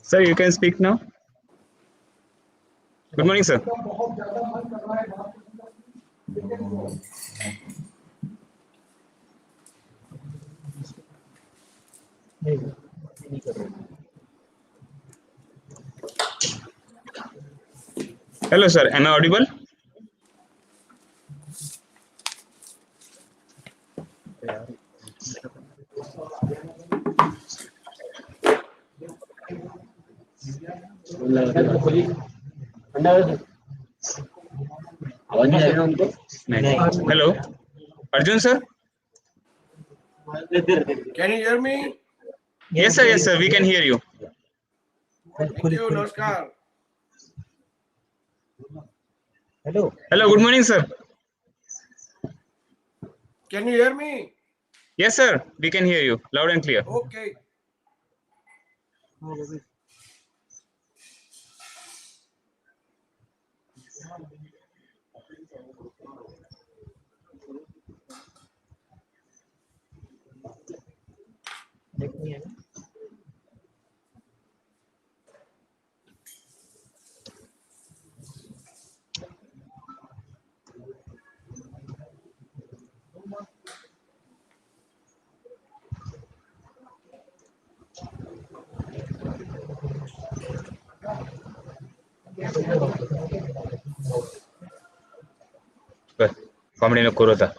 Sir, you can speak now. Good morning, sir. Hello, sir. Am I audible? Hello, Arjun, sir. Can you hear me? Yes, sir. Yes, sir. We can hear you. Thank you. Namaskar. Hello. Good morning, sir. Can you hear me? Yes, sir. We can hear you loud and clear. Okay. Comedy no kurota.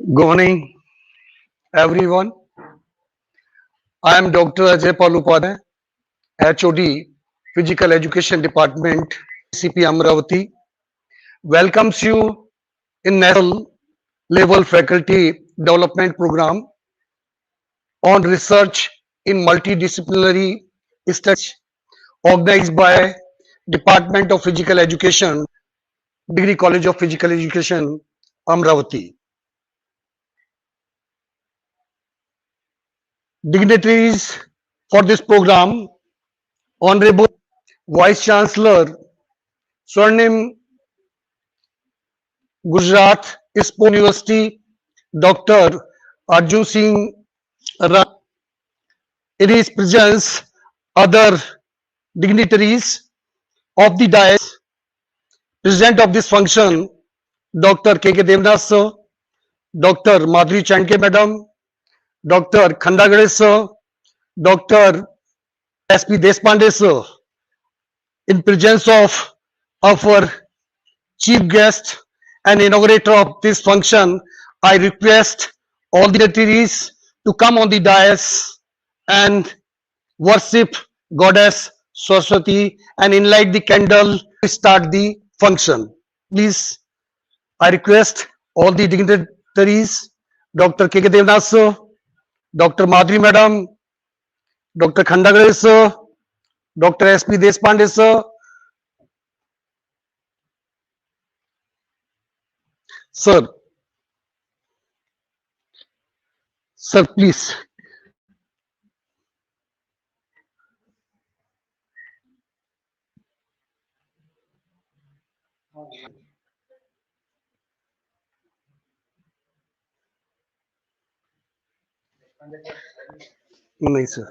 Good morning, everyone. I am Dr. Ajay Palupada, HOD, Physical Education Department, CP Amravati. Welcomes you in National Level Faculty Development Program on Research in Multidisciplinary Studies organized by Department of Physical Education, Degree College of Physical Education, Amravati. Dignitaries for this program, Honorable Vice Chancellor Swarnim Gujarat Sport University, Dr. Arjun Singh Ra. In his presence, other dignitaries of the dais, President of this function, Dr. K.K. Devnath sir, Dr. Madhuri Chanke madam, Dr. Khandagade sir, Dr. S.P. Deshpande sir, in presence of our chief guest and inaugurator of this function, I request all the dignitaries to come on the dais and worship Goddess Saraswati and light the candle to start the function. Please, I request all the dignitaries, Dr. K.K. Devnath sir, Dr. Madhuri madam, Dr. Khandagade sir, Dr. S.P. Deshpande sir, sir, sir, please. नहीं sir.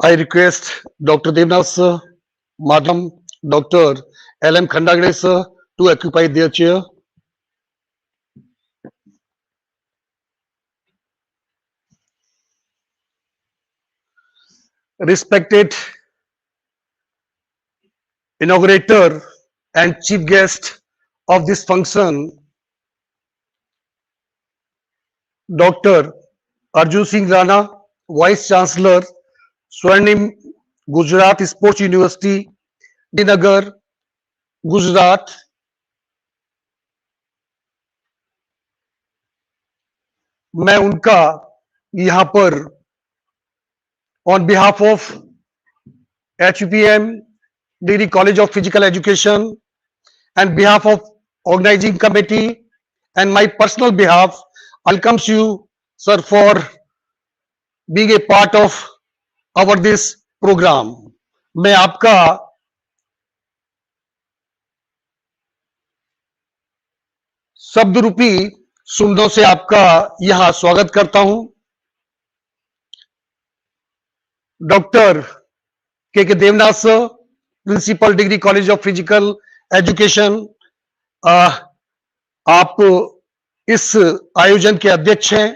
I request Dr. Devnath sir, Madam Dr. L.M. Khandagade sir to occupy their chair. Respected inaugurator and chief guest of this function, Dr. Arjun Singh Rana, Vice Chancellor, Swarnim Gujarat Sports University, Nagar, Gujarat. मैं उनका यहाँ पर on behalf of HPM, Degree College of Physical Education, and behalf of organizing committee and my personal behalf, welcomes you, sir, for being a part of our this program. मैं आपका शब्द रूपी सुंदों से आपका यहाँ स्वागत करता हूं. Doctor K Devnath sir, principal degree college of physical education, आप इस आयोजन के अध्यक्ष हैं।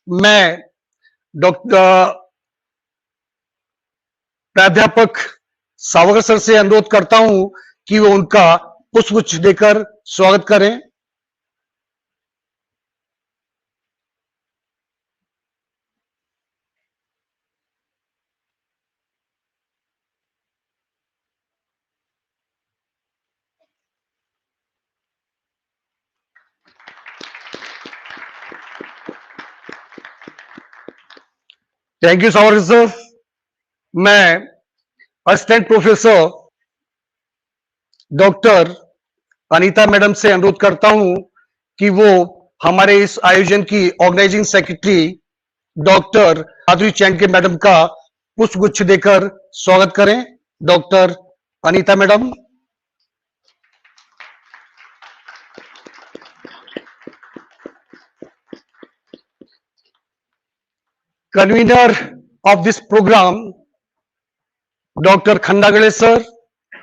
मैं डॉक्टर प्राध्यापक सावकर सर से अनुरोध करता हूं कि वो उनका पुष्पगुच्छ देकर स्वागत करें। Thank you Savkar sir. मैं assistant professor doctor Anita madam से अनुरोध करता हूं कि वो हमारे इस आयोजन की organising secretary doctor Madhuri Chanke madam का पुष्पगुच्छ देकर स्वागत करें। Doctor Anita madam. Convener of this programme doctor Khandagade sir,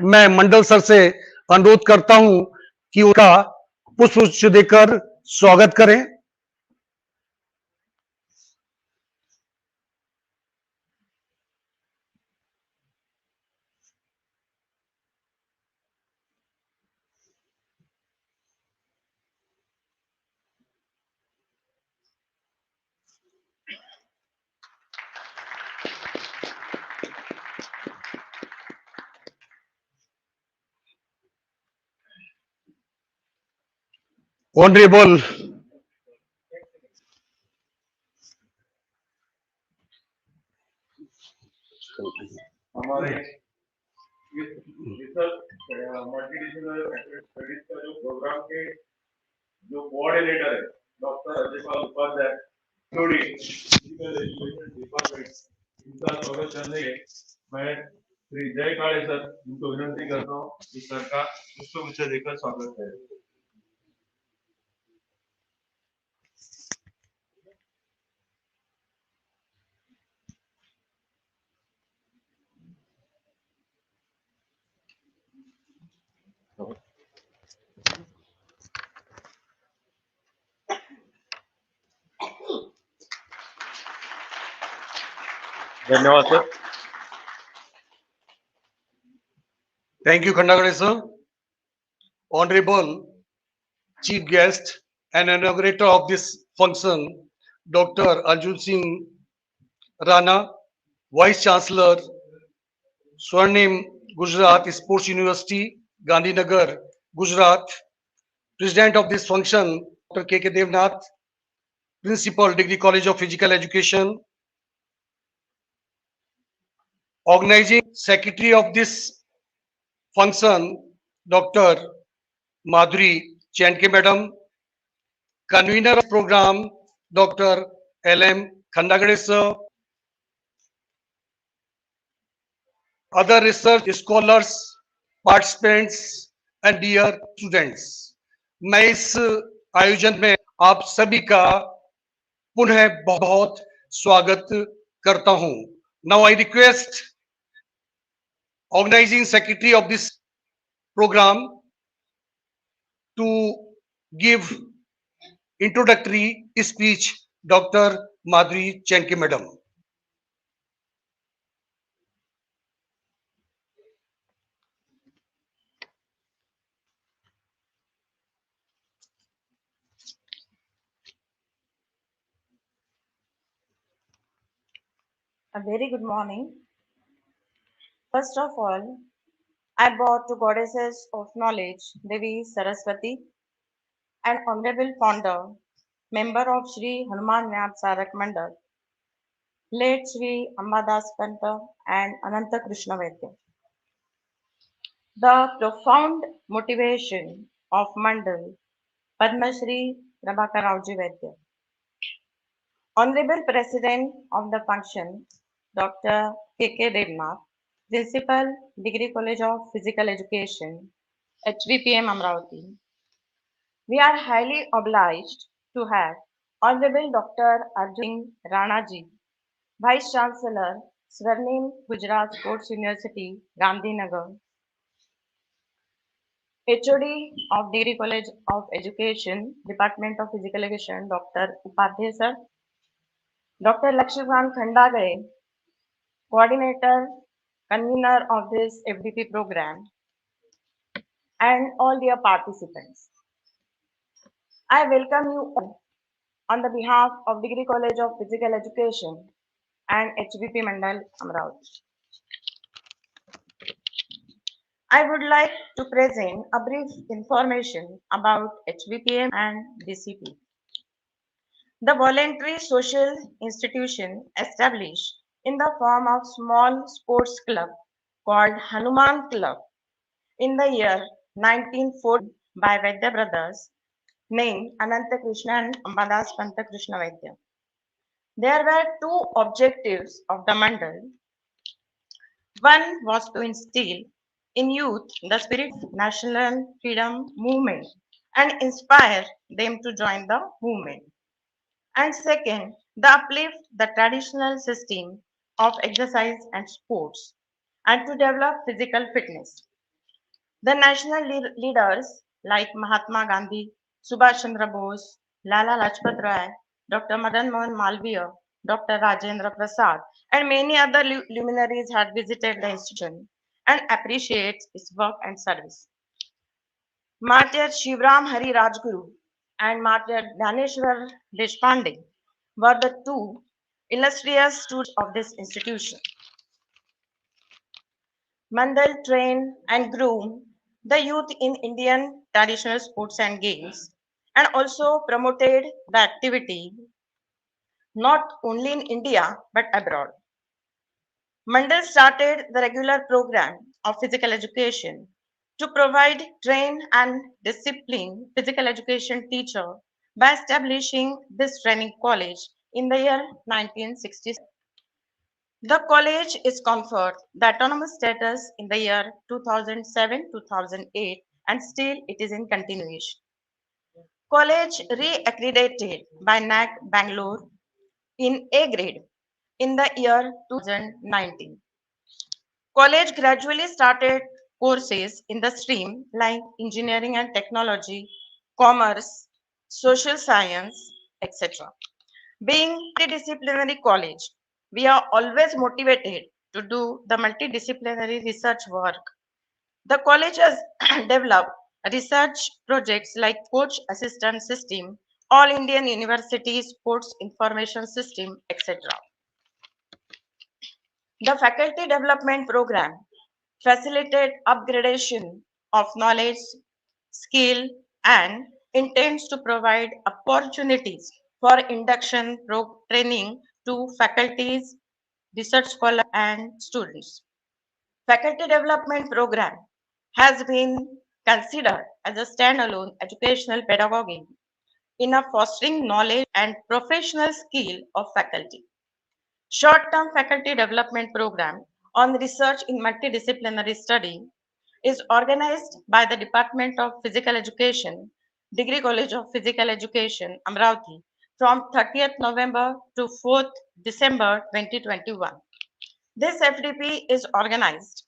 मैं मंडल सर से अनुरोध करता हूं कि उनका पुष्पगुच्छ देकर स्वागत करें। ऑनरेबल हमारे मल्टीडिसिप्लिनरी स्टडीज का जो प्रोग्राम के जो कोऑर्डिनेटर है doctor Ajaypal Upadhyay physical education department, इनका स्वागत करने के मैं श्री जय काळे सर इनको विनंती करता हूँ कि सर का पुष्पगुच्छ देकर स्वागत करें। धन्यवाद sir. Thank you, Khandagade sir. Honorable Chief Guest and inaugurator of this function, Dr. Arjun Singh Rana, Vice Chancellor, Swarnim Gujarat Sports University, Gandhinagar, Gujarat. President of this function, Dr. K. K. Devnath, Principal, Degree College of Physical Education. Organizing Secretary of this function, Dr. Madhuri Chenke Madam. Convener of program, Dr. L.M. Khandagade sir. Other research scholars, participants and dear students. मैं इस आयोजन में आप सभी का पुनः बहुत स्वागत करता हूं। Now I request organizing secretary of this program to give introductory speech, Dr. Madhuri Chenke Madam. A very good morning. First of all, I bow to goddesses of knowledge, Devi Saraswati, and honorable founder, member of Sri Hanuman Vyad Sarak Mandal, late Sri Ambadas Panta and Ananta Krishna Vaidya. The profound motivation of Mandal, Padma Shri Prabhakar Rauji Vaidya. Honorable President of the function, Dr. K. K. Devnath, Principal, Degree College of Physical Education, HVPM Amravati. We are highly obliged to have Honorable Dr. Arjun Rana ji, Vice Chancellor, Swarnim Gujarat Sports University, Gandhinagar. HOD of Degree College of Education, Department of Physical Education, Dr. Upadhyay sir, Dr. Lakshmikant Khandagare, coordinator, convener of this FDP program, and all dear participants. I welcome you all on the behalf of Degree College of Physical Education and HBP Mandal Amravati. I would like to present a brief information about HBPM and DCP. The voluntary social institution established in the form of small sports club called Hanuman Club in the year 1940 by Vaidya brothers named Ananta Krishna and Ambadas Panta Krishna Vaidya. There were two objectives of the mandal. One was to instill in youth the spirit of national freedom movement and inspire them to join the movement. And second, the uplift the traditional system of exercise and sports and to develop physical fitness. The national leaders like Mahatma Gandhi, Subhash Chandra Bose, Lala Lajpat Rai, Dr. Madan Mohan Malviya, Dr. Rajendra Prasad, and many other luminaries had visited the institution and appreciates its work and service. Martyr Shivram Hari Rajguru and Martyr Dhaneshwar Deshpande were the two illustrious students of this institution. Mandal trained and groomed the youth in Indian traditional sports and games and also promoted the activity not only in India but abroad. Mandal started the regular program of physical education to provide trained and disciplined physical education teacher by establishing this training college in the year 1967. The college is conferred the autonomous status in the year 2007-2008 and still it is in continuation. College re-accredited by NAC Bangalore in A grade in the year 2019. College gradually started courses in the stream like engineering and technology, commerce, social science, etc. Being multidisciplinary college, we are always motivated to do the multidisciplinary research work. The college has developed research projects like coach assistant system, all Indian University sports information system, etc. The faculty development program facilitate upgradation of knowledge, skill, and intends to provide opportunities for induction training to faculties, research scholars, and students. Faculty development program has been considered as a standalone educational pedagogy in a fostering knowledge and professional skill of faculty. Short-term faculty development program on research in multidisciplinary study is organized by the Department of Physical Education, Degree College of Physical Education, Amravati, from 30th November to 4th December 2021. This FDP is organized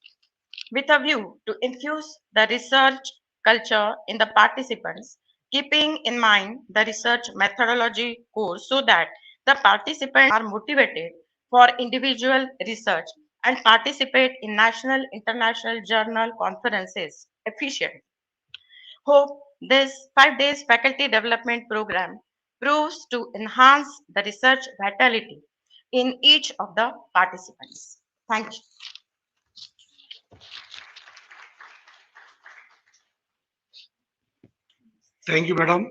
with a view to infuse the research culture in the participants, keeping in mind the research methodology course so that the participants are motivated for individual research and participate in national international journal conferences efficiently. Hope this 5 days faculty development program proves to enhance the research vitality in each of the participants. Thank you. Thank you, madam.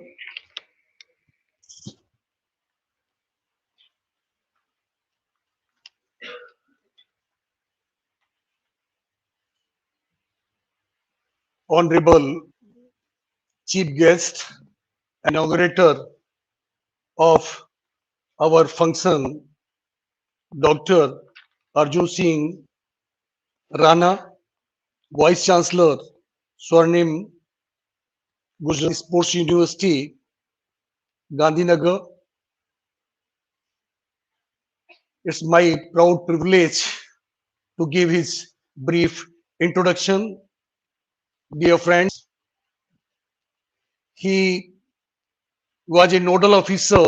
Honorable chief guest, inaugurator of our function, Dr. Arjun Singh Rana, Vice Chancellor, Swarnim Gujarat Sports University, Gandhinagar. It's my proud privilege to give his brief introduction. Dear friends, He was a nodal officer,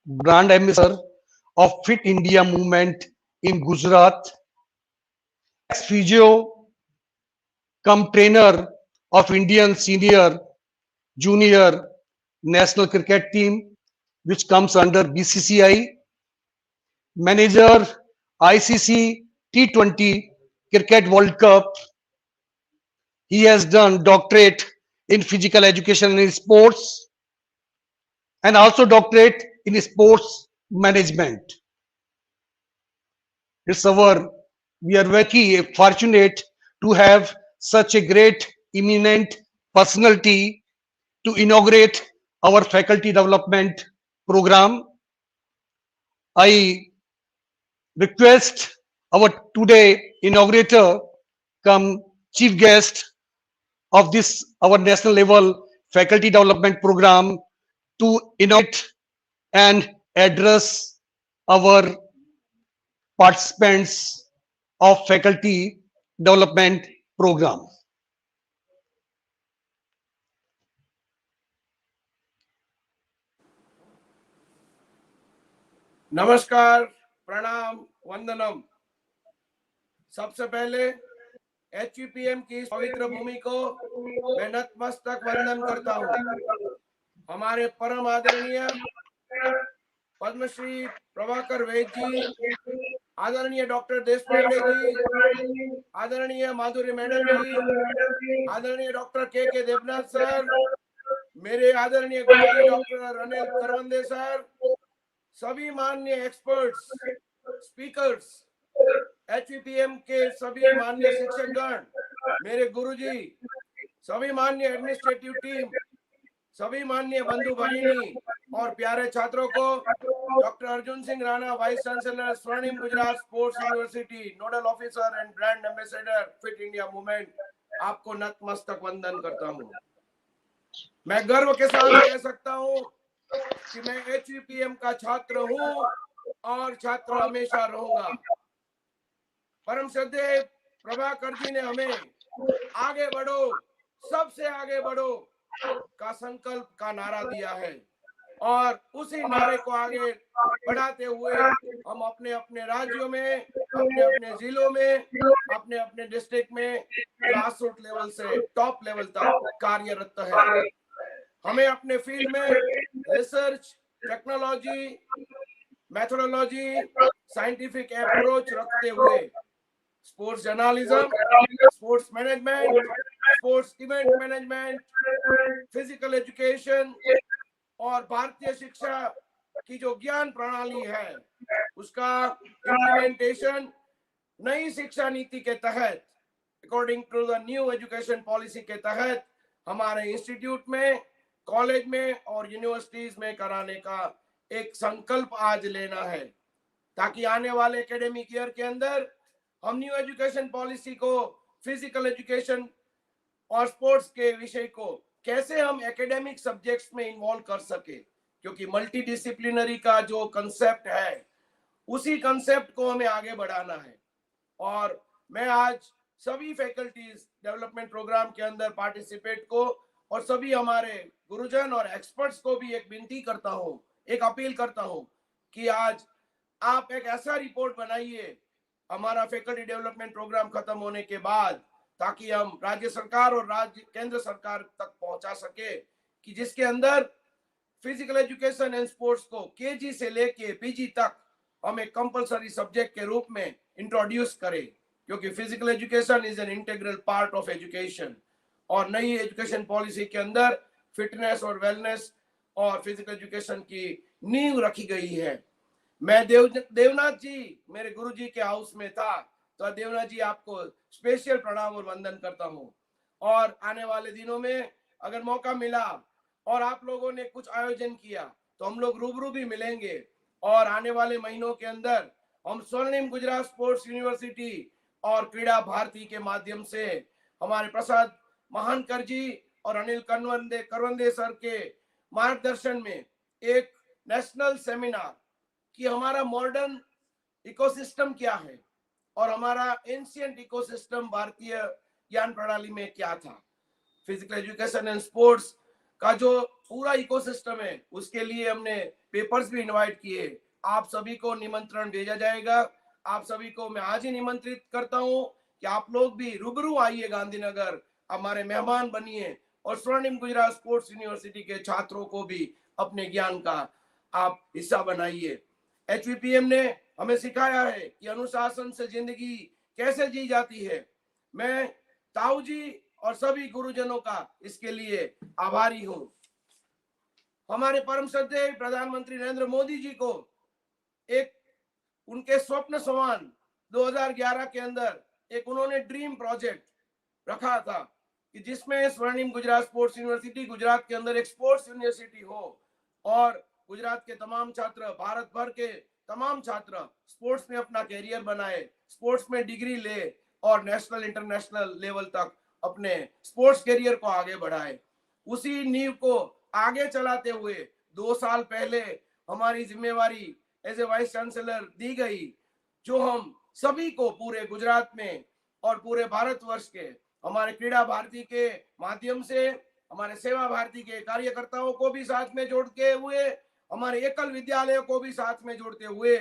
brand ambassador of Fit India movement in Gujarat, ex-physio come trainer of Indian senior junior national cricket team, which comes under BCCI, manager ICC T20 Cricket World Cup. He has done doctorate in physical education and sports and also doctorate in sports management. It's our, we are very fortunate to have such a great, eminent personality to inaugurate our faculty development program. I request our today inaugurator come chief guest of this our national level faculty development program to inaugurate and address our participants of faculty development program. नमस्कार, प्रणाम, वंदनम। सबसे पहले HUPM की इस पवित्र भूमि को मैं नतमस्तक वंदन करता हूँ। हमारे परम आदरणीय पद्मश्री प्रभाकर वैद जी, आदरणीय डॉक्टर देशपांडे जी, आदरणीय माधुरी मैडम जी, आदरणीय डॉक्टर के देवनाथ सर, मेरे आदरणीय गुरुजी डॉक्टर अनिल करवंदे सर, सभी माननीय एक्सपर्ट्स, स्पीकर्स, HUPM के सभी माननीय शिक्षकगण, मेरे गुरुजी, सभी माननीय एडमिनिस्ट्रेटिव टीम, सभी माननीय बंधु भगिनी और प्यारे छात्रों को doctor Arjun Singh Rana, vice chancellor, Swarnim Gujarat sports university, nodal officer and brand ambassador fit India movement, आपको नतमस्तक वंदन करता हूँ। मैं गर्व के साथ कह सकता हूँ कि मैं HUPM का छात्र हूँ और छात्र हमेशा रहूंगा। परम श्रद्धेय प्रभाकर जी ने हमें आगे बढ़ो, सबसे आगे बढ़ो का संकल्प का नारा दिया है और उसी नारे को आगे बढ़ाते हुए हम अपने अपने राज्यों में, अपने अपने जिलों में, अपने अपने डिस्ट्रिक्ट में ग्रास रूट लेवल से टॉप लेवल तक कार्यरत है। हमें अपने फील्ड में research, technology, methodology, scientific approach रखते हुए sports journalism, sports management, sports event management, physical education और भारतीय शिक्षा की जो ज्ञान प्रणाली है उसका इम्प्लीमेंटेशन नई शिक्षा नीति के तहत, according to the new education policy के तहत हमारे इंस्टीट्यूट में, कॉलेज में और यूनिवर्सिटीज में कराने का एक संकल्प आज लेना है, ताकि आने वाले एकेडमिक ईयर के अंदर हम न्यू एजुकेशन पॉलिसी को, फिजिकल एजुकेशन और स्पोर्ट्स के विषय को कैसे हम एकेडमिक सब्जेक्ट्स में इन्वॉल्व कर सके, क्योंकि मल्टी डिसिप्लिनरी का जो कंसेप्ट है उसी कंसेप्ट को हमें आगे बढ़ाना है। और मैं आज सभी फैकल्टीज डेवलपमेंट प्रोग्राम के अंदर पार्टिसिपेट को और सभी हमारे गुरुजन और एक्सपर्ट्स को भी एक विनती करता हूँ, एक अपील करता हूँ कि आज आप एक ऐसा रिपोर्ट बनाइए हमारा फैकल्टी डेवलपमेंट प्रोग्राम खत्म होने के बाद, ताकि हम राज्य सरकार और राज्य केंद्र सरकार तक पहुंचा सके कि जिसके अंदर फिजिकल एजुकेशन एंड स्पोर्ट्स को केजी से लेके पीजी तक हम एक कंपलसरी सब्जेक्ट के रूप में इंट्रोड्यूस करें, क्योंकि physical education is an integral part of education. और नई एजुकेशन पॉलिसी के अंदर फिटनेस और वेलनेस और फिजिकल एजुकेशन की नींव रखी गई है। मैं देवनाथ जी मेरे गुरुजी के हाउस में था, तो देवनाथ जी आपको स्पेशल प्रणाम और वंदन करता हूँ। और आने वाले दिनों में अगर मौका मिला और आप लोगों ने कुछ आयोजन किया तो हम लोग रूबरू भी मिलेंगे और आने वाले महीनों के अंदर हम स्वर्णिम गुजरात स्पोर्ट्स यूनिवर्सिटी और क्रीड़ा भारती के माध्यम से हमारे प्रसाद महानकर जी और अनिल करवंदे सर के मार्गदर्शन में एक नेशनल सेमिनार कि हमारा मॉडर्न इकोसिस्टम क्या है और हमारा एंशिएंट इकोसिस्टम भारतीय ज्ञान प्रणाली में क्या था, फिजिकल एजुकेशन एंड स्पोर्ट्स का जो पूरा इकोसिस्टम है उसके लिए हमने पेपर्स भी इनवाइट किए। आप सभी को निमंत्रण भेजा जाएगा। आप सभी को मैं आज ही निमंत्रित करता हूं कि आप लोग भी रूबरू आइए गांधीनगर, हमारे मेहमान बनिए और स्वर्णिम गुजरात स्पोर्ट्स यूनिवर्सिटी के छात्रों को भी अपने ज्ञान का आप हिस्सा बनाइए। एचवीपीएम ने हमें सिखाया है कि अनुशासन से जिंदगी कैसे जी जाती है। मैं ताऊ जी और सभी गुरुजनों का इसके लिए आभारी हूं। हमारे परम श्रद्धेय प्रधानमंत्री नरेंद्र मोदी जी को एक उनके स्वप्न समान 2011 के अंदर एक उन्होंने ड्रीम प्रोजेक्ट रखा था कि जिसमें स्वर्णिम गुजरात स्पोर्ट्स यूनिवर्सिटी गुजरात के अंदर एक स्पोर्ट्स यूनिवर्सिटी हो और गुजरात के तमाम छात्र, भारत भर के तमाम छात्र स्पोर्ट्स में अपना कैरियर बनाए, स्पोर्ट्स में डिग्री ले और नेशनल इंटरनेशनल लेवल तक अपने स्पोर्ट्स कैरियर को आगे बढ़ाए। उसी नींव को आगे चलाते हुए 2 साल पहले हमारी जिम्मेवारी एज ए वाइस चांसलर दी गई, जो हम सभी को पूरे गुजरात में और पूरे भारतवर्ष के हमारे क्रीड़ा भारती के माध्यम से, हमारे सेवा भारती के कार्यकर्ताओं को भी साथ में जोड़ते हुए, हमारे एकल विद्यालयों को भी साथ में जोड़ते हुए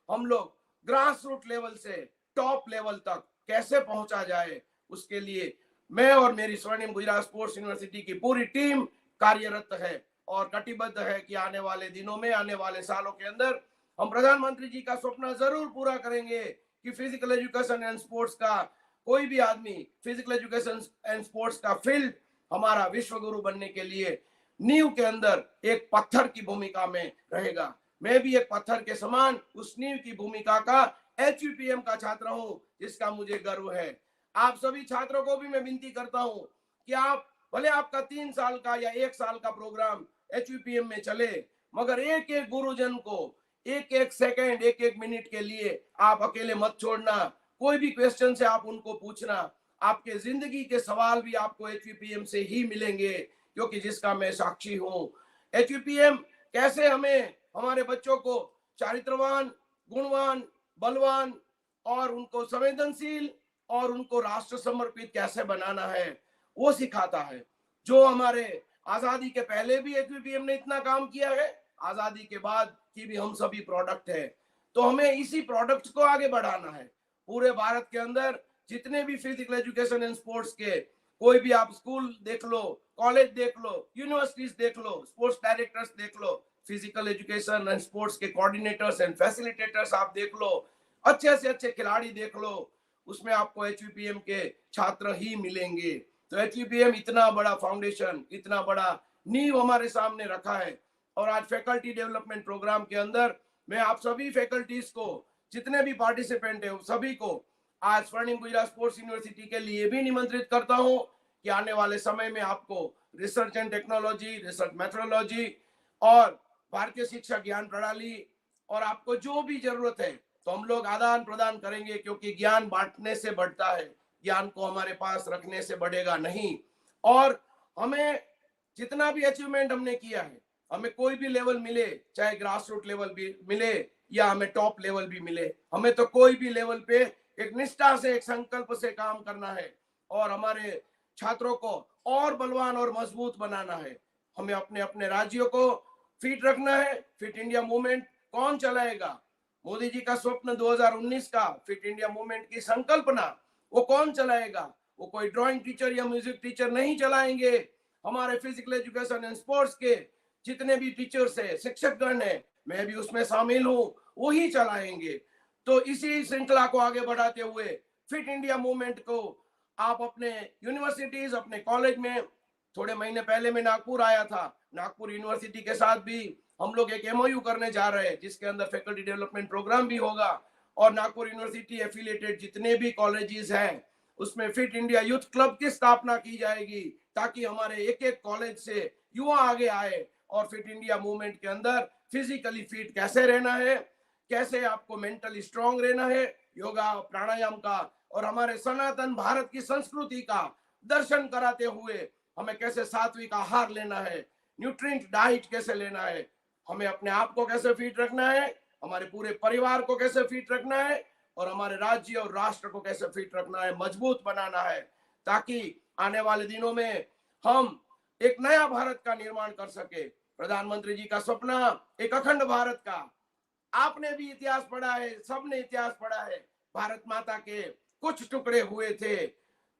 हम लोग ग्रास रूट लेवल से टॉप लेवल तक कैसे पहुंचा जाए, उसके लिए मैं और मेरी स्वर्णिम गुजरात स्पोर्ट्स यूनिवर्सिटी की पूरी टीम कार्यरत है और कटिबद्ध है कि आने वाले दिनों में, आने वाले सालों के अंदर हम प्रधानमंत्री जी का सपना जरूर पूरा करेंगे कि फिजिकल एजुकेशन एंड स्पोर्ट्स का कोई भी आदमी फिजिकल एजुकेशन एंड स्पोर्ट्स का फील्ड हमारा विश्व गुरु बनने के लिए नींव के अंदर एक पत्थर की भूमिका में रहेगा। मैं भी एक पत्थर के समान उस नींव की भूमिका का एचयूपीएम का छात्र हूं, जिसका मुझे गर्व है। आप सभी छात्रों को भी मैं विनती करता हूं कि आप भले आपका 3 साल का या 1 साल का प्रोग्राम एचयूपीएम में चले, मगर एक एक गुरुजन को एक एक सेकंड, एक एक मिनट के लिए आप अकेले मत छोड़ना। कोई भी क्वेश्चन से आप उनको पूछना। आपके जिंदगी के सवाल भी आपको एचवीपीएम से ही मिलेंगे, क्योंकि जिसका मैं साक्षी हूं। एचवीपीएम कैसे हमें, हमारे बच्चों को चारित्रवान, गुणवान, बलवान और उनको संवेदनशील और उनको राष्ट्र समर्पित कैसे बनाना है वो सिखाता है। जो हमारे आजादी के पहले भी एचवीपीएम ने इतना काम किया है, आजादी के बाद की भी हम सभी प्रोडक्ट है, तो हमें इसी प्रोडक्ट को आगे बढ़ाना है। पूरे भारत के अंदर जितने भी फिजिकल एजुकेशन एंड स्पोर्ट्स के कोई भी आप स्कूल देख लो, कॉलेज देख लो, यूनिवर्सिटीज देख लो, स्पोर्ट्स डायरेक्टर्स देख लो, फिजिकल एजुकेशन एंड स्पोर्ट्स के कोऑर्डिनेटर्स एंड फैसिलिटेटर्स आप देख लो, अच्छे से अच्छे खिलाड़ी देख लो, उसमें आपको एचवीपीएम के छात्र ही मिलेंगे। तो एचवीपीएम इतना बड़ा फाउंडेशन, इतना बड़ा नींव हमारे सामने रखा है। और आज फैकल्टी डेवलपमेंट प्रोग्राम के अंदर मैं आप सभी फैकल्टीज को, जितने भी पार्टिसिपेंट है सभी को आज स्वर्णिम गुजरात स्पोर्ट्स यूनिवर्सिटी के लिए भी निमंत्रित करता हूं कि आने वाले समय में आपको research and technology, research methodology और भारतीय शिक्षा ज्ञान प्रणाली और आपको जो भी जरूरत है तो हम लोग आदान प्रदान करेंगे, क्योंकि ज्ञान बांटने से बढ़ता है, ज्ञान को हमारे पास रखने से बढ़ेगा नहीं। और हमें जितना भी अचीवमेंट हमने किया है, हमें कोई भी लेवल मिले, चाहे ग्रास रूट लेवल भी मिले या हमें टॉप लेवल भी मिले, हमें तो कोई भी लेवल पे एक निष्ठा से, एक संकल्प से काम करना है और हमारे छात्रों को और बलवान और मजबूत बनाना है। हमें अपने अपने राज्यों को फिट रखना है। फिट इंडिया मूवमेंट कौन चलाएगा? मोदी जी का स्वप्न 2019 का फिट इंडिया मूवमेंट की संकल्पना वो कौन चलाएगा? वो कोई ड्राइंग टीचर या म्यूजिक टीचर नहीं चलाएंगे। हमारे फिजिकल एजुकेशन एंड स्पोर्ट्स के जितने भी टीचर्स है, शिक्षकगण है, मैं भी उसमें शामिल हूं, वो ही चलाएंगे। तो इसी श्रृंखला को आगे बढ़ाते हुए फिट इंडिया मूवमेंट को आप अपने यूनिवर्सिटीज, अपने कॉलेज में, थोड़े महीने पहले मैं नागपुर आया था, नागपुर यूनिवर्सिटी के साथ भी हम लोग एक एमओयू करने जा रहे हैं, जिसके अंदर फैकल्टी डेवलपमेंट प्रोग्राम भी होगा और नागपुर यूनिवर्सिटी एफिलिएटेड जितने भी कॉलेजेस हैं उसमें फिट इंडिया यूथ क्लब की स्थापना की जाएगी, ताकि हमारे एक एक कॉलेज से युवा आगे आए और फिट इंडिया मूवमेंट के अंदर फिजिकली फिट कैसे रहना है, कैसे आपको मेंटली स्ट्रांग रहना है, योगा प्राणायाम का और हमारे सनातन भारत की संस्कृति का दर्शन कराते हुए हमें कैसे सात्विक आहार लेना है, न्यूट्रिएंट डाइट कैसे लेना है, हमें अपने आप को कैसे फिट रखना है, हमारे पूरे परिवार को कैसे फिट रखना है और हमारे राज्य और राष्ट्र को कैसे फिट रखना है, मजबूत बनाना है, ताकि आने वाले दिनों में हम एक नया भारत का निर्माण कर सके। प्रधानमंत्री जी का सपना एक अखंड भारत का। आपने भी इतिहास पढ़ा है, सबने इतिहास पढ़ा है। भारत माता के कुछ टुकड़े हुए थे,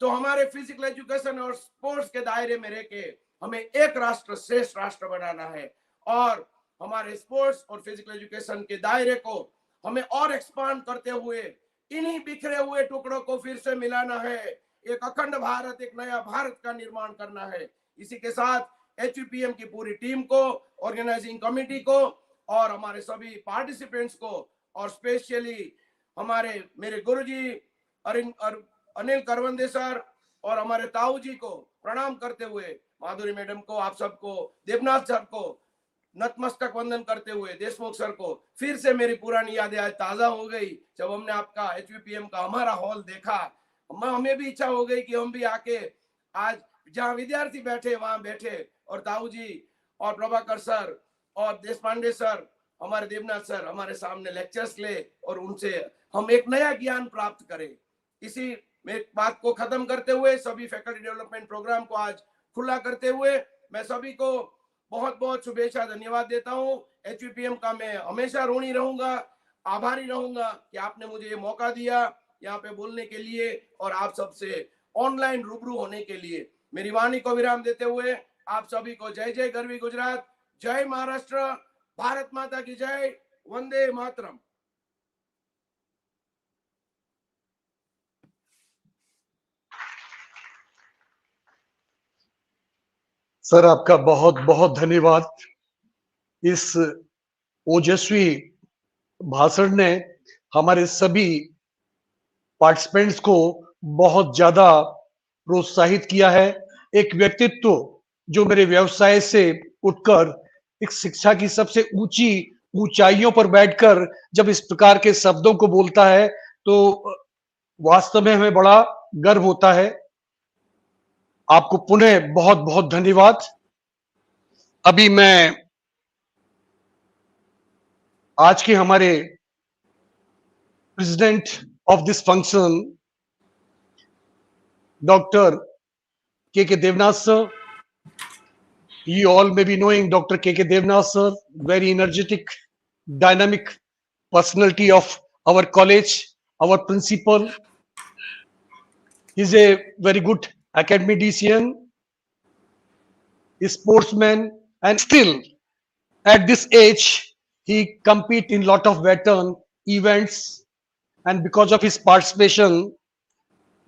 तो हमारे फिजिकल एजुकेशन और स्पोर्ट्स के दायरे में रह के हमें एक राष्ट्र श्रेष्ठ राष्ट्र बनाना है, और हमारे स्पोर्ट्स और फिजिकल एजुकेशन के दायरे को हमें और एक्सपांड करते हुए इन्हीं बिखरे हुए टुकड़ों को फिर से मिलाना है। एक अखंड भारत, एक नया भारत का निर्माण करना है। इसी के साथ एचयूपीएम की पूरी टीम को, ऑर्गेनाइजिंग कमेटी को, और हमारे सभी पार्टिसिपेंट्स को, और स्पेशली हमारे मेरे गुरुजी अनिल करवंदे सर और हमारे ताऊ जी को प्रणाम करते हुए, माधुरी मैडम को, आप सबको, देवनाथ सर को नतमस्तक वंदन करते हुए, देशमुख सर को फिर से मेरी पुरानी यादें आज ताजा हो गई जब हमने आपका एचवीपीएम का हमारा हॉल देखा। हमें भी इच्छा हो गई कि हम भी आके आज जहां विद्यार्थी बैठे वहां बैठे, और ताऊ जी और प्रभाकर सर और देश पांडे सर, हमारे देवनाथ सर हमारे सामने लेक्चर्स ले और उनसे हम एक नया ज्ञान प्राप्त करें। इसी में बात को खत्म करते हुए, सभी फैकल्टी डेवलपमेंट प्रोग्राम को आज खुला करते हुए, मैं सभी को बहुत बहुत शुभेच्छा, धन्यवाद देता हूं। एचवीपीएम का मैं हमेशा ऋणी रहूंगा, आभारी रहूंगा कि आपने मुझे ये मौका दिया यहाँ पे बोलने के लिए और आप सबसे ऑनलाइन रूबरू होने के लिए। मेरी वाणी को विराम देते हुए आप सभी को जय जय गरवी गुजरात, जय महाराष्ट्र, भारत माता की जय, वंदे मातरम। सर आपका बहुत बहुत धन्यवाद। इस ओजस्वी भाषण ने हमारे सभी पार्टिसिपेंट्स को बहुत ज्यादा प्रोत्साहित किया है। एक व्यक्तित्व जो मेरे व्यवसाय से उठकर एक शिक्षा की सबसे ऊंची ऊंचाइयों पर बैठकर जब इस प्रकार के शब्दों को बोलता है तो वास्तव में हमें बड़ा गर्व होता है। आपको पुनः बहुत बहुत धन्यवाद। अभी मैं आज के हमारे president of this function doctor K Devnath sir, you all may be knowing Dr. K Devnath sir, very energetic, dynamic personality of our college, our principal. He's a very good academician, a sportsman, and still at this age he compete in lot of veteran events, and because of his participation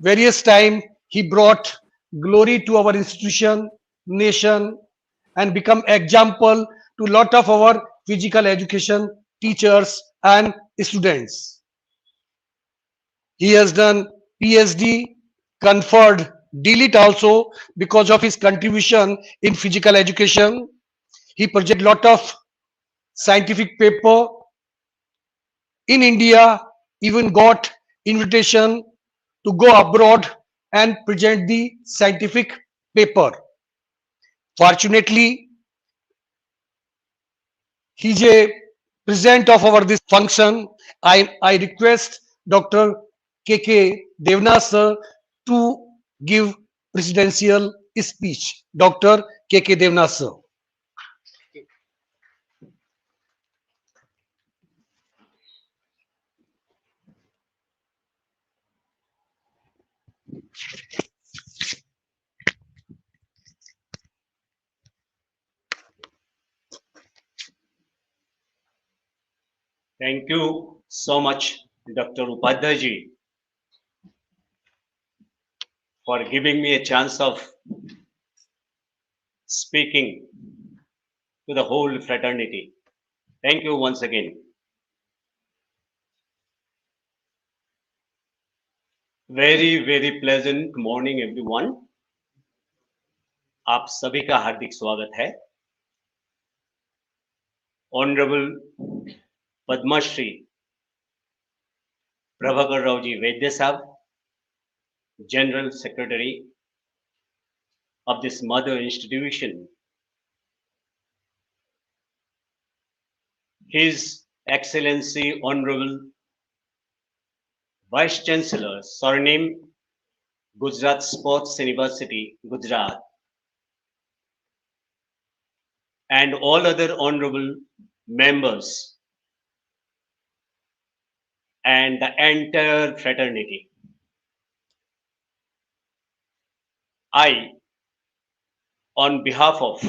various time he brought glory to our institution, nation, and become example to lot of our physical education teachers and students. He has done PhD, conferred DLIT also because of his contribution in physical education. He project lot of scientific paper in India, even got invitation to go abroad and present the scientific paper. Fortunately, he's a president of our this function. I request Dr. K Devnath sir to give presidential speech. Dr. K Devnath sir. Thank you so much, Dr. Upadhyay ji, for giving me a chance of speaking to the whole fraternity. Thank you once again. Very, very pleasant morning, everyone. आप सभी का हार्दिक स्वागत है। Honourable Padmashri Prabhakar Rao ji वैद्य साहब, General Secretary of this mother institution, His Excellency Honorable Vice Chancellor, Surname Gujarat Sports University, Gujarat, and all other honorable members and the entire fraternity. I, on behalf of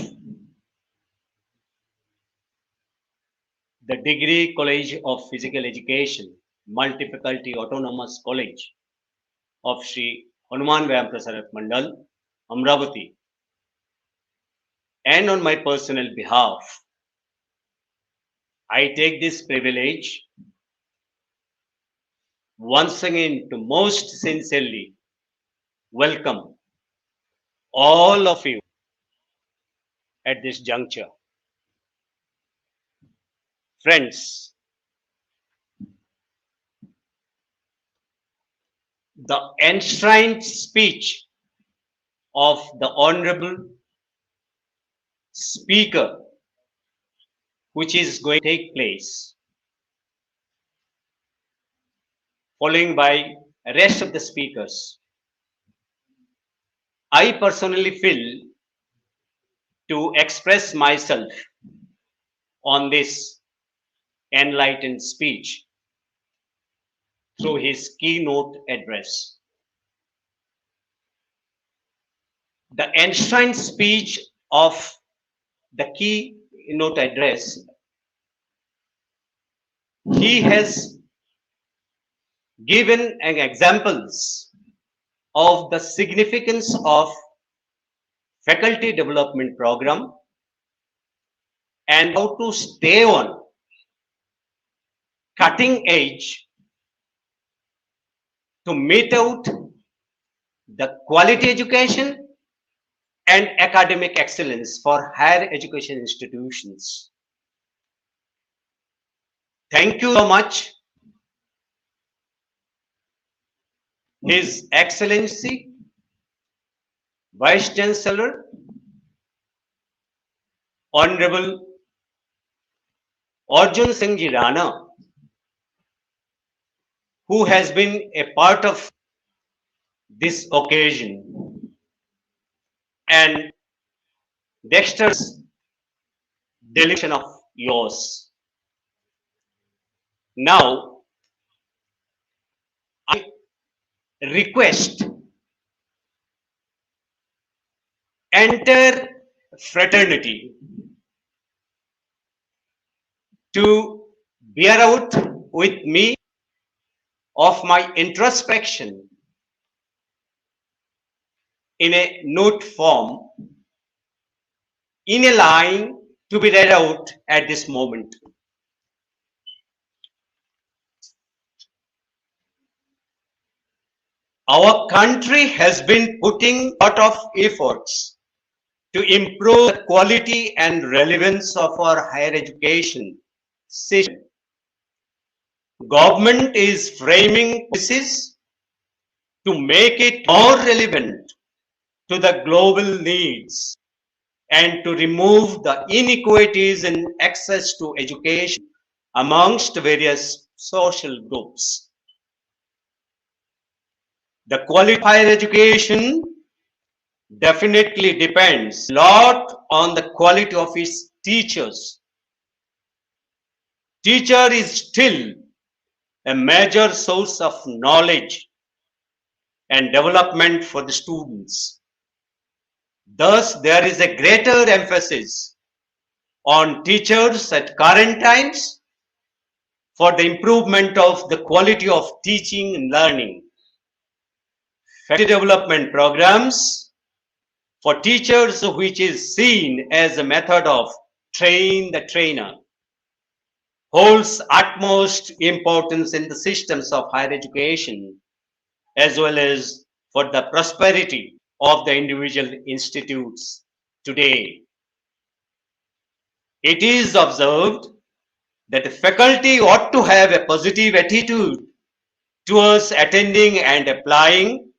the Degree College of Physical Education, Multi-Faculty Autonomous College of Sri Hanuman Vyam Prasarak Mandal, Amravati, and on my personal behalf, I take this privilege once again to most sincerely welcome all of you at this juncture. Friends, the enshrined speech of the Honorable Speaker, which is going to take place, following by rest of the speakers, I personally feel to express myself on this enlightened speech through his keynote address. The enshrined speech of the keynote address, he has given examples of the significance of faculty development program and how to stay on cutting edge to meet out the quality education and academic excellence for higher education institutions. Thank you so much, His Excellency, Vice Chancellor, Honorable Arjun Singh Ji Rana, who has been a part of this occasion, and Dexter's delegation of yours. Now, I request entire fraternity to bear out with me of my introspection in a note form, in a line to be read out at this moment. Our country has been putting a lot of efforts to improve the quality and relevance of our higher education system. Government is framing policies to make it more relevant to the global needs and to remove the inequalities in access to education amongst various social groups. The quality of higher education definitely depends a lot on the quality of its teachers. Teacher is still a major source of knowledge and development for the students. Thus, there is a greater emphasis on teachers at current times for the improvement of the quality of teaching and learning. Faculty development programs for teachers, which is seen as a method of train the trainer, holds utmost importance in the systems of higher education as well as for the prosperity of the individual institutes today. It is observed that the faculty ought to have a positive attitude towards attending and applying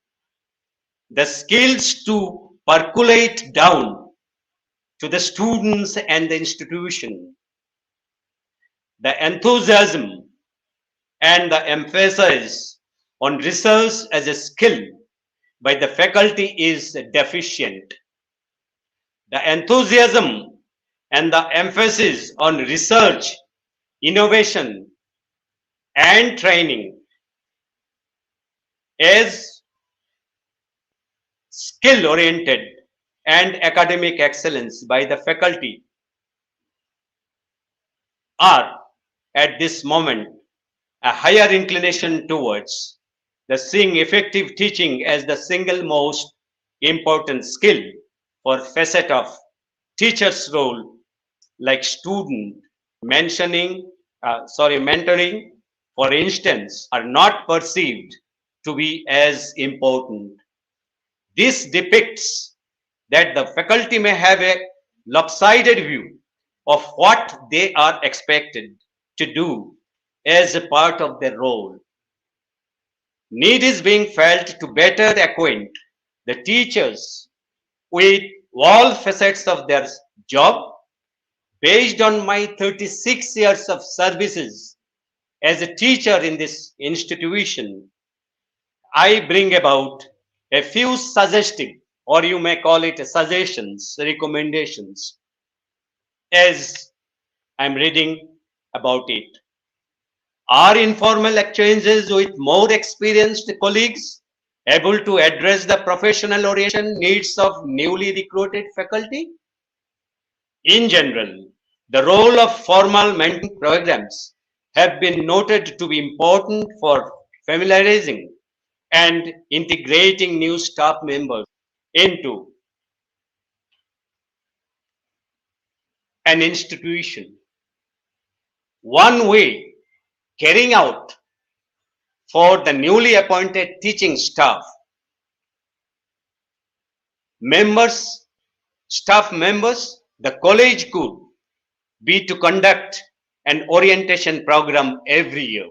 the skills to percolate down to the students and the institution. The enthusiasm and the emphasis on research as a skill by the faculty is deficient. The enthusiasm and the emphasis on research, innovation, and training as skill oriented and academic excellence by the faculty are at this moment a higher inclination towards the seeing effective teaching as the single most important skill for facet of teacher's role, like student mentoring, for instance, are not perceived to be as important. This depicts that the faculty may have a lopsided view of what they are expected to do as a part of their role. Need is being felt to better acquaint the teachers with all facets of their job. Based on my 36 years of services as a teacher in this institution, I bring about a few suggestive, or you may call it suggestions, recommendations, as I'm reading about it. Are informal exchanges with more experienced colleagues able to address the professional orientation needs of newly recruited faculty? In general, the role of formal mentoring programs have been noted to be important for familiarizing and integrating new staff members into an institution. One way carrying out for the newly appointed teaching staff members, the college could be to conduct an orientation program every year.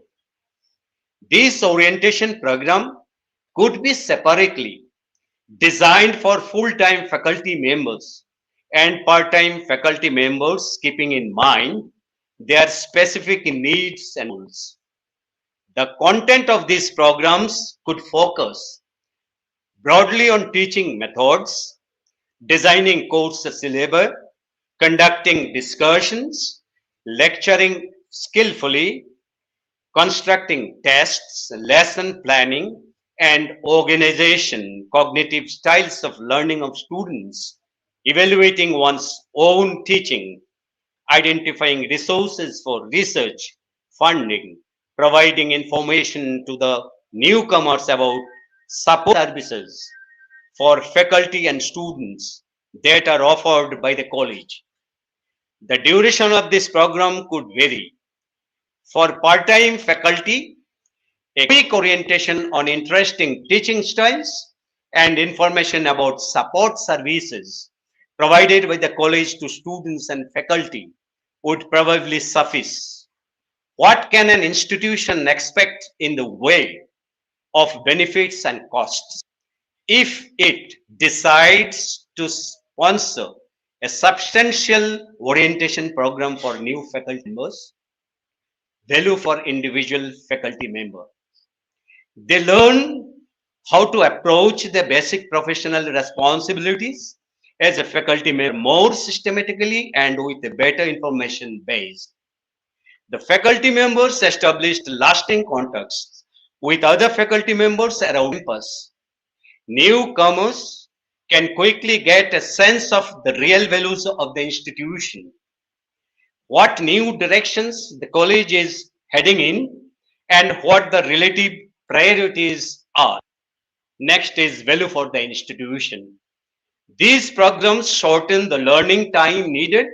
This orientation program could be separately designed for full-time faculty members and part-time faculty members, keeping in mind their specific needs and goals. The content of these programs could focus broadly on teaching methods, designing course syllabus, conducting discussions, lecturing skillfully, constructing tests, lesson planning, and organization, cognitive styles of learning of students, evaluating one's own teaching, identifying resources for research, funding, providing information to the newcomers about support services for faculty and students that are offered by the college. The duration of this program could vary. For part-time faculty, a quick orientation on interesting teaching styles and information about support services provided by the college to students and faculty would probably suffice. What can an institution expect in the way of benefits and costs if it decides to sponsor a substantial orientation program for new faculty members? Value for individual faculty member. They learn how to approach the basic professional responsibilities as a faculty member more systematically and with a better information base. The faculty members established lasting contacts with other faculty members around campus. Newcomers can quickly get a sense of the real values of the institution, what new directions the college is heading in, and what the relative priorities are. Next is value for the institution. These programs shorten the learning time needed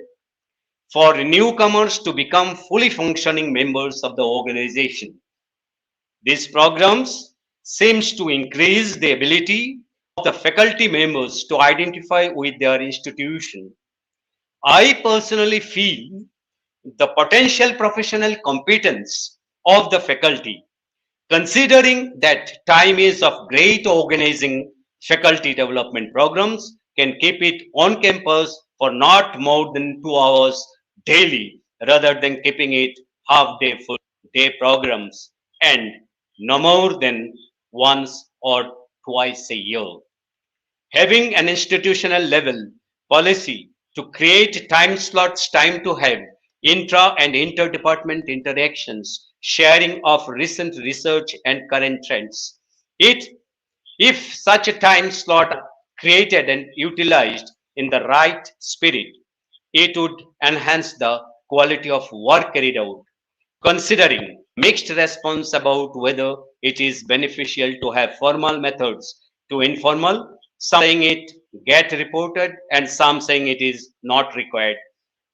for newcomers to become fully functioning members of the organization. These programs seems to increase the ability of the faculty members to identify with their institution. I personally feel the potential professional competence of the faculty, considering that time is of great organizing faculty development programs, can keep it on campus for not more than 2 hours daily rather than keeping it half day full day programs and no more than once or twice a year. Having an institutional level policy to create time slots, time to have intra and interdepartment interactions, sharing of recent research and current trends. If such a time slot created and utilized in the right spirit, it would enhance the quality of work carried out. Considering mixed response about whether it is beneficial to have formal methods to informal, some saying it get reported and some saying it is not required.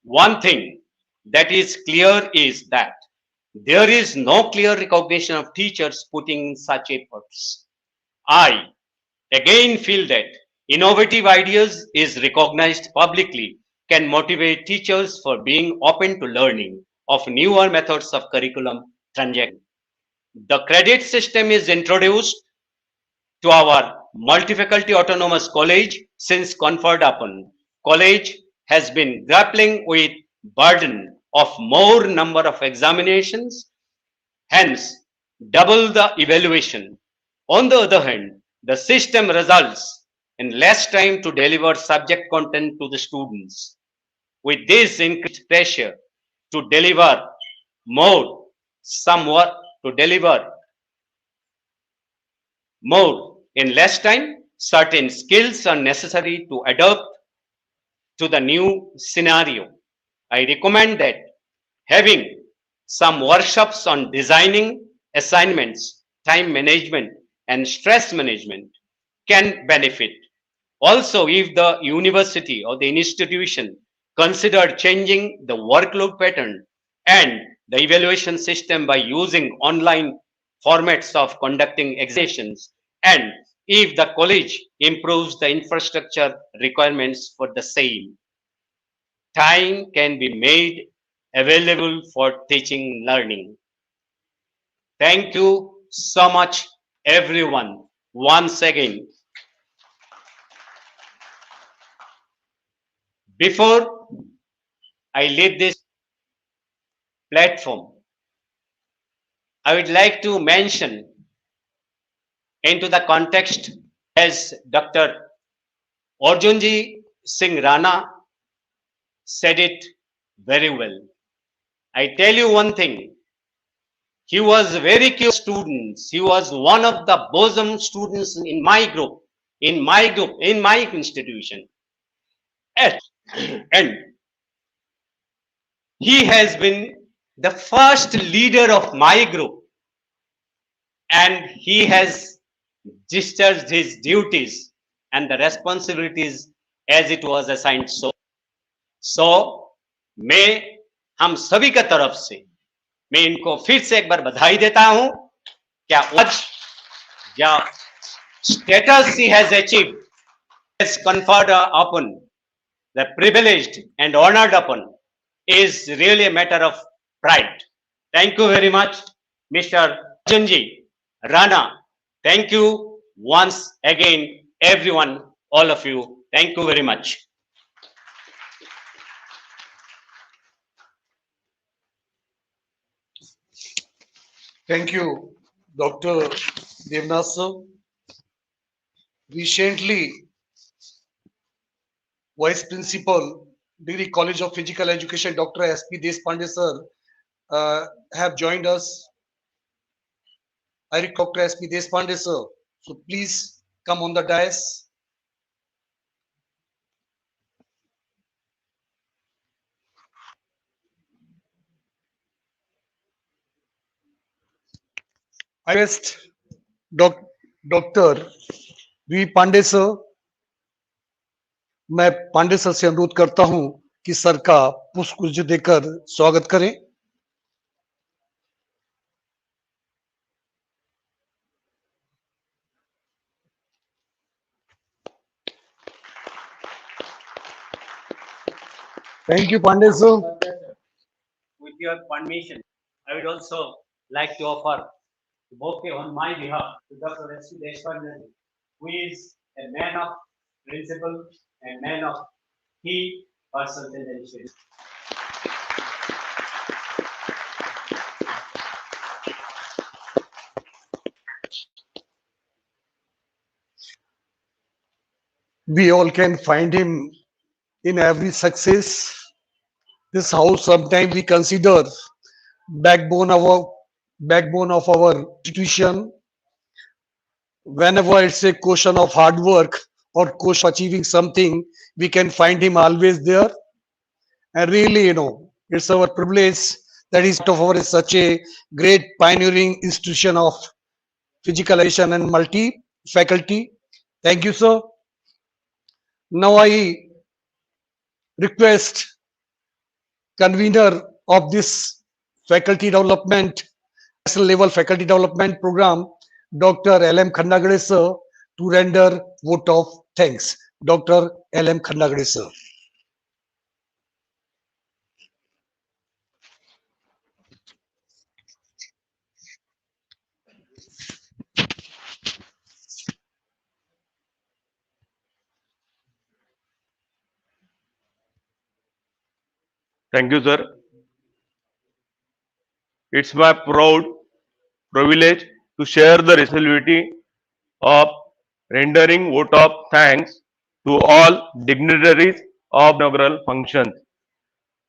One thing that is clear is that there is no clear recognition of teachers putting in such efforts. I again feel that innovative ideas is recognized publicly can motivate teachers for being open to learning of newer methods of curriculum transaction. The credit system is introduced to our multi-faculty autonomous college since conferred upon. College has been grappling with burden of more number of examinations, hence double the evaluation. On the other hand, the system results in less time to deliver subject content to the students. With this increased pressure to deliver more, somewhat to deliver more in less time, certain skills are necessary to adapt to the new scenario. I recommend that having some workshops on designing assignments, time management, and stress management can benefit. Also, if the university or the institution considered changing the workload pattern and the evaluation system by using online formats of conducting examinations, and if the college improves the infrastructure requirements for the same, time can be made available for teaching learning. Thank you so much, everyone. Once again, before I leave this platform, I would like to mention into the context as Dr. Arjunji Singh Rana said it very well. I tell you one thing, he was very curious student. He was one of the bosom students in my group, in my institution. And and he has been the first leader of my group, and he has discharged his duties and the responsibilities as it was assigned. So मैं हम सभी का तरफ से मैं इनको फिर से एक बार बधाई देता हूं क्या आज या status he has achieved has conferred upon the privileged and honored upon is really a matter of pride. Thank you very much, Mr. Arjunji Rana. Thank you once again, everyone, all of you. Thank you very much. Thank you, Dr. Devnath sir. Recently, Vice Principal, Degree College of Physical Education, Dr. S.P. Deshpande sir, have joined us. I request Dr. S.P. Deshpande sir, so please come on the dais. I request Dr. V. Pandey sir, मैं Pandey sir से अनुरोध करता हूं कि sir का पुष्पगुच्छ देकर स्वागत करें. Thank you, Pandey sir. With your permission, I would also like to offer a bouquet on my behalf to Dr. S.P. Deshpande, who is a man of principle and man of key persons in the institution. We all can find him in every success. This house sometimes we consider backbone of our backbone of our institution. Whenever it's a question of hard work or question of achieving something, we can find him always there. And really, it's our privilege that he's part of our such a great pioneering institution of physical education and multi faculty. Thank you, sir. Now I request convener of this faculty development, national level faculty development program, Dr. L.M. Khandagade, sir, to render vote of thanks. Dr. L.M. Khandagade, sir. Thank you, sir. It's my proud privilege to share the responsibility of rendering vote of thanks to all dignitaries of inaugural functions.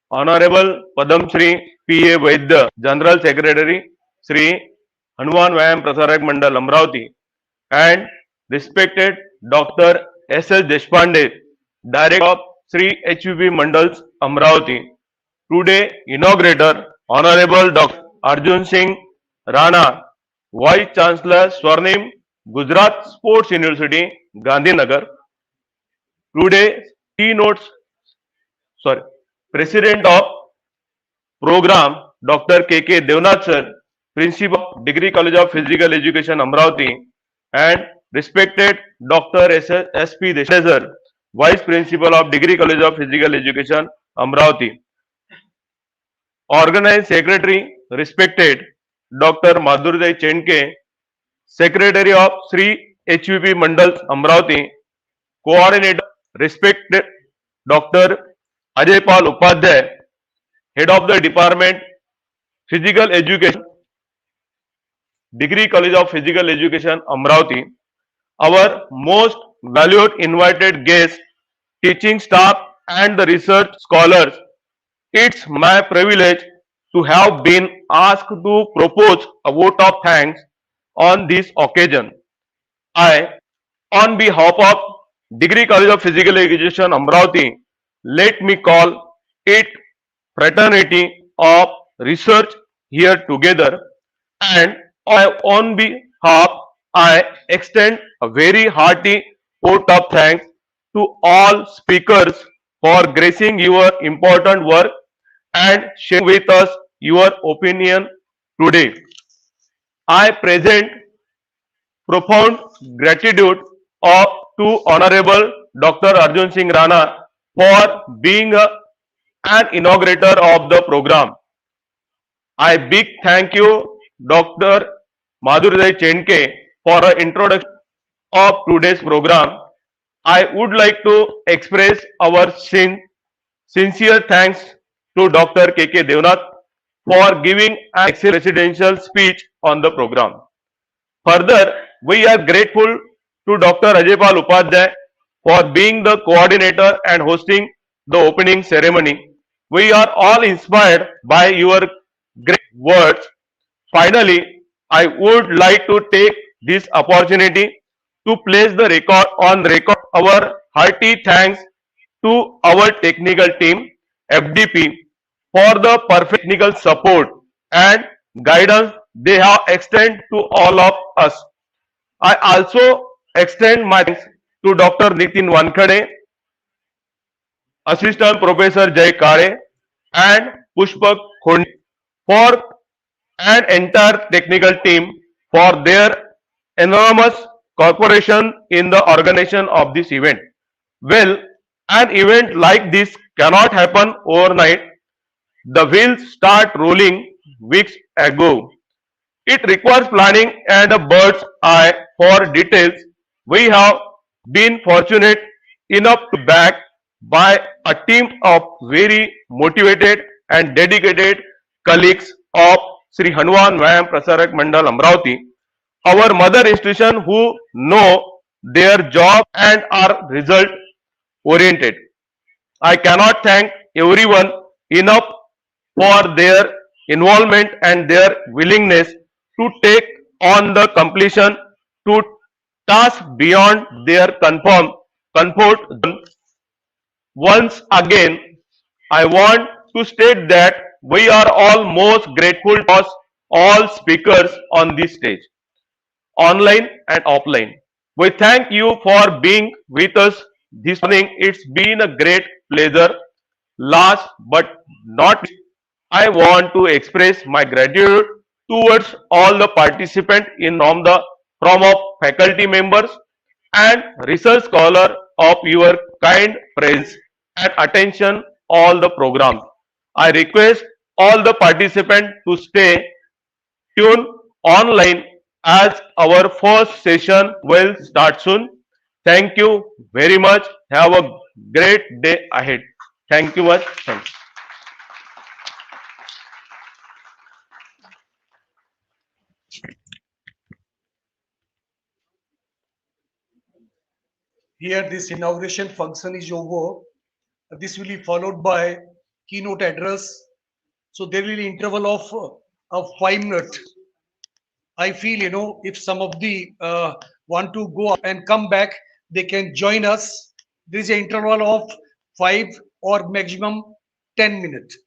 Honorable Padam Shri P. A. Vaidya, General Secretary, Shri Hanuman Vyam Prasarak Mandal Amravati, and respected Dr. S. S. Deshpande, Director of Shri HVP Mandals Amravati. Today, inaugurator Honorable Dr. Arjun Singh Rana, Vice Chancellor Swarnim Gujarat Sports University, Gandhinagar. Today, keynotes, President of Program Dr. K. K. Devnath sir, Principal of Degree College of Physical Education Amravati, and respected Dr. S. P. Deshpande sir, Vice Principal of Degree College of Physical Education Amravati. Organized Secretary, respected Dr. Madhurjay Chenke, Secretary of Sri HVP Mandals Amravati, Coordinator, respected Dr. Ajay Pal Upadhyay, Head of the Department, Physical Education, Degree College of Physical Education Amravati, our most valued invited guests, teaching staff and the research scholars. It's my privilege to have been asked to propose a vote of thanks on this occasion. I, on behalf of Degree College of Physical Education Amravati, let me call it fraternity of research here together, and on behalf I extend a very hearty vote of thanks to all speakers for gracing your important work and sharing with us your opinion today. I present profound gratitude to Honorable Dr. Arjun Singh Rana for being an inaugurator of the program. I big thank you Dr. Madhurjay Chenke for an introduction of today's program. I would like to express our sincere thanks to Dr. K. K. Devnath for giving an excellent presidential speech on the program. Further, we are grateful to Dr. Ajay Pal Upadhyay for being the coordinator and hosting the opening ceremony. We are all inspired by your great words. Finally, I would like to take this opportunity to place the record on record our hearty thanks to our technical team, FDP, for the perfect technical support and guidance they have extended to all of us. I also extend my thanks to Dr. Nitin Wankhede, Assistant Professor Jay Kare, and Pushpak Khonde for an entire technical team for their enormous cooperation in the organization of this event. Well, an event like this cannot happen overnight. The wheels start rolling weeks ago. It requires planning and a bird's eye for details. We have been fortunate enough to back by a team of very motivated and dedicated colleagues of Sri Hanuman Vyam Prasarak Mandal Amravati, our mother institution, who know their job and are result oriented. I cannot thank everyone enough for their involvement and their willingness to take on the completion to task beyond their comfort zone. Once again, I want to state that we are all most grateful to all speakers on this stage, online and offline. We thank you for being with us this morning. It's been a great pleasure. Last but not least, I want to express my gratitude towards all the participants in from of faculty members and research scholar of your kind presence and attention all the programs. I request all the participants to stay tuned online as our first session will start soon. Thank you very much. Have a great day ahead. Thank you much. Thank you. Here, this inauguration function is over. This will be followed by keynote address. So there will be interval of 5 minutes. I feel, if some of the want to go and come back, they can join us. There is an interval of 5 or maximum 10 minutes.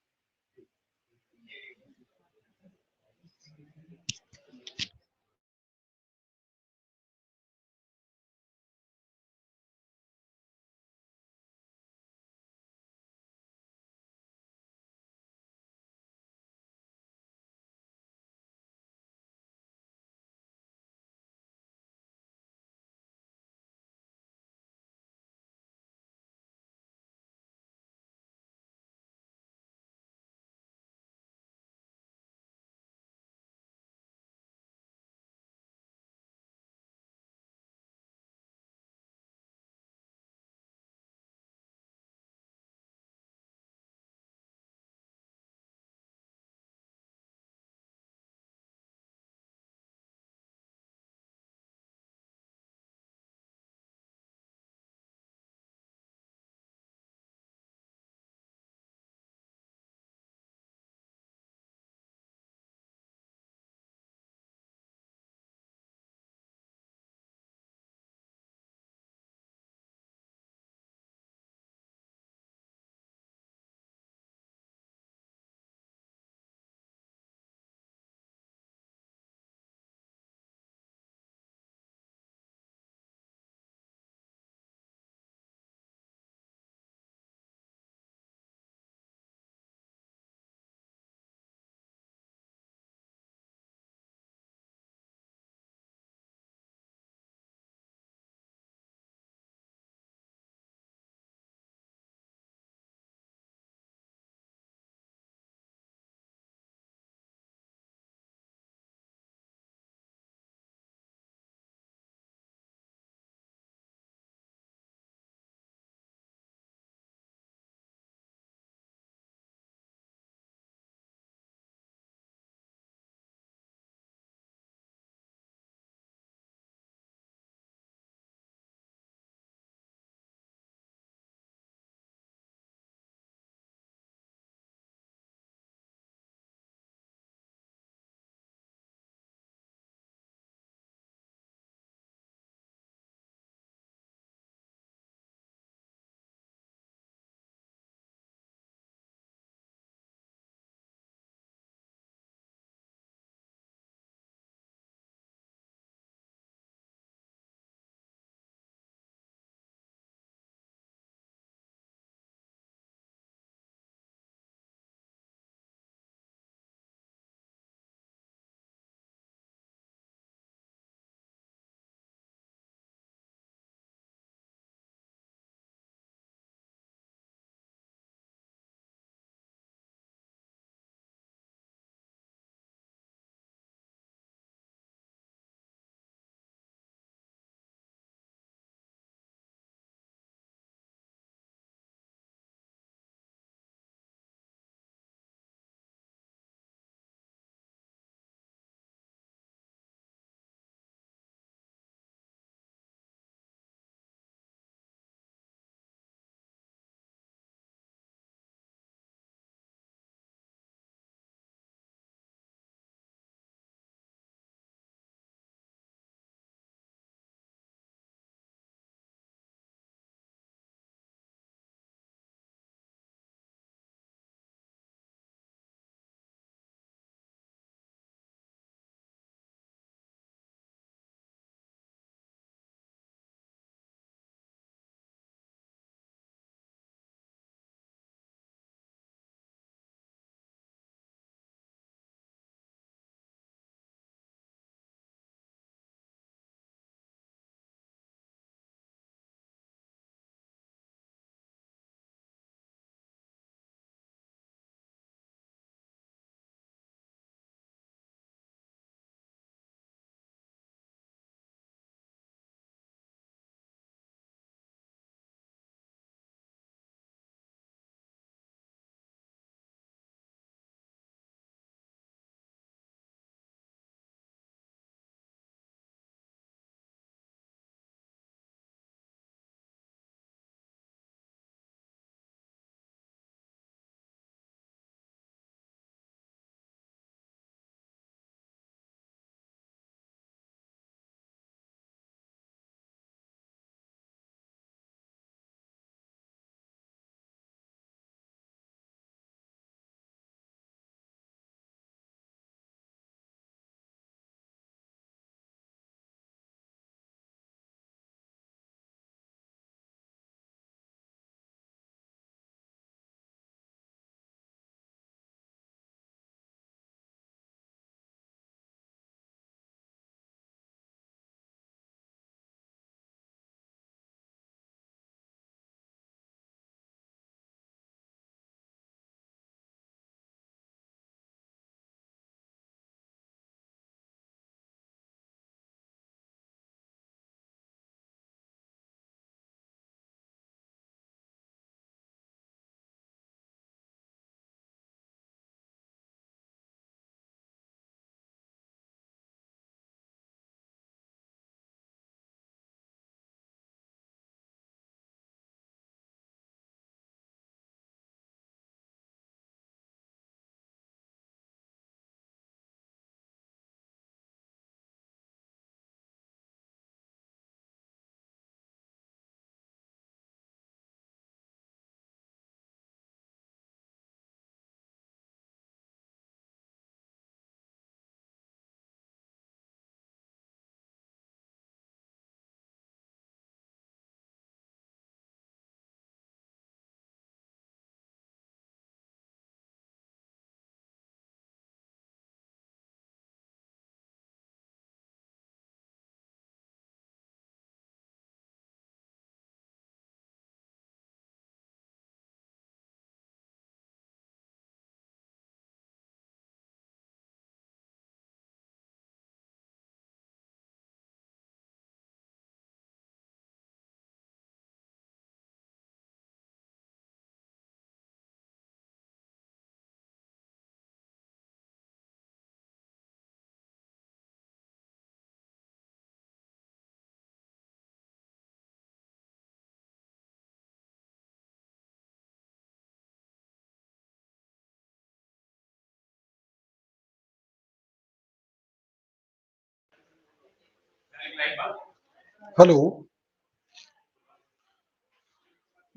Hello,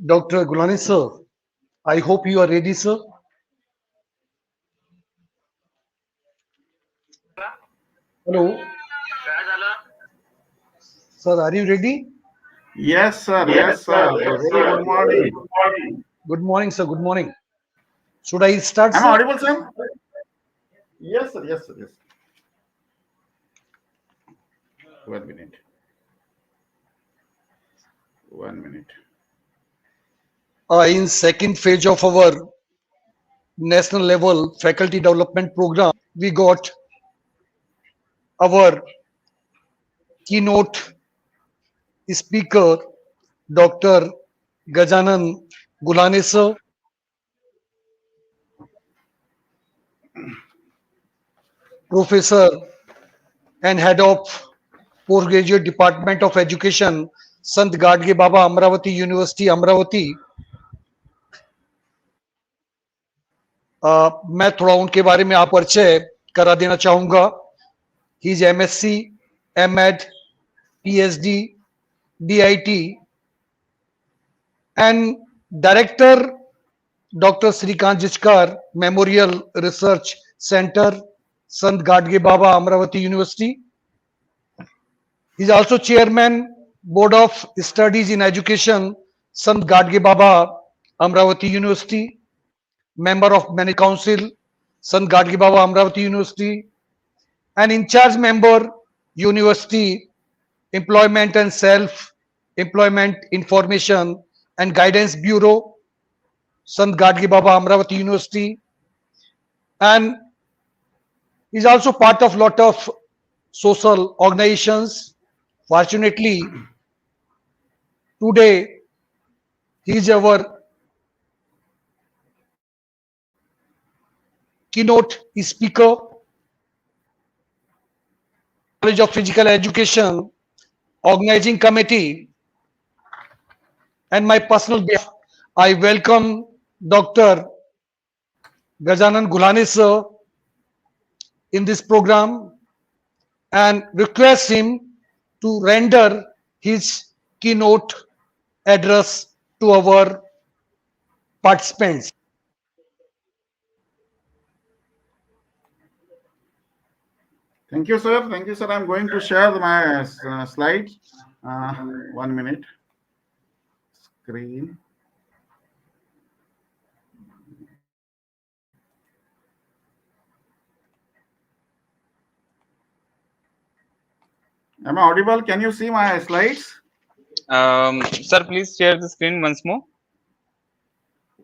Dr. Gulani sir. I hope you are ready, sir. Hello, sir. Are you ready? Yes, sir. Yes, sir. Very good morning. Good morning, sir. Good morning. Should I start, Am I sir? audible, sir? Yes, sir. Yes, sir. Yes. 1 minute. 1 minute. In second phase of our national level faculty development program, we got our keynote speaker, Dr. Gajanan Gulane sir, professor and head of postgraduate department of education, Sant Gadge Baba, Amravati University, Amravati. मैं थोड़ा उनके बारे में आप परिचय करा देना चाहूंगा. He is MSc, MEd, PhD, DIT and director doctor Shrikant Jichkar memorial research centre, Sant Gadge Baba, Amravati university. He is also chairman, Board of Studies in Education, Sant Gadge Baba, Amravati University, member of Management Council, Sant Gadge Baba, Amravati University, and in charge member, University Employment and Self-Employment Information and Guidance Bureau, Sant Gadge Baba, Amravati University, and is also part of lot of social organizations. Fortunately, today he is our keynote speaker. College of Physical Education Organizing Committee, and my personal behalf, I welcome Dr. Gajanan Gulane sir in this program and request him to render his keynote address to our participants. Thank you, sir. Thank you, sir. I'm going to share my slides. 1 minute. Screen. Am I audible? Can you see my slides? Sir, please share the screen once more.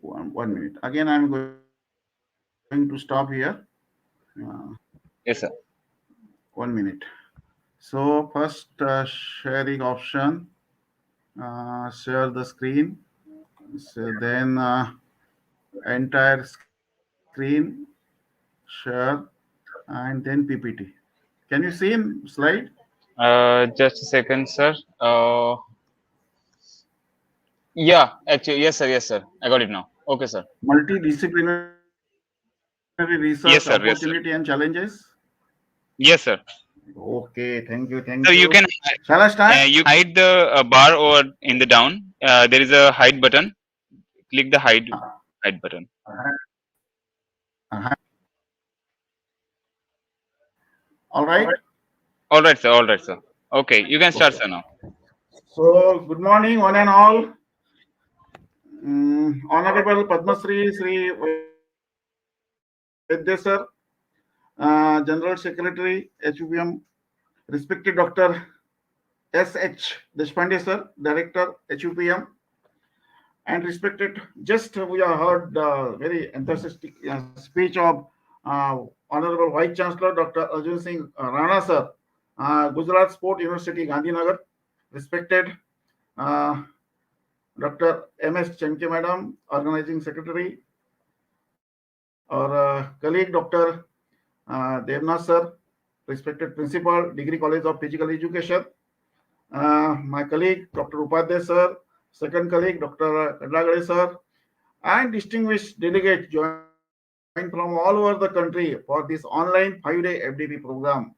1 minute. Again, I'm going to stop here. Yes, sir. 1 minute. So first sharing option, share the screen. So then entire screen, share, and then PPT. Can you see in slide? Just a second, sir. Yeah, actually, yes, sir. Yes, sir. I got it now. Okay, sir. Multidisciplinary research Yes, sir. Yes, sir. opportunity and challenges. Yes, sir. Okay, thank you, thank So you. you can Shall I start? you hide the bar or in the down. There is a hide button. Click the hide button. All right. All right, sir. All right, sir. Okay, you can start, sir, now. So good morning, one and all. Honorable Padma Sri Vaidya sir, General Secretary HUPM, respected Dr. S.H. Deshpande sir, Director HUPM, and respected, just we have heard the very enthusiastic speech of Honorable Vice Chancellor Dr. Arjun Singh Rana sir, Gujarat Sport University, Gandhinagar, respected Dr. M.S. Chenke Madam, Organizing Secretary, our colleague Dr. Devnath sir, respected Principal, Degree College of Physical Education, my colleague Dr. Upadhyay sir, second colleague Dr. Kadlagade sir, and distinguished delegates joined from all over the country for this online 5-day FDP program.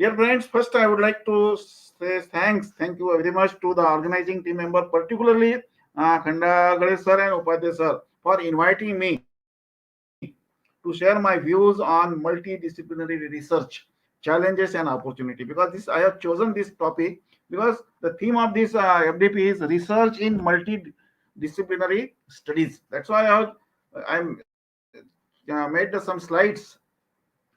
Dear friends, first I would like to say thank you very much to the organizing team member, particularly Khandagale sir and Upadhyay sir, for inviting me to share my views on multidisciplinary research, challenges and opportunity. Because this I have chosen this topic because the theme of this FDP is research in multidisciplinary studies. That's why I'm made some slides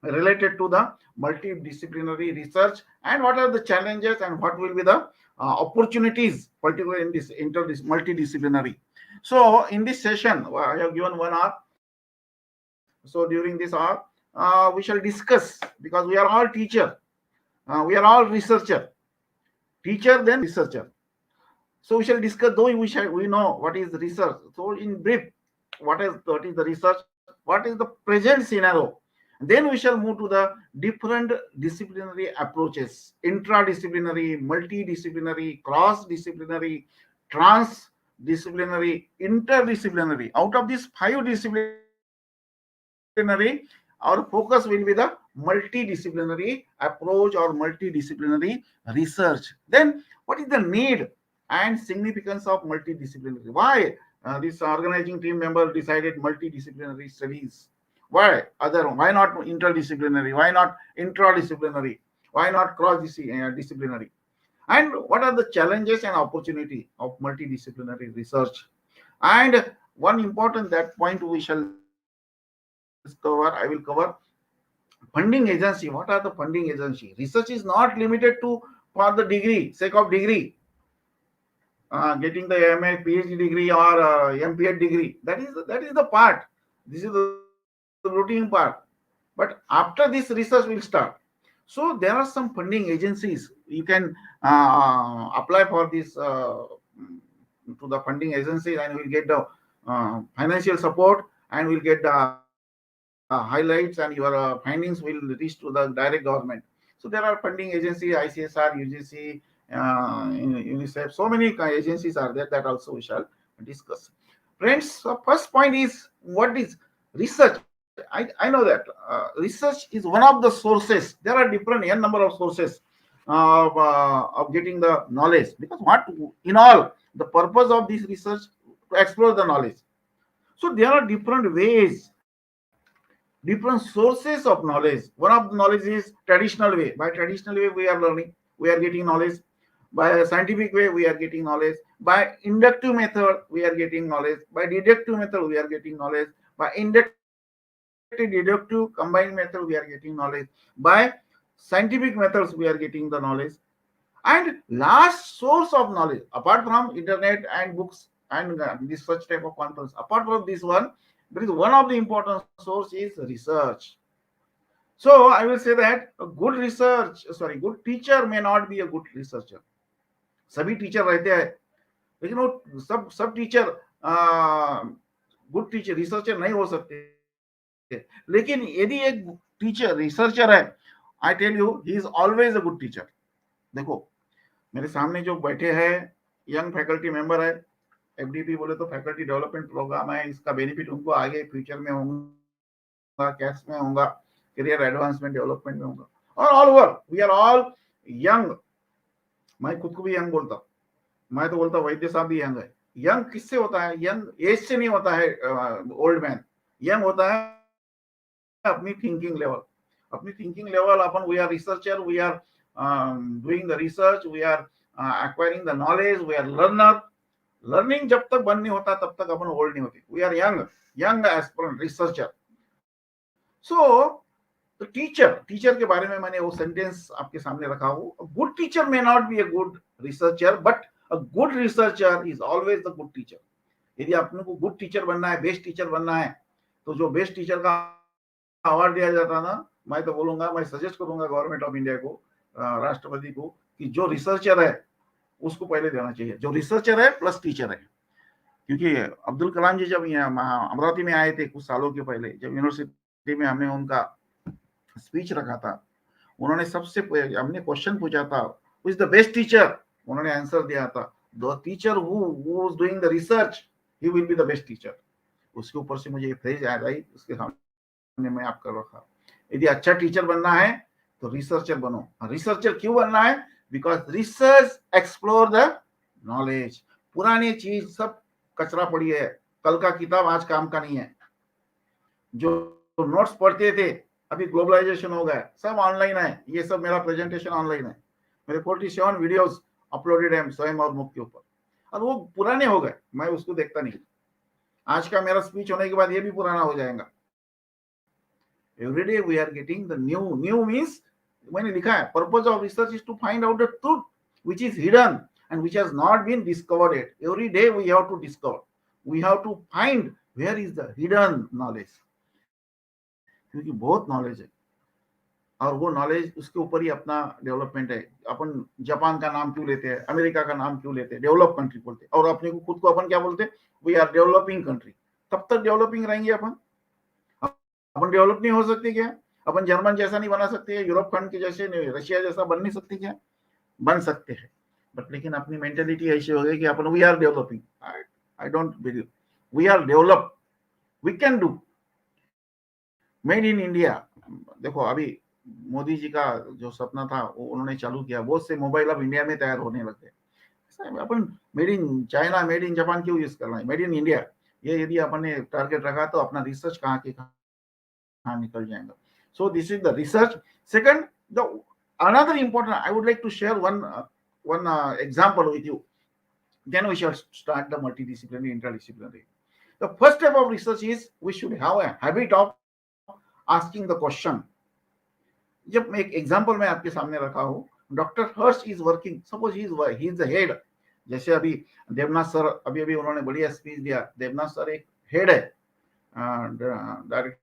related to the multidisciplinary research and what are the challenges and what will be the opportunities, particularly in this multidisciplinary. So in this session, I have given 1 hour. So during this hour, we shall discuss, because we are all teacher, we are all researcher, teacher then researcher. So we shall discuss, though we know what is research. So in brief, what is the research? What is the present scenario? Then we shall move to the different disciplinary approaches: intradisciplinary, multidisciplinary, cross-disciplinary, transdisciplinary, interdisciplinary. Out of these 5 disciplinary, our focus will be the multidisciplinary approach or multidisciplinary research. Then what is the need and significance of multidisciplinary? Why this organizing team member decided multidisciplinary studies? Why not interdisciplinary? Why not intradisciplinary? Why not cross-disciplinary? And what are the challenges and opportunity of multidisciplinary research? And one important that point we shall cover, I will cover funding agency. What are the funding agency? Research is not limited to for the degree, sake of degree, getting the MA, PhD degree or MPhD degree. That is the part. This is the routine part. But after this research will start. So there are some funding agencies. You can apply for this to the funding agencies and will get the financial support and will get the highlights, and your findings will reach to the direct government. So there are funding agencies, ICSR, UGC, UNICEF. So many agencies are there, that also we shall discuss. Friends, first point is, what is research? I know that research is one of the sources. There are different n number of sources of getting the knowledge, because what in all the purpose of this research to explore the knowledge. So there are different ways, different sources of knowledge. One of the knowledge is traditional way. By traditional way we are learning, we are getting knowledge. By a scientific way we are getting knowledge. By inductive method we are getting knowledge. By deductive method we are getting knowledge. By inductive deductive combined method we are getting knowledge. By scientific methods we are getting the knowledge. And last source of knowledge, apart from internet and books and this such type of conference, apart from this one, there is one of the important source is research. So I will say that a good teacher may not be a good researcher. सभी teacher रहते हैं, लेकिन वो सब teacher good teacher researcher नहीं हो सकते. लेकिन यदि एक टीचर रिसर्चर है, I tell you he is always a good teacher. देखो मेरे सामने जो बैठे हैं यंग फैकल्टी मेंबर है, एफडीपी बोले तो फैकल्टी डेवलपमेंट प्रोग्राम है, इसका बेनिफिट उनको आगे फ्यूचर में होगा, कैश में होगा, करियर एडवांसमेंट डेवलपमेंट में होगा. और all over we are all young. मैं खुद को भी यंग बोलता हूँ. मैं तो बोलता वैद्य साहब भी यंग है. यंग किससे होता है? यंग एज से नहीं होता है. ओल्ड मैन यंग होता है अपनी थिंकिंग लेवल. अपनी थिंकिंग लेवल अपन we are researcher, we are doing the research, we are acquiring the knowledge, we are learner. Learning जब तक बंद नहीं होता तब तक अपन ओल्ड नहीं होते. We are young aspirant researcher. So तो टीचर के बारे में मैंने वो सेंटेंस आपके सामने रखा हूं. Good teacher may not be a good researcher, but a good researcher is always the good teacher. यदि आपने को गुड टीचर बनना है, बेस्ट टीचर बनना है, तो जो बेस्ट टीचर का अवार्ड दिया जाता ना, मैं तो बोलूंगा, मैं सजेस्ट करूंगा गवर्नमेंट ऑफ इंडिया को, राष्ट्रपति को, कि जो रिसर्चर है उसको पहले देना चाहिए. जो रिसर्चर है प्लस टीचर है. क्योंकि अब्दुल कलाम जी जब अमरावती में आए थे कुछ सालों के पहले, जब यूनिवर्सिटी में हमने उनका स्पीच रखा था, उन्होंने सबसे हमने क्वेश्चन पूछा था, who is the best teacher. उन्होंने आंसर दिया था, the teacher who is doing the research, he will be the best teacher. उसके ऊपर से मुझे ये फ्रेज याद आई, उसके सामने मैं आपका रखा. यदि अच्छा टीचर बनना है तो रिसर्चर बनो। रिसर्चर क्यों बनना है? Because research explore the knowledge. पुरानी चीज सब कचरा पड़ी है, कल का किताब आज काम का नहीं है। जो नोट्स पढ़ते थे, अभी ग्लोबलाइजेशन हो गया, सब ऑनलाइन है। ये सब मेरा प्रेजेंटेशन ऑनलाइन है, मेरे 47 वीडियोस अपलोडेड है स्वयं और मुख के ऊपर, और वो पुराने हो गए, मैं उसको देखता नहीं। आज का मेरा स्पीच होने के बाद ये भी पुराना हो जाएगा। Every day we are getting the new. New means मैंने लिखा है, purpose of research is to find out the truth which is hidden and which has not been discovered yet. Every day we have to discover, we have to find where is the hidden knowledge, क्योंकि बहुत knowledge है और वो knowledge उसके ऊपर ही अपना development है। अपन Japan का नाम क्यों लेते हैं, अमेरिका का नाम क्यों लेते हैं? डेवलप कंट्री बोलते हैं, और अपने को खुद को अपन क्या बोलते हैं? We are developing country. तब तक डेवलपिंग रहेंगे अपन डेवलप नहीं हो सकते क्या? अपन जर्मन जैसा नहीं बना सकते, यूरोप खंड के जैसे नहीं, रशिया जैसा बन नहीं सकते क्या? बन सकते हैं, बट लेकिन अपनी मेंटेलिटी ऐसी हो गई कि अपन we are developing. I don't believe we are develop, we can do made in India. देखो अभी मोदी जी का जो सपना था वो उन्होंने चालू किया, बहुत से मोबाइल अब इंडिया में तैयार होने लगे। अपन made in China, made in Japan क्यों यूज करना है? Made in India. ये यदि अपन ने टारगेट रखा तो अपना रिसर्च कहाँ के कहाँ निकल जाएगा। So this is the research. Second, the another important, I would like to share one example with you, then we shall start the multidisciplinary interdisciplinary. The first step of research is we should have a habit of asking the question. जब मैं एक example मैं आपके सामने रखा हूं, doctor Harsh is working, suppose he is the head. जैसे अभी देवनाथ सर अभी उन्होंने बढ़िया स्पीच दिया। देवनाथ सर एक हेड है, डायरेक्टर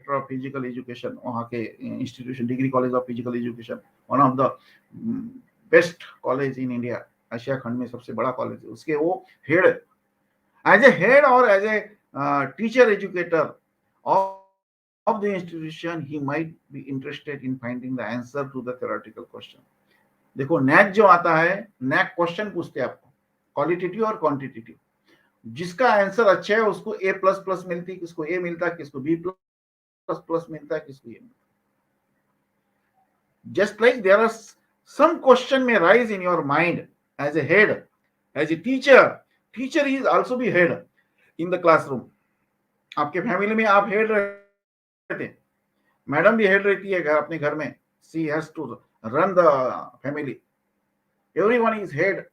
of physical education, वहाँ के institution degree college of physical education, one of the best college in India, Asia खंड में सबसे बड़ा कॉलेज है, उसके वो हेड। एज ए हेड और as a teacher educator of the institution, he might be interested in finding the answer to the theoretical question. देखो नैक जो आता है, नैक क्वेश्चन पूछते हैं आपको, क्वालिटेटिव और क्वांटिटेटिव। जिसका आंसर अच्छा है उसको ए प्लस प्लस मिलती है, किसको ए मिलता है, किसको बी प्लस मिलता है, किसको ये मिलता है। Just like there are some question may rise in your mind as a head, as a teacher is also be head in the classroom. आपके फैमिली में आप हेड रहते हैं, मैडम भी हेड रहती है अपने घर में, she has to run the family, everyone is head.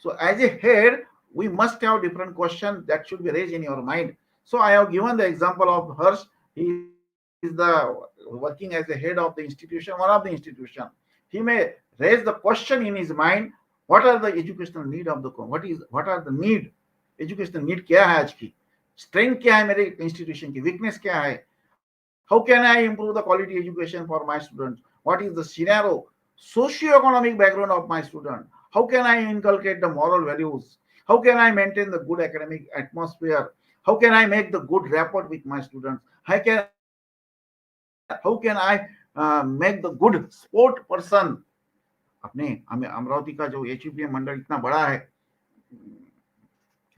So as a head we must have different questions that should be raised in your mind. So I have given the example of Harsh. He is the working as a head of the institution, one of the institution. He may raise the question in his mind, what are the educational need of the, what are the need, educational need क्या है आज की, strength क्या है मेरे institution की, weakness क्या है, how can I improve the quality education for my students, what is the scenario, socio-economic background of my student, how can I inculcate the moral values, how can I maintain the good academic atmosphere, how can I make the good rapport with my students, how can I make the good sport person. अपने अमरावती का जो एचयूपीएम मंडल इतना बड़ा है,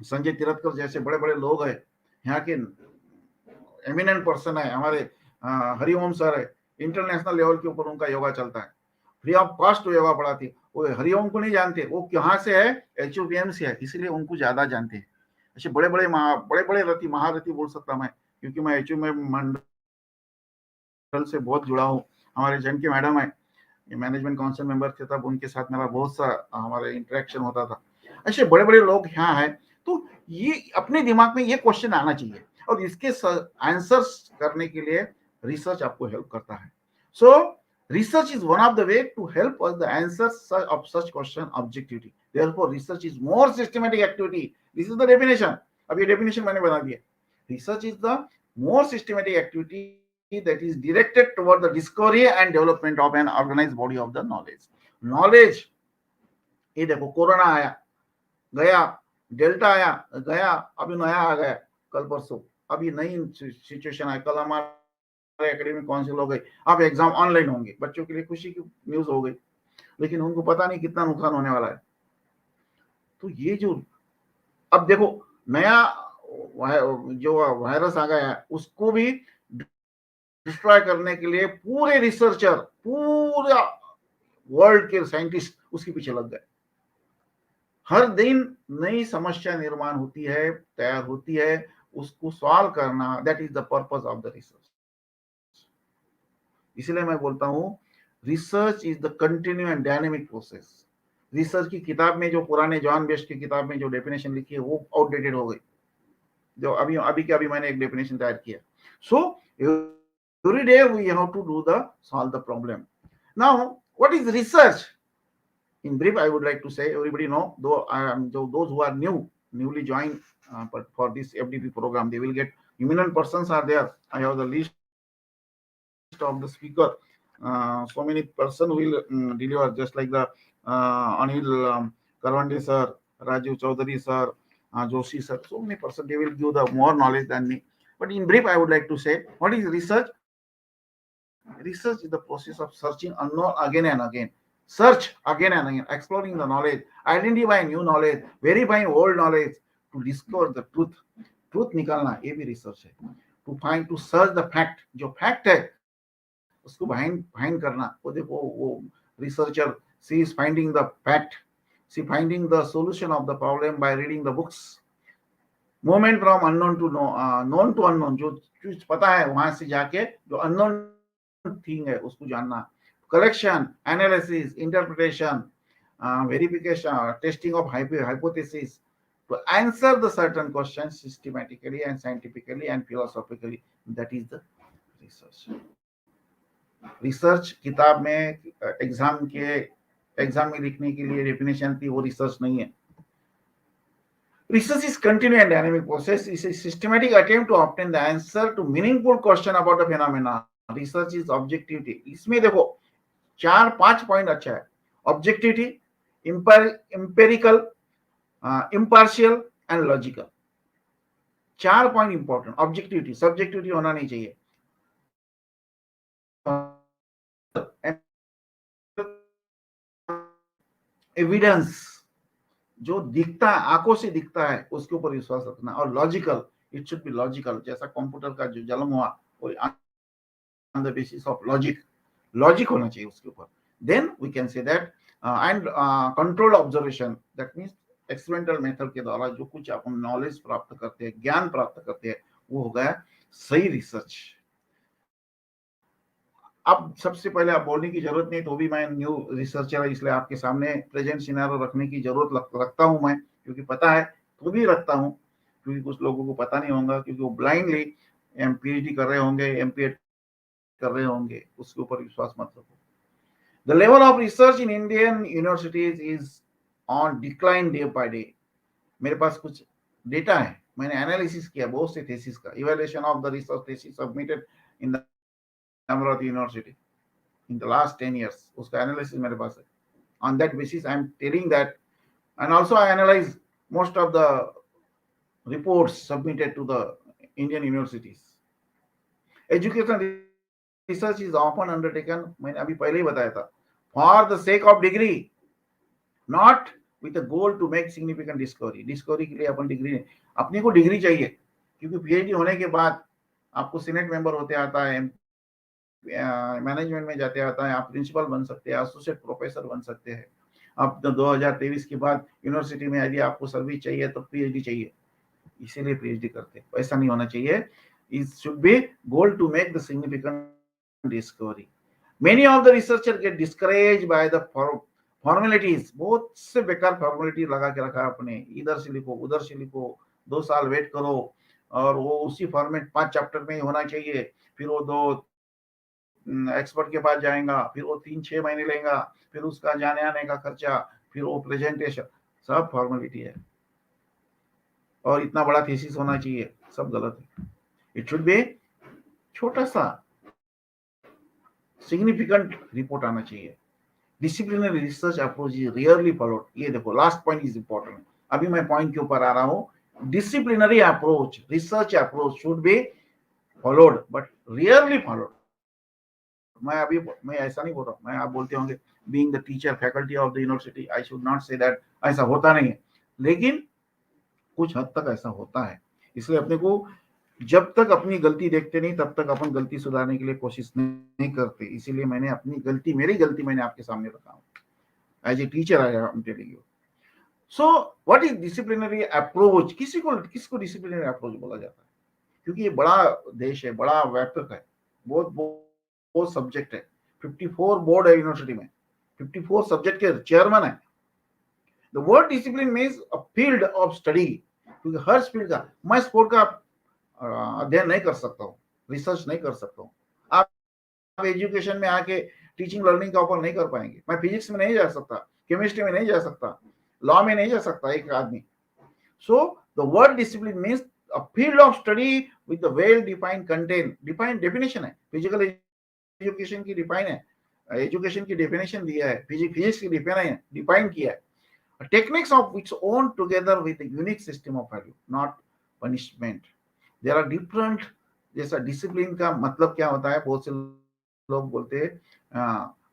संजय तिरथकर जैसे बड़े बड़े लोग हैं, यहाँ के एमिनेंट पर्सन है, हमारे हरिओम सर है, इंटरनेशनल लेवल के ऊपर उनका योगा चलता है, फ्री ऑफ कॉस्ट योगा पढ़ाती है। वो हरिओम को नहीं जानते, वो कहाँ से है, एचयूपीएम से है, इसलिए उनको ज्यादा जानते हैं। ऐसे बड़े बड़े रथी, महारथी बोल सकता मैं, क्योंकि मैं एचयूपीएम मंडल से बहुत जुड़ा हूँ। हमारे जन के मैडम है, मैनेजमेंट काउंसिल मेंबर थे, तब उनके साथ मेरा बहुत सा हमारे इंटरेक्शन होता था। ऐसे बड़े बड़े लोग यहाँ हैं, तो ये अपने दिमाग में ये क्वेश्चन आना चाहिए, और इसके आंसर्स करने के लिए रिसर्च आपको हेल्प करता है। सो research is one of the way to help us the answers of such question objectively. Therefore research is more systematic activity. This is the definition. अब ये definition मैंने बना दिया। Research is the more systematic activity that is directed toward the discovery and development of an organized body of the knowledge. Knowledge, ये देखो corona आया गया, delta आया गया, अभी नया आ गया कल परसों, अभी नई सिचुएशन है, कल हमारे एकेडमिक काउंसिल हो गई, अब एग्जाम ऑनलाइन होंगे, बच्चों के लिए खुशी की न्यूज हो गई, लेकिन उनको पता नहीं कितना नुकसान होने वाला है। तो ये जो अब देखो नया जो वायरस आ गया है, उसको भी डिस्ट्रॉय करने के लिए पूरे रिसर्चर, पूरा वर्ल्ड के साइंटिस्ट उसके पीछे लग गए। हर दिन नई समस्या निर्माण होती है, तैयार होती है, उसको सॉल्व करना, that is the purpose of the research. इसलिए मैं बोलता हूं research is the continue and dynamic process. Research की किताब में जो पुराने जॉन बेस्ट की किताब में जो डेफिनेशन लिखी है वो आउटडेटेड हो गई, जो अभी अभी मैंने एक डेफिनेशन तैयार किया। So every day we have to do the solve the problem. Now what is research? In brief, I would like to say, everybody know, those who are newly joined but for this FDP program, they will get eminent persons are there. I have the list of the speaker. So many person will deliver, just like the Anil Karwande sir, Rajiv Chaudhary sir, Joshi sir. So many person, they will give the more knowledge than me. But in brief, I would like to say, what is research? Research is the process of searching unknown again and again. Search again and again, exploring the knowledge, identifying new knowledge, verifying old knowledge to discover the truth. Truth निकालना ये भी research है। To find, to search the fact, जो fact है उसको find करना, वो देखो वो researcher, she is finding the fact, she finding the solution of the problem by reading the books. Movement from unknown to known to unknown, जो चीज पता है वहां से जाके जो अननोन थिंग है उसको जानना। Collection, analysis, interpretation, verification, testing of hypothesis to answer the certain questions systematically and scientifically and philosophically. That is the research. Research किताब में एग्जाम में लिखने के लिए डेफिनेशन थी, वो रिसर्च नहीं है। Research is continuous and dynamic process. It's a systematic attempt to obtain the answer to meaningful question about the phenomena. Research is objectivity. इसमें देखो 4-5 पॉइंट अच्छा है। Objectivity, empirical, impartial and logical. 4 point important. Objectivity, subjectivity होना नहीं चाहिए। Evidence, जो दिखता है, आंखों से दिखता है, उसके ऊपर विश्वास रखना। और logical, it should be logical, जैसा कंप्यूटर का जो जन्म हुआ वो on the basis of logic होना चाहिए उसके ऊपर। Then we can say that and controlled observation, that means experimental method के द्वारा जो कुछ अपन नॉलेज प्राप्त करते हैं, ज्ञान प्राप्त करते हैं, वो हो गया सही रिसर्च। अब सबसे पहले आप बोलने की जरूरत नहीं, तो भी मैं न्यू रिसर्चर है इसलिए आपके सामने प्रेजेंट सिनेरियो रखने की जरूरत रखता हूं मैं, क्योंकि पता है तो भी रखता हूं, क्योंकि कुछ लोगों को पता नहीं होगा, क्योंकि वो ब्लाइंडली पीएचडी कर रहे होंगे, एमपीएच कर रहे होंगे, उसके ऊपर विश्वास मत रखो। The level of research in Indian universities is on decline day by day. मेरे पास कुछ डेटा है, मैंने एनालिसिस किया बहुत से थीसिस का, evaluation of the research thesis submitted in the Amravati University in the last 10 years. उसका एनालिसिस मेरे पास है। On that basis, I am telling that, and also I analyze most of the reports submitted to the Indian universities. Education research is often undertaken, मैंने अभी पहले ही बताया था, for the sake of degree, not with the goal to make significant discovery. Discovery के लिए अपन degree, अपने को degree चाहिए, क्योंकि पीएचडी होने के बाद आपको सीनेट मेंबर होते आता है, मैनेजमेंट में जाते आता है, आप प्रिंसिपल बन सकते हैं, एसोसिएट प्रोफेसर बन सकते हैं। अब 2023 के बाद यूनिवर्सिटी में यदि आपको सर्विस चाहिए तो पीएचडी चाहिए, इसीलिए पीएचडी करते हैं। ऐसा नहीं होना चाहिए। It should be goal to make the significant discovery. Many of the researcher get discourage by the formalities. बहुत से बेकार फॉर्मेलिटी लगा के रखा है आपने, इधर से लिखो उधर से लिखो, 2 साल वेट करो, और वो उसी फॉर्मेट 5 चैप्टर में ही होना चाहिए, फिर वो 2 एक्सपर्ट के पास जाएगा, फिर वो 3-6 महीने लेगा, फिर उसका जाने आने का खर्चा, फिर वो प्रेजेंटेशन, सब फॉर्मेलिटी है। और इतना बड़ा थीसिस होना चाहिए, सब गलत है। इट शुड बी छोटा सा सिग्निफिकेंट रिपोर्ट आना चाहिए। Disciplinary research approach is rarely followed. ये देखो लास्ट पॉइंट इज इंपॉर्टेंट। अभी मैं पॉइंट के ऊपर आ रहा हूं। Disciplinary approach, research approach should be followed but rarely followed. मैं ऐसा नहीं बोल रहा हूँ, मैं आप बोलते होंगे being the teacher faculty of the university, I should not say that ऐसा होता नहीं है, लेकिन कुछ हद तक ऐसा होता है। इसलिए अपने को जब तक अपनी गलती देखते नहीं तब तक अपन गलती सुधारने के लिए कोशिश नहीं करते। इसीलिए मैंने अपनी गलती, मेरी गलती मैंने आपके सामने रखा हूँ। As a teacher I am telling you. So what is disciplinary approach? किसको डिसिप्लिनरी अप्रोच बोला जाता है? क्योंकि ये बड़ा देश है, बड़ा व्यापक है, बहुत बहुत सब्जेक्ट है। 54 बोर्ड है यूनिवर्सिटी में, 54 सब्जेक्ट के चेयरमैन है। The word discipline means a field of study. क्योंकि हर फील्ड का, मैं स्पोर्ट का अध्ययन नहीं कर सकता हूँ, रिसर्च नहीं कर सकता हूँ। आप एजुकेशन में आके टीचिंग लर्निंग का ऊपर नहीं कर पाएंगे। मैं फिजिक्स में नहीं जा सकता, केमिस्ट्री में नहीं जा सकता, लॉ में नहीं जा सकता एक आदमी। So the word discipline means a field of study with well defined content. Defined definition है, फिजिकल एजुकेशन की डिफाइन है, एजुकेशन की डेफिनेशन दिया है, फिजिक्स की डिफाइन किया है। Techniques of its own together with a unique system of value, not punishment. There are different, जैसा डिसिप्लिन का मतलब क्या होता है, बहुत से लोग बोलते हैं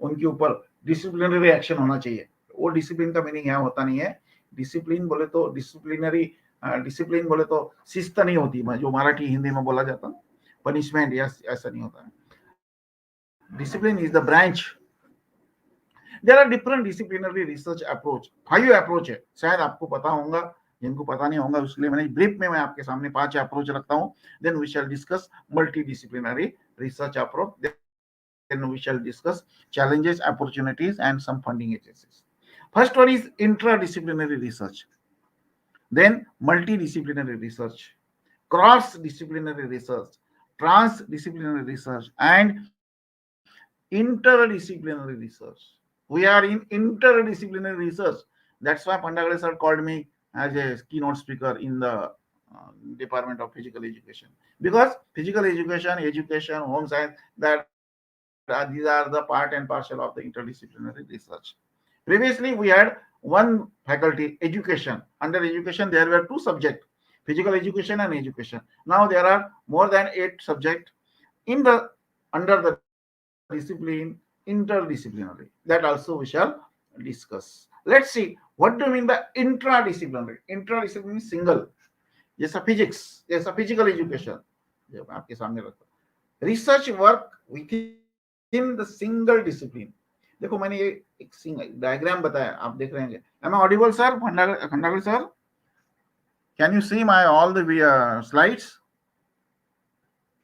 उनके ऊपर डिसिप्लिनरी एक्शन होना चाहिए। वो डिसिप्लिन का मीनिंग यहाँ होता नहीं है। डिसिप्लिन बोले तो डिसिप्लिन बोले तो शिस्त नहीं होती, जो मराठी हिंदी में बोला जाता, पनिशमेंट या ऐसा नहीं होता है। Discipline is the branch. There are different disciplinary research approach, 5 approach है, शायद आपको पता होगा, जिनको पता नहीं होगा इसलिए मैंने ब्रीफ में मैं आपके सामने 5 अप्रोच रखता हूं। Then we shall discuss multi disciplinary research approach, then we shall discuss challenges, opportunities and some funding agencies. First one is interdisciplinary research, then multidisciplinary research, cross disciplinary research, transdisciplinary research and interdisciplinary research. We are in interdisciplinary research. That's why Pandagale sir called me as a keynote speaker in the Department of Physical Education, because physical education, home science, these are the part and parcel of the interdisciplinary research. Previously, we had one faculty, education. Under education, there were 2 subjects, physical education and education. Now there are more than 8 subjects in the under the discipline interdisciplinary. That also we shall discuss. Let's see what do you mean by intradisciplinary. Intradisciplinary means single, जैसा physics, जैसा physical education जब आपके सामने रखा। Research work with in the single discipline. देखो मैंने ये एक डायग्राम बताया, आप देख रहे हैं। Am I audible sir? Khandagal sir, can you see my all the slides?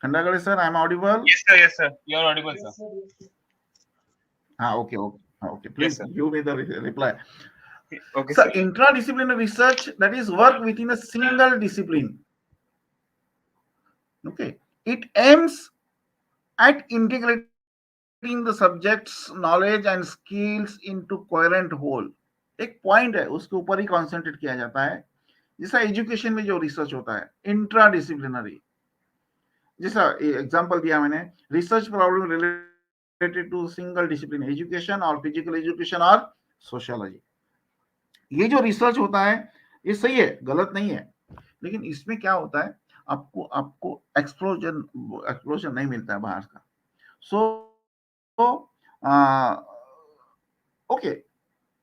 Khandagal sir, I am audible? Yes sir, you are audible sir. हाँ, okay, please Yes sir. give me the reply. Okay So sir. interdisciplinary research, that is work within a single discipline. Okay, it aims at integrating the subject's knowledge and skills into coherent whole. एक point है, उसके ऊपर ही concentrate किया जाता है। जैसा education में जो रिसर्च होता है इंट्राडिसिप्लिनरी, जैसा एग्जांपल दिया मैंने, research problem related to single discipline education और फिजिकल एजुकेशन और सोशियोलॉजी। ये जो रिसर्च होता है ये सही है, गलत नहीं है, लेकिन इसमें क्या होता है, आपको एक्सप्लोजन नहीं मिलता है बाहर का। सो okay,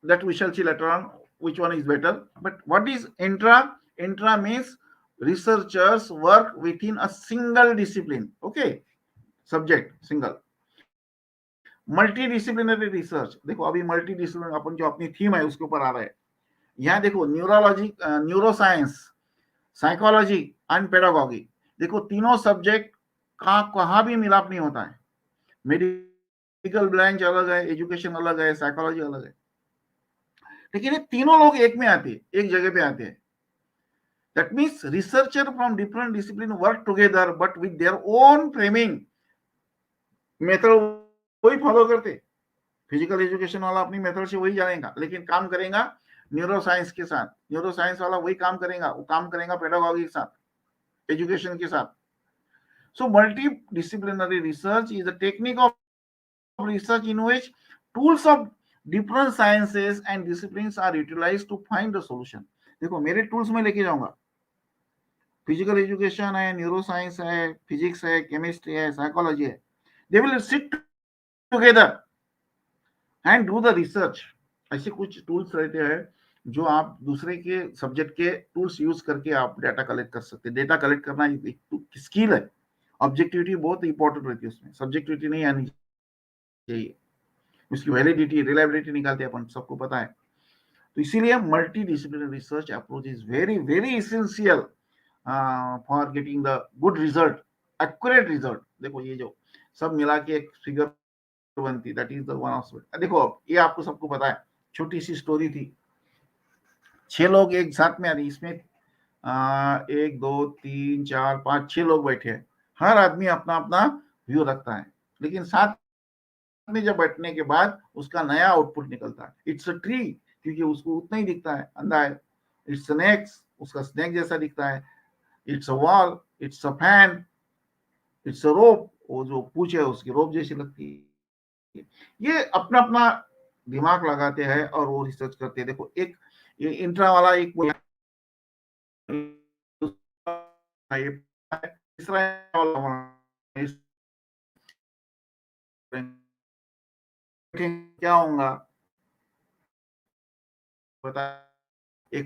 that we shall see later on which one is better. But what is intra? Intra means researchers work within a single discipline. Okay, subject single. Multidisciplinary research, देखो अभी मल्टीडिसिप्लिनरी अपन जो अपनी थीम है उसके ऊपर आ रहा है। यहाँ देखो neurology, neuroscience, psychology and pedagogy, देखो तीनों सब्जेक्ट का कहाँ भी मिलाप नहीं होता है। मेडिकल ब्रांच अलग है, एजुकेशन अलग है, साइकोलॉजी अलग है, लेकिन ये तीनों लोग एक में आते हैं, एक जगह पे आते हैं। That means researcher from different discipline work together but with their own framing method वही फॉलो करते। फिजिकल एजुकेशन वाला अपनी मेथड से वही जानेगा, लेकिन काम करेगा न्यूरोसाइंस के साथ, न्यूरोसाइंस वाला वही काम करेगा, वो काम करेगा पेडागॉजी के साथ, एजुकेशन के साथ। So multi disciplinary research is the technique of research in which tools of different sciences and disciplines are utilized to find the solution. देखो मेरे टूल्स में लेके जाऊंगा, फिजिकल एजुकेशन है, न्यूरोसाइंस है, फिजिक्स है, केमिस्ट्री है, साइकोलॉजी है। They will sit together and do the research. ऐसे कुछ टूल्स रहते हैं जो आप दूसरे के सब्जेक्ट के टूल्स यूज करके आप डाटा कलेक्ट कर सकते हैं। डेटा कलेक्ट करना एक स्किल है। ऑब्जेक्टिविटी बहुत इंपॉर्टेंट रहती है उसमें, सब्जेक्टिविटी नहीं आनी चाहिए। उसकी वैलिडिटी रिलायबिलिटी निकालते हैं अपन, सबको पता है। तो इसीलिए multi disciplinary research approach is very very essential for getting the good result, accurate result. देखो ये जो सब मिला के एक फिगर बनती, that is the one of. देखो ये आपको सबको पता है, छोटी सी स्टोरी थी। 6 लोग एक साथ में आ रही, इसमें 1 2 3 4 5 6 लोग बैठे हैं। हर आदमी अपना अपना व्यू रखता है, लेकिन साथ में जब बैठने के बाद उसका नया आउटपुट निकलता है। इट्स अ ट्री, क्योंकि उसको उतना ही दिखता है, अंधा है। इट्स स्नेक्स, उसका स्नेक जैसा दिखता है। It's a wall, it's a fan, it's a rope, वो जो पूछ है उसकी रोप जैसी लगती है। ये अपना अपना दिमाग लगाते हैं और वो रिसर्च करते हैं। देखो एक ये इंट्रा वाला एक तीसरा क्या होगा बता। एक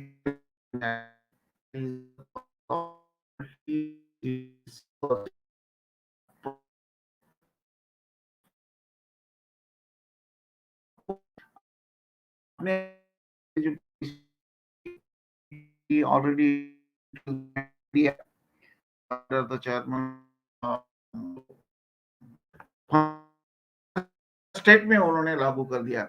ऑलरेडी द चेयरमैन स्टेट में उन्होंने लागू कर दिया।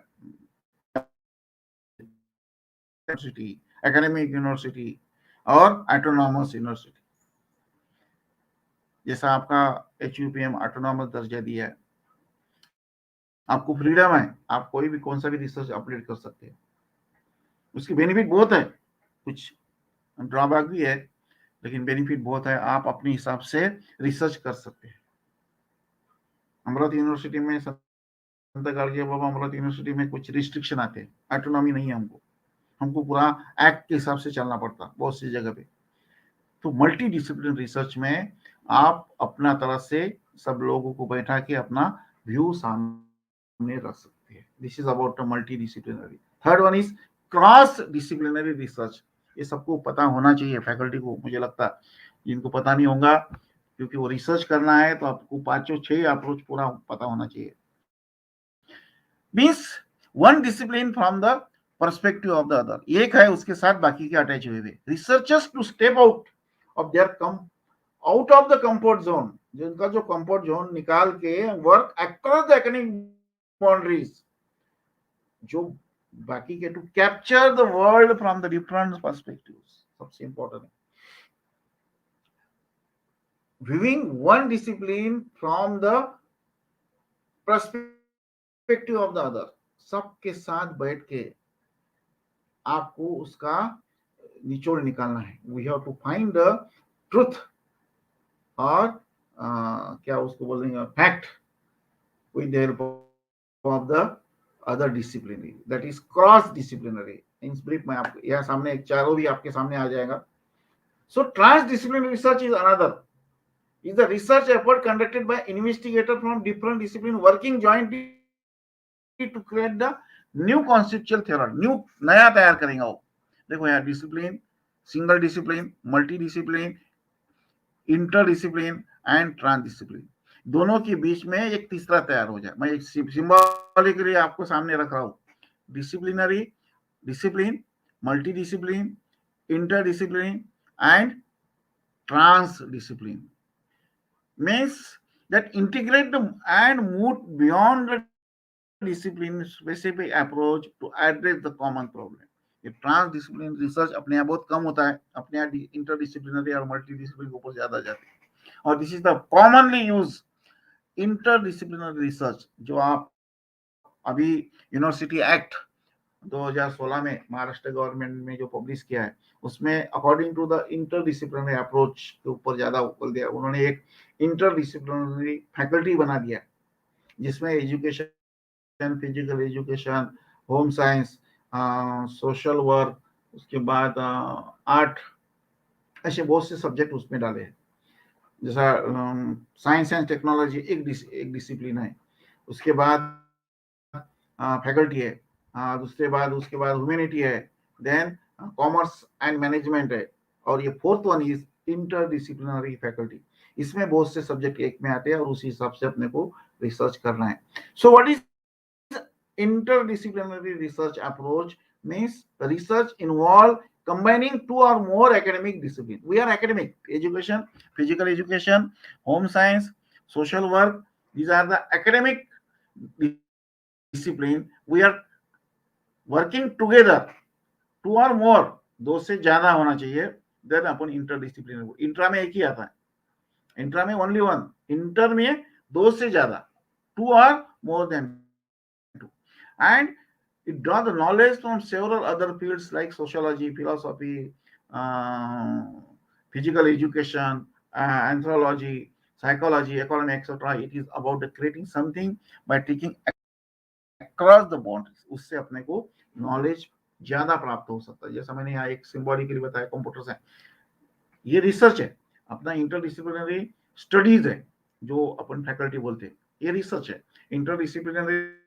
यूनिवर्सिटी, एकेडमिक यूनिवर्सिटी और ऑटोनॉमस यूनिवर्सिटी, जैसा आपका HUPM ऑटोनॉमस दर्जा दिया है, आपको फ्रीडम है, आप कोई भी कौन सा भी रिसर्च अपडेट कर सकते हैं। उसकी बेनिफिट बहुत है, कुछ ड्रॉबैक भी है, लेकिन बेनिफिट बहुत है। आप अपने हिसाब से रिसर्च कर सकते हैं। अमरावती यूनिवर्सिटी में, संत गाड़गे बाबा अमरावती यूनिवर्सिटी में कुछ रिस्ट्रिक्शन आते हैं, ऑटोनॉमी नहीं है हमको, हमको पूरा एक्ट के हिसाब से चलना पड़ता बहुत सी जगह पे। तो मल्टी डिसिप्लिन रिसर्च में आप अपना तरह से सब लोगों को बैठा के अपना व्यू सामने रख सकते हैं। This is about multi disciplinary. Third one is cross disciplinary research. ये सबको पता होना चाहिए, फैकल्टी को, मुझे लगता है जिनको पता नहीं होगा, क्योंकि वो रिसर्च करना है तो आपको 5-6 अप्रोच पूरा पता होना चाहिए। Means one discipline from the perspective of the other, एक है उसके साथ बाकी के अटैच हुए हुए। Researchers to step out of their out of the comfort zone, जिनका जो कंफर्ट जोन निकाल के work across the academic boundaries, जो बाकी के, to capture the world from the different perspectives, सबसे इंपॉर्टेंट है। viewing one discipline from the perspective of the other, सबके साथ बैठ के आपको उसका निचोड़ निकालना है। We have to find the truth, और क्या उसको बोलेंगे, fact, with the help of the other disciplinary, that is cross disciplinary. In brief में आपको यह सामने चारों भी आपके सामने आ जाएगा। So transdisciplinary research is another, is the research effort conducted by investigators from different disciplines working jointly to create the new conceptual theory, new नया तैयार करेंगे वो। देखो यहाँ discipline, single discipline, multi discipline, inter discipline and trans discipline, दोनों के बीच में एक तीसरा तैयार हो जाए। मैं एक सिंबॉलिकली आपको सामने रख रहा हूँ। Disciplinary, discipline, multi discipline, inter discipline and trans discipline means that integrate and move beyond the discipline specific approach to address the common problem. ये ट्रांस डिसिप्लिन रिसर्च अपने यहाँ बहुत कम होता है, अपने यहाँ इंटरडिसिप्लिनरी और मल्टी डिसिप्लिन के ऊपर ज्यादा जाते हैं। और this is the commonly use interdisciplinary research, जो आप अभी यूनिवर्सिटी एक्ट 2016 में महाराष्ट्र गवर्नमेंट में जो पब्लिश किया है, उसमें according to the interdisciplinary approach के ऊपर ज्यादा बल दिया। उन्होंने एक इंटरडिसिप्लिनरी फैकल्टी बना दिया, जिसमें education, physical education, home science, social work, उसके बाद आर्ट, ऐसे बहुत से सब्जेक्ट उसमें डाले हैं। जैसा साइंस एंड टेक्नोलॉजी एक डिसिप्लिन है, उसके बाद फैकल्टी है, उसके बाद ह्यूमैनिटी है, देन कॉमर्स एंड मैनेजमेंट है, और ये fourth one is interdisciplinary faculty. इसमें बहुत से सब्जेक्ट एक में आते हैं और उसी हिसाब से अपने को रिसर्च करना है। सो what is interdisciplinary research approach? Means research involve combining two or more academic disciplines. We are academic education, physical education, home science, social work, these are the academic discipline. We are working together, two or more, दो से ज्यादा होना चाहिए, then अपन interdisciplinary. Intra में एक ही आता है, intra में ओनली वन, इंटर में दो से ज्यादा, टू और more than two. And it draws the knowledge from several other fields like sociology, philosophy, uh, physical education, anthropology, psychology, economy, etc. It is about the creating something by taking across the boundaries. उससे अपने को knowledge ज्यादा प्राप्त हो सकता है। जैसा मैंने यहाँ एक सिंबॉलिकली बताया कंप्यूटर साइंस, ये रिसर्च है, अपना इंटरडिसिप्लिनरी स्टडीज है जो अपन फैकल्टी बोलते हैं, ये रिसर्च है। इंटरडिसिप्लिनरी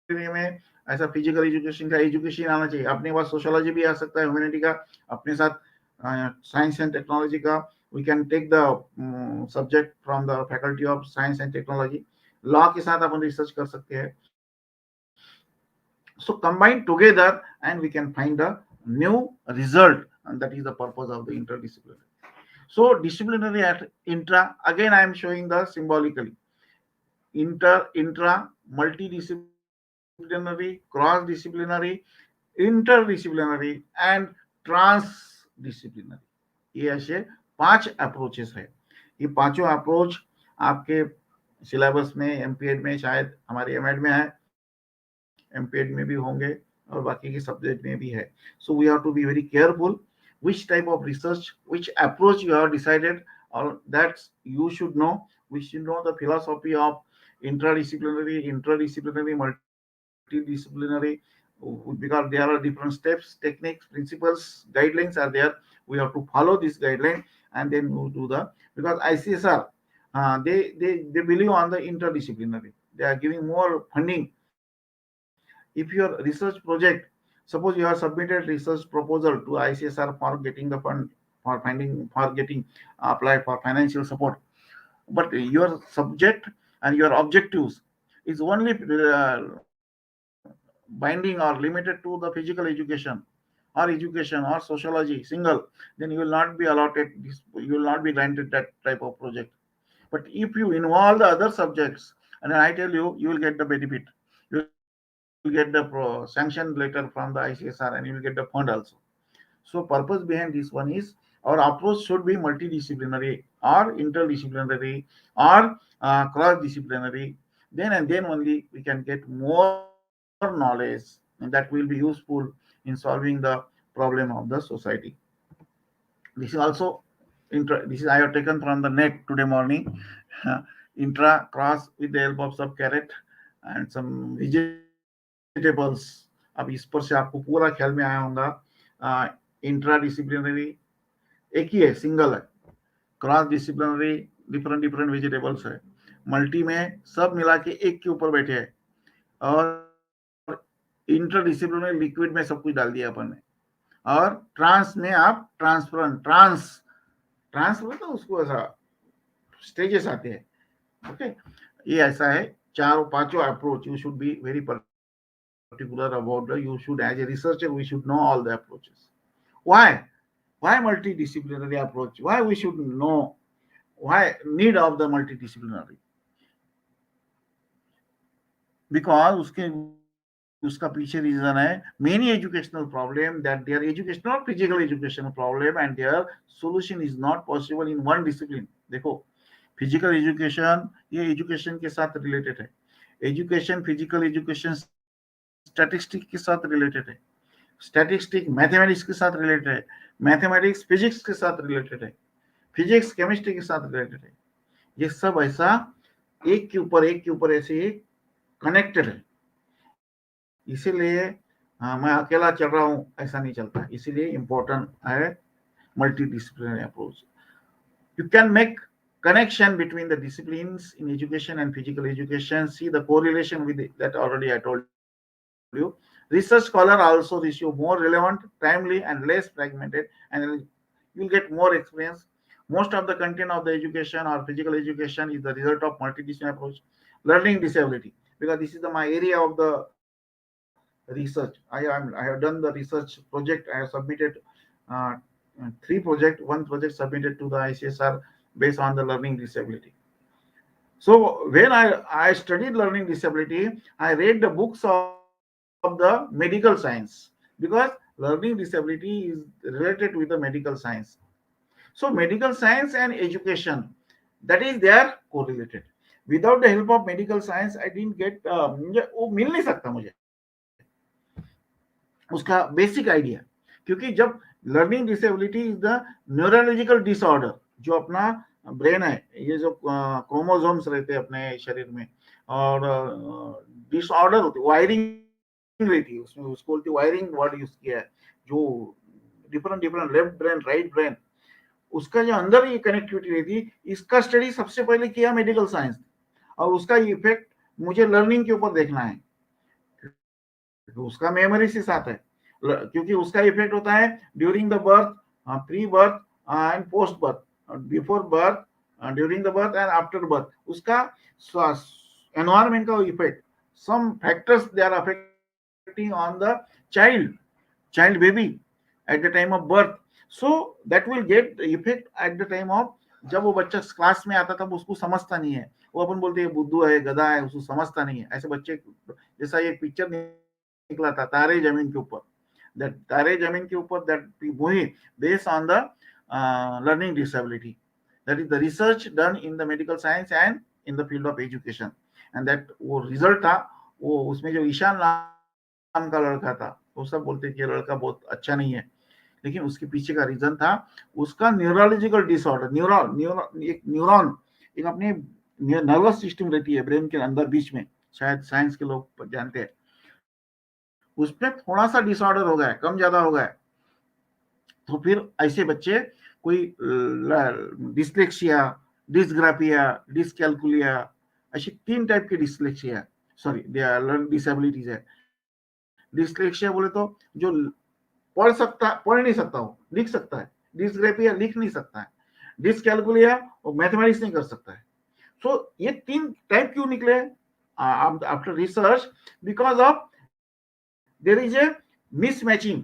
में ऐसा फिजिकल एजुकेशन का एजुकेशन आना चाहिए, अपने पास सोशोलॉजी भी आ सकता है, ह्यूमैनिटी का अपने साथ, साइंस एंड टेक्नोलॉजी का, we can take the subject from the faculty of science and technology, law के साथ अपन रिसर्च कर सकते हैं। So combine together and we can find a new result, and that is the purpose of the interdisciplinary. So disciplinary at intra, again I am showing the symbolically, intra, multidisciplinary, cross-disciplinary, interdisciplinary and transdisciplinary, ये ऐसे 5 approaches है। ये पांचों approach आपके syllabus में MPEd में, शायद हमारे एमएड में है, एमपीएड में भी होंगे और बाकी के सब्जेक्ट में भी है। So we have to be very careful which type of research, which approach you have decided, or that you should know. We should know the philosophy of interdisciplinary, multidisciplinary, because there are different steps, techniques, principles, guidelines are there. We have to follow this guideline and then we do the, because ICSR, they believe on the interdisciplinary. They are giving more funding. If your research project, suppose you have submitted research proposal to ICSR for getting the fund, for finding, for getting apply for financial support, but your subject and your objectives is only binding or limited to the physical education or sociology single, then you will not be allotted this, you will not be granted that type of project. But if you involve the other subjects, and I tell you, you will get the benefit. You will get the sanction letter from the ICSR and you will get the fund also. So purpose behind this one is our approach should be multidisciplinary or interdisciplinary or cross-disciplinary. Then and then only we can get more knowledge, and that will be useful in solving the problem of the society. This is also this is I have taken from the net today morning. Intra cross with the help of some carrot and some vegetables. अब इस पर से आपको पूरा ख्याल में आया होगा। इंट्राडिसिप्लिनरी एक ही है, सिंगल है, cross disciplinary different different vegetables है, मल्टी में सब मिला के एक के ऊपर बैठे हैं, और इंटरडिसिप्लिनरी लिक्विड में सब कुछ डाल दिया अपन ने, और ट्रांस में आप ट्रांसफरेंट ट्रांस तो उसको ऐसा स्टेजेस आते हैं। ओके, ये ऐसा है, चारों पांचों approach you should be very particular about the, you should, as a researcher we should know all the approaches. Why multidisciplinary approach? Why we should know, why need of the multidisciplinary? Because उसका पीछे reason है, many educational problem, that their educational physical educational problem and their solution is not possible in one discipline. देखो, physical education ये education के साथ related है, education physical education statistic के साथ रिलेटेड है, स्टैटिस्टिक मैथमेटिक्स के साथ रिलेटेड है, मैथमेटिक्स फिजिक्स के साथ रिलेटेड है, फिजिक्स केमिस्ट्री के साथ रिलेटेड है। ये सब ऐसा एक के ऊपर ऐसे कनेक्टेड है। इसीलिए मैं अकेला चल रहा हूं ऐसा नहीं चलता, इसीलिए इंपॉर्टेंट है multidisciplinary approach. You can make connection between the disciplines in education and physical education. See the correlation with it, that already I told you. Research scholar also issue more relevant, timely, and less fragmented, and you'll get more experience. Most of the content of the education or physical education is the result of multidisciplinary approach. Learning disability, because this is my area of the research. I have done the research project. I have submitted uh, three projects. One project submitted to the ICSR based on the learning disability. So when I studied learning disability, I read the books of the medical science, because learning disability is related with the medical science. So medical science and education, that is they are correlated. Without the help of medical science, I didn't get मुझे वो मिल नहीं सकता मुझे उसका basic idea, क्योंकि जब learning disability is the neurological disorder, जो अपना ब्रेन है, ये जो क्रोमोसोम्स रहते हैं अपने शरीर में, और डिसऑर्डर होती है, वायरिंग रहती है उसमें, उसको बोलती वायरिंग वर्ड यूज किया है, जो different different left brain right brain, उसका जो अंदर ये कनेक्टिविटी रहती है, इसका स्टडी सबसे पहले किया मेडिकल साइंस, और उसका इफेक्ट मुझे लर्निंग के ऊपर देखना है, उसका मेमोरी से साथ है, क्योंकि उसका इफेक्ट होता है during the birth, pre birth and post birth, before birth, during the birth and after birth, उसका एनवायरमेंट का effect, some factors they are affecting on the child baby at the time of birth. So that will get effect at the time of, जब वो बच्चा class में आता तब उसको समझता नहीं है, वो अपन बोलते हैं बुद्धू है, गधा है, उसको समझता नहीं है, ऐसे बच्चे, जैसा एक पिक्चर निकला था तारे जमीन के ऊपर, that तारे जमीन के ऊपर, that movie based on the learning disability, that is the research done in the medical science and in the field of education, and that वो रिजल्ट था, वो उसमें जो ईशान नाम का लड़का था, वो सब बोलते कि लड़का बहुत अच्छा नहीं है, लेकिन उसके पीछे का रीजन था उसका न्यूरोलॉजिकल डिसऑर्डर, एक न्यूरॉन, एक अपने नर्वस सिस्टम रहती है ब्रेन के अंदर बीच में, शायद साइंस के लोग जानते हैं, उसमें थोड़ा सा डिसऑर्डर हो गया है, कम ज्यादा हो गया है, तो फिर ऐसे बच्चे कोई डिस्लेक्सिया, डिस्ग्राफिया, डिसकैलकुलिया, ऐसी 3 टाइप की डिस्लेक्सिया, सॉरी लर्निंग डिसेबिलिटीज है। डिस्लेक्सिया बोले तो जो पढ़ नहीं सकता हो, लिख सकता है, डिस्ग्राफिया लिख नहीं सकता है, डिसकैलकुलिया वो मैथमेटिक्स नहीं कर सकता है। सो ये 3 टाइप क्यों निकले after research? Because of their is a mismatching,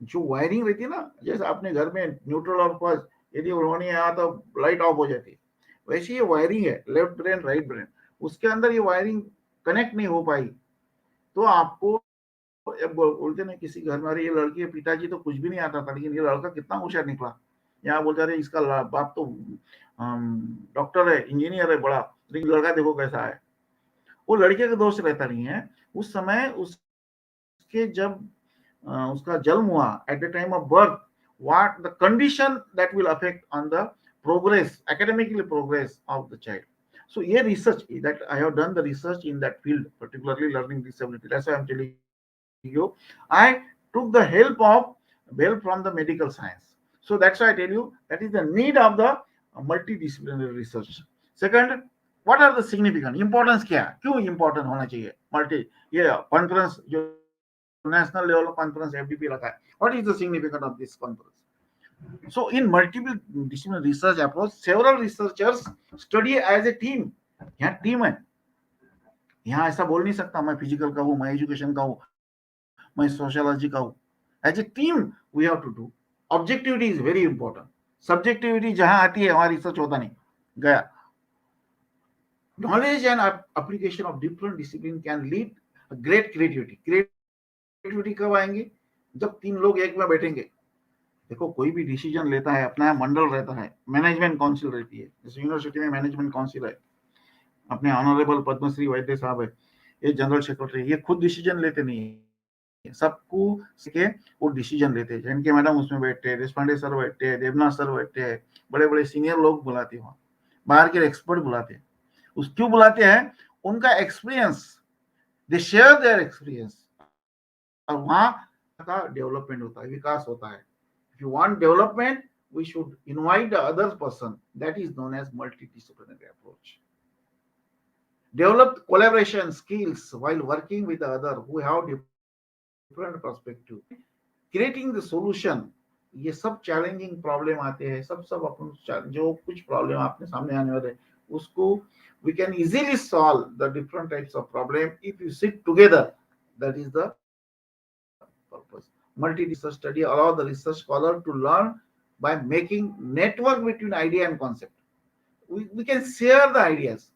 जो वायरिंग रहती है ना, जैसे अपने घर में न्यूट्रल और पल्स, यदि उन्होंने यहाँ तो लाइट ऑफ हो जाती है, वैसे ये वायरिंग है, लेफ्ट ब्रेन राइट ब्रेन, उसके अंदर ये वायरिंग कनेक्ट नहीं हो पाई, तो आपको बोलते ना किसी घर में, अरे ये लड़की है, पिताजी तो कुछ भी नहीं आता था, लेकिन ये लड़का कितना होशियार निकला, यहाँ बोलते अरे इसका बाप तो डॉक्टर है, इंजीनियर है बड़ा, लेकिन लड़का देखो कैसा है। वो लड़के का दोष रहता नहीं है, उस समय उसके जब उसका जन्म हुआ, at the time of birth, what the condition that will affect on the progress, academically progress of the child. So here research, that I have done the research in that field, particularly learning disability, that's why I'm telling you I took the help from the medical science. So that's why I tell you that is the need of the multidisciplinary research. Second, what are the significant importance, क्या क्यों important होना चाहिए multi, ये conference जो national level of conference FDP रखा है, what is the significance of this conference? So in multiple disciplinary research approach, several researchers study as a team. यहाँ team है, यहाँ ऐसा बोल नहीं सकता मैं फिजिकल का हूँ, मैं एजुकेशन का हूँ, मैं सोशियोलॉजी का हूँ। As a team we have to do. Objectivity is very important. Subjectivity जहां आती है वहां रिसर्च होता नहीं, गया। Knowledge and application of different discipline can lead a great creativity. Creativity कब आएंगे? जब 3 लोग एक में बैठेंगे। देखो कोई भी डिसीजन लेता है, अपना मंडल रहता है, मैनेजमेंट काउंसिल रहती है, जैसे यूनिवर्सिटी में मैनेजमेंट काउंसिल है, अपने ऑनरेबल पद्मश्री वैद्य साहब है, ये जनरल सेक्रेटरी, ये खुद डिसीजन लेते नहीं है, सबको के वो डिसीजन लेते हैं। जैन के मैडम उसमें बैठते हैं, देशपांडे सर बैठते हैं, देवनाथ सर बैठते हैं, बड़े बड़े सीनियर लोग बुलाते हैं, वहाँ बाहर के एक्सपर्ट बुलाते हैं। उस क्यों बुलाते हैं? उनका experience, they share their experience, और वहां का डेवलपमेंट होता है, विकास होता है। If you want development, we should invite the other person. That is known as multidisciplinary approach. Develop collaboration skills while working with the other who have different perspective. Creating the solution, ये सब challenging problem आते हैं, सब अपन जो कुछ problem आपने सामने आने वाले उसको we can easily solve the different types of problem if you sit together. That is the purpose. Multidisciplinary research study allow the research scholar to learn by making network between idea and concept. We can share the ideas,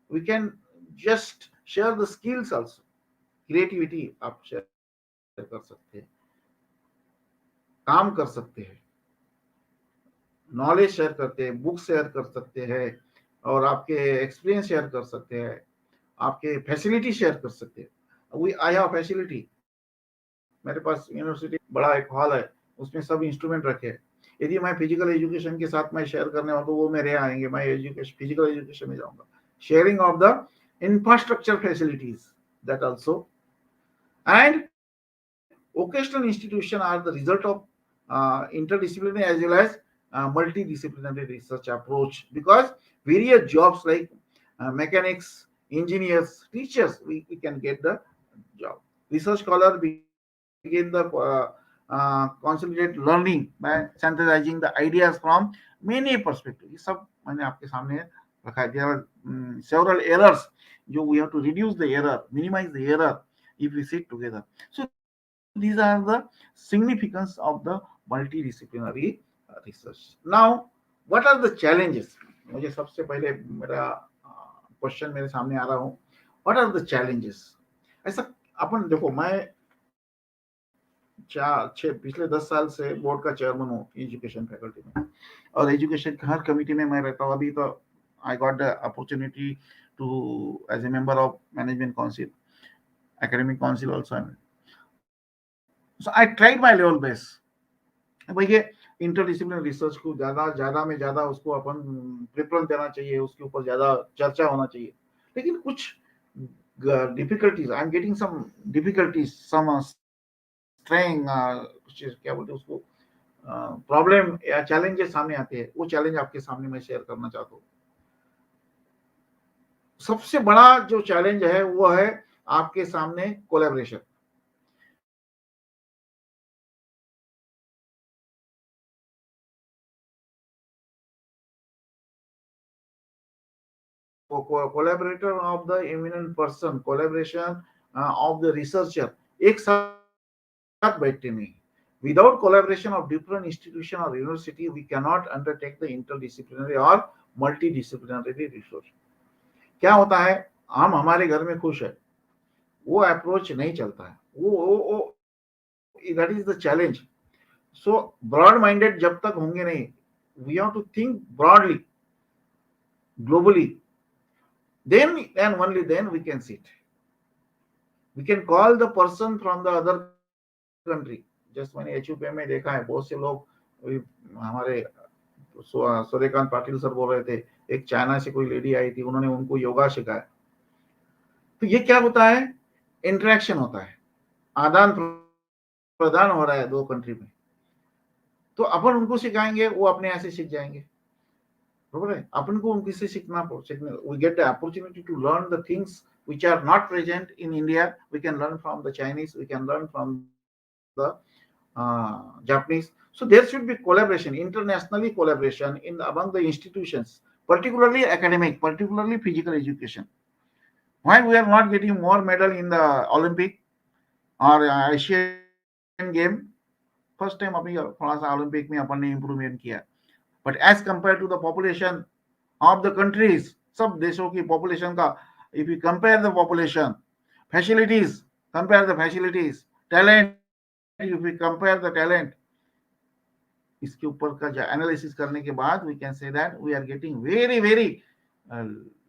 we can just share the skills also. Creativity आप share कर सकते हैं, काम कर सकते हैं, knowledge share करते हैं, बुक शेयर कर सकते हैं, और आपके एक्सपीरियंस शेयर कर सकते हैं, आपके फैसिलिटी शेयर कर सकते हैं. आई हैव फैसिलिटी, मेरे पास यूनिवर्सिटी बड़ा एक हॉल है, उसमें सब इंस्ट्रूमेंट रखे हैं. यदि मैं फिजिकल एजुकेशन के साथ मैं शेयर करने वाला तो वो मेरे आएंगे, मैं एजुकेशन फिजिकल एजुकेशन में जाऊंगा. Sharing of the infrastructure facilities, that also. And vocational institutions are the result of interdisciplinary as well as multidisciplinary research approach, because various jobs like mechanics, engineers, teachers, we can get the job. Research scholar begin the consolidate learning by synthesizing the ideas from many perspectives. ये सब मैंने आपके सामने रखा है. There are several errors, जो we have to reduce the error, minimize the error if we sit together. So these are the significance of the multidisciplinary research. Now, what are the challenges? मुझे सबसे पहले मेरा question मेरे सामने आ रहा हूँ. What are the challenges? ऐसा अपन देखो, मैं पिछले 10 साल से बोर्ड का चेयरमैन हूँ एजुकेशन फैकल्टी में, और एजुकेशन हर कमिटी में मैं रहता हूँ. अभी तो I got the opportunity to as a member of management council, academic council also. So I tried my level best. भैया इंटरडिसिप्लिनरी रिसर्च को ज्यादा में ज्यादा उसको अपन प्रेफरेंस देना चाहिए, उसके ऊपर ज्यादा चर्चा होना चाहिए. लेकिन कुछ difficulties, I am getting some difficulties, some strange, क्या बोलते हैं उसको, प्रॉब्लम या चैलेंजेस सामने आते हैं. वो चैलेंज आपके सामने मैं शेयर करना चाहता हूँ. सबसे बड़ा जो चैलेंज है वो है आपके सामने collaboration. Collaborator of the eminent person, collaboration of the researcher एक साथ बैठते नहीं. Without collaboration of different institution or university, we cannot undertake the interdisciplinary or multidisciplinary research. क्या होता है, हम हमारे घर में खुश है, वो अप्रोच नहीं चलता है. वो that is the challenge. So broad minded जब तक होंगे नहीं, we have to think broadly, globally. Then and only then we can sit. We can call the person from the other country. Just मैंने HUPM में देखा है, बहुत से लोग, हमारे सूर्यकांत पाटिल सर बोल रहे थे, एक चाइना से कोई लेडी आई थी, उन्होंने उनको योगा सिखाया. तो ये क्या होता है, इंटरेक्शन होता है, आदान प्रदान हो रहा है दो कंट्री में. तो अपन उनको सिखाएंगे, वो अपने यहाँ से सीख जाएंगे. बरोबर है, अपन को उनकी से सीखने, we get the opportunity to learn the things which are not present in India. We can learn from the Chinese, we can learn from the Japanese. So there should be collaboration, internationally collaboration among the institutions, particularly academic, particularly physical education. Why we are not getting more medal in the Olympic or Asian game? First time अभी थोड़ा सा Olympic में अपन ने improvement किया, but as compared to the population of the countries, सब देशों की population का, if you compare the population, facilities, compare the facilities, talent, if we compare the talent, इसके ऊपर का जो एनालिसिस करने के बाद we can say that we are getting very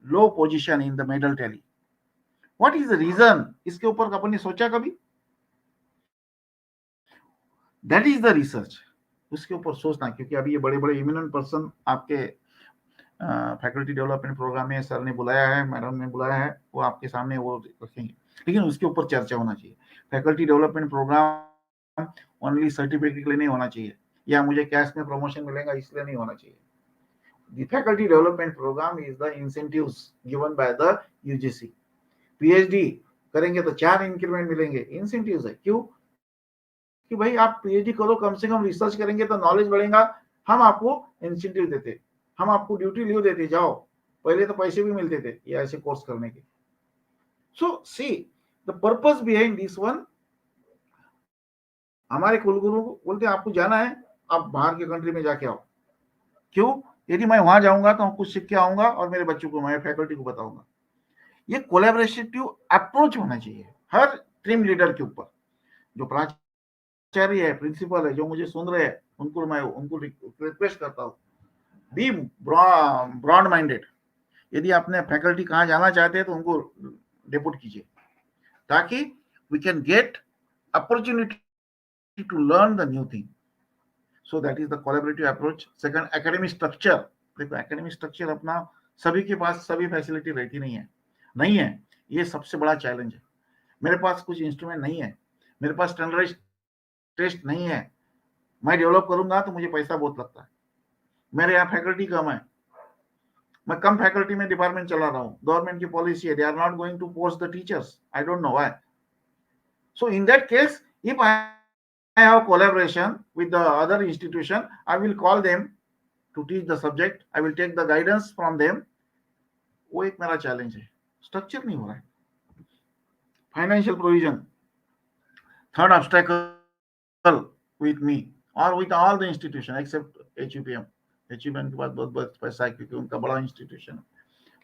low position in the medal tally. What is the reason? इसके ऊपर अपन ने सोचा कभी? That is the research. उसके ऊपर सोचना, क्योंकि अभी ये बड़े बड़े इमिनेंट पर्सन आपके फैकल्टी डेवलपमेंट प्रोग्राम में सर ने बुलाया है, मैडम ने बुलाया है, वो आपके सामने वो रखेंगे. लेकिन उसके ऊपर चर्चा होना चाहिए. Faculty development programme only certificate के लिए नहीं होना चाहिए, या मुझे कैश में प्रमोशन मिलेगा इसलिए नहीं होना चाहिए. The faculty development program is the incentives given by the UGC. PhD करेंगे तो 4 इंक्रीमेंट मिलेंगे, इंसेंटिव्स है. क्यों? कि भाई आप पीएचडी करो, कम से कम रिसर्च करेंगे तो नॉलेज बढ़ेगा, हम आपको इंसेंटिव देते, हम आपको ड्यूटी लीव देते, जाओ। पहले तो पैसे भी मिलते थे ये ऐसे कोर्स करने के। So see the purpose behind this one, हमारे कुलगुरु बोलते आपको जाना है, आप बाहर के कंट्री में जाके आओ। क्यों? यदि मैं वहां जाऊंगा तो कुछ सीख के आऊंगा और मेरे बच्चों को, मैं फैकल्टी को बताऊंगा। ये कोलैबोरेटिव अप्रोच होना चाहिए हर टीम लीडर के ऊपर। जो प्राचार्य है, प्रिंसिपल है, जो मुझे सुन रहे हैं, उनको मैं रिक्वेस्ट करता हूँ, बी ब्रॉड माइंडेड। यदि आपने फैकल्टी कहाँ जाना चाहते हैं तो उनको डेपुट कीजिए, ताकि we can get opportunity to learn the new thing. So that is the collaborative approach. Second, academic structure. देखो एकेडमिक स्ट्रक्चर अपना सभी के पास सभी फैसिलिटी रहती नहीं है। ये सबसे बड़ा चैलेंज है। मेरे पास कुछ इंस्ट्रूमेंट नहीं है, मेरे पास स्टैंडर्डाइज टेस्ट नहीं है, मैं डेवलप करूंगा तो मुझे पैसा बहुत लगता है, मेरे यहाँ फैकल्टी कम है, मैं कम फैकल्टी में डिपार्टमेंट चला रहा हूँ, गवर्नमेंट की पॉलिसी है, they are not going to post the teachers, I don't know why. So in that case, if I have collaboration with the other institution, I will call them to teach the subject, I will take the guidance from them। वो एक मेरा challenge है, structure नहीं हो रहा है। Financial provision, third obstacle with me or with all the institution except HUPM। HUPM के पास बहुत पैसा है क्योंकि उनका बड़ा इंस्टीट्यूशन है।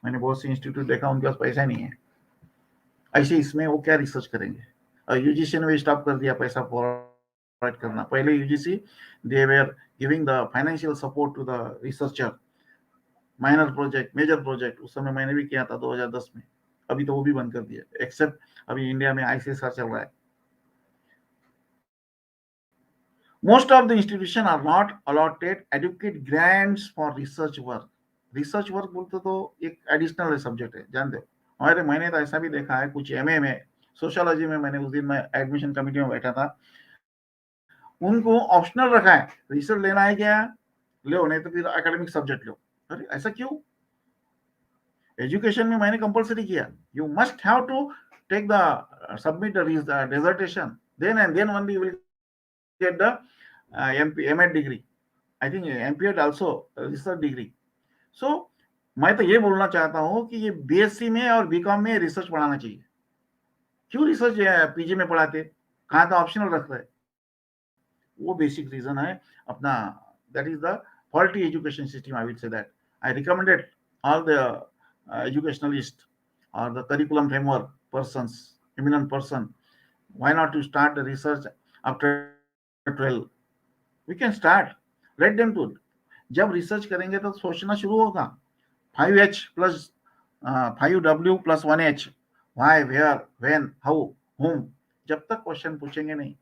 मैंने बहुत से इंस्टीट्यूट देखा, उनके पास पैसा नहीं है। ऐसे इसमें वो क्या रिसर्च करेंगे? और यूजीसी ने भी स्टॉप कर दिया पैसा प्रोवाइड करना। पहले UGC they were giving the financial support to the researcher, minor project, major project. उस समय मैंने भी किया था 2010 में, अभी तो वो भी बंद कर दिया, एक्सेप्ट अभी इंडिया में ICSR चल रहा है। Most of the institutions are not allotted adequate grants for research work। Research work बोलते तो एक एडिशनल सब्जेक्ट है, जानते हो। हमारे, मैंने तो ऐसा भी देखा है कुछ MA में, सोशियोलॉजी में, मैंने उस दिन मैं एडमिशन कमेटी में बैठा था, उनको ऑप्शनल रखा है, रिसर्च लेना है क्या लो, नहीं तो फिर एकेडमिक सब्जेक्ट लो। अरे ऐसा क्यों? एजुकेशन में मैंने कंपलसरी किया, you must have to take the submit the dissertation, then and then only you will get the MA degree, I think MPhD also research degree। so मैं तो ये बोलना चाहता हूँ कि ये BSc में और BCom में रिसर्च पढ़ाना चाहिए। क्यों रिसर्च PG में पढ़ाते, कहाँ तो ऑप्शनल रख रहे? वो बेसिक रीजन है अपना, that is the faulty education system। I will say that I recommended all the educationalists or the curriculum framework persons, eminent person, why not to start the research after 12? We can start, let them do। जब research करेंगे तो सोचना शुरू होगा, 5H plus 5W plus 1H, why, where, when, how, whom। जब तक question पूछेंगे नहीं,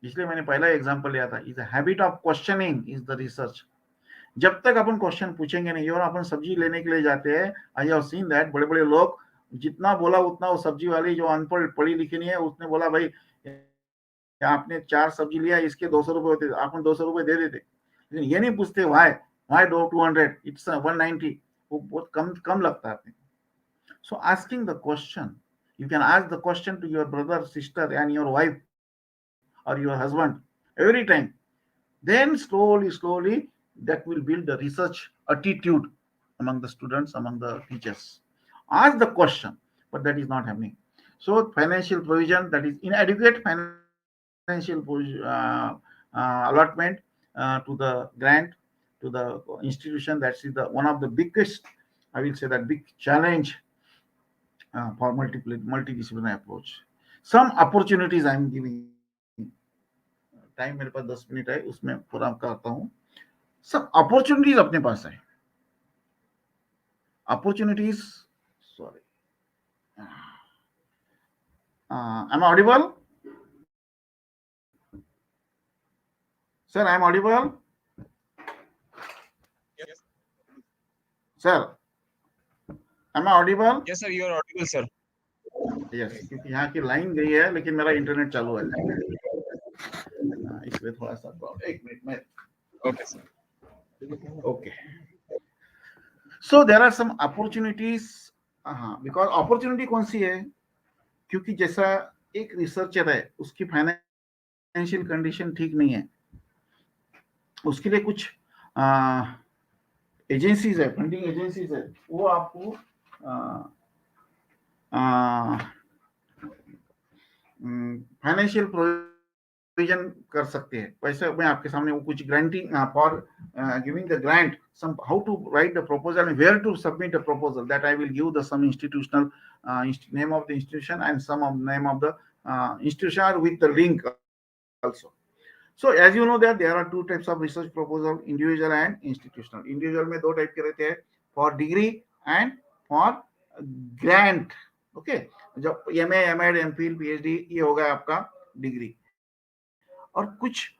इसलिए मैंने पहला एग्जांपल लिया था, is a habit of questioning is the research. जब तक अपन क्वेश्चन पूछेंगे नहीं, और अपन सब्जी लेने के लिए जाते हैं, आई हैव सीन दैट बड़े बड़े लोग जितना बोला उतना, वो सब्जी वाली जो अनपढ़ पढ़ी लिखी नहीं है, उसने बोला भाई आपने 4 सब्जी लिया, इसके 200 रुपए होते, आपने 200 रुपए दे देते। लेकिन ये नहीं पूछते व्हाई 200, इट्स 190, वो बहुत कम लगता है आपने। So asking the question, you can ask the question to your brother, sister and your wife or your husband every time, then slowly that will build the research attitude among the students, among the teachers। ask the question, but that is not happening। so financial provision, that is inadequate financial allotment to the grant to the institution, that is the one of the biggest, I will say that, big challenge for multidisciplinary approach। some opportunities I am giving, time मेरे पास 10 minute है, उसमें पूरा करता हूं। सब opportunities अपने पास है, opportunities, sorry, am I audible? Sir, I am audible? Yes. Sir, am I audible? Yes, sir, you are audible, sir. Yes, क्योंकि यहाँ की लाइन गई है लेकिन मेरा इंटरनेट चालू है, इसलिए थोड़ा सा प्रॉब्लम। 1 मिनट में, Okay, sir. okay। so there are some opportunities, because opportunity कौन सी है, क्योंकि जैसा एक रिसर्चर है, उसकी फाइनेंशियल कंडीशन ठीक नहीं है, उसके लिए कुछ एजेंसीज है, फंडिंग एजेंसीज है, वो आपको फाइनेंशियल प्रोविजन कर सकते हैं। वैसे मैं आपके सामने वो कुछ granting for giving the grant, some how to write the proposal and where to submit the proposal, that I will give the some institutional name of the institution and some of name of the institution with the link also. So as you know that there are two types of research proposal, individual and institutional. Individual में दो type के रहते हैं, for degree and for grant. Okay, जब M Ed M Phil PhD ये हो गया आपका डिग्री। और कुछ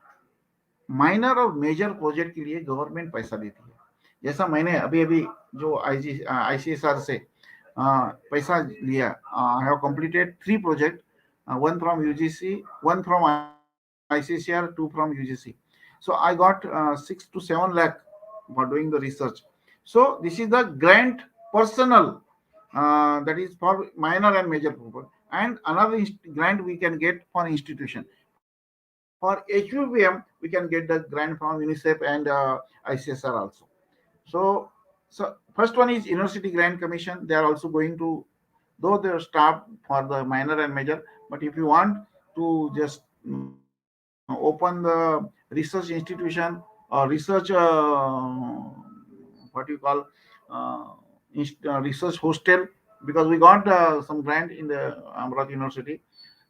माइनर और मेजर प्रोजेक्ट के लिए गवर्नमेंट पैसा देती है। जैसा मैंने अभी अभी जो ICSR से पैसा लिया, I have completed 3 project, one from UGC, one from ICCR, 2 from UGC. So I got 6 to 7 lakh for doing the research. So this is the grant personal, that is for minor and major purpose. And another grant we can get for institution. For HUVM, we can get the grant from UNICEF and ICSR also. So first one is University Grant Commission. They are also going to, though they are staffed for the minor and major, but if you want to just open the research institution or research what you call research hostel, because we got some grant in the Amravati University.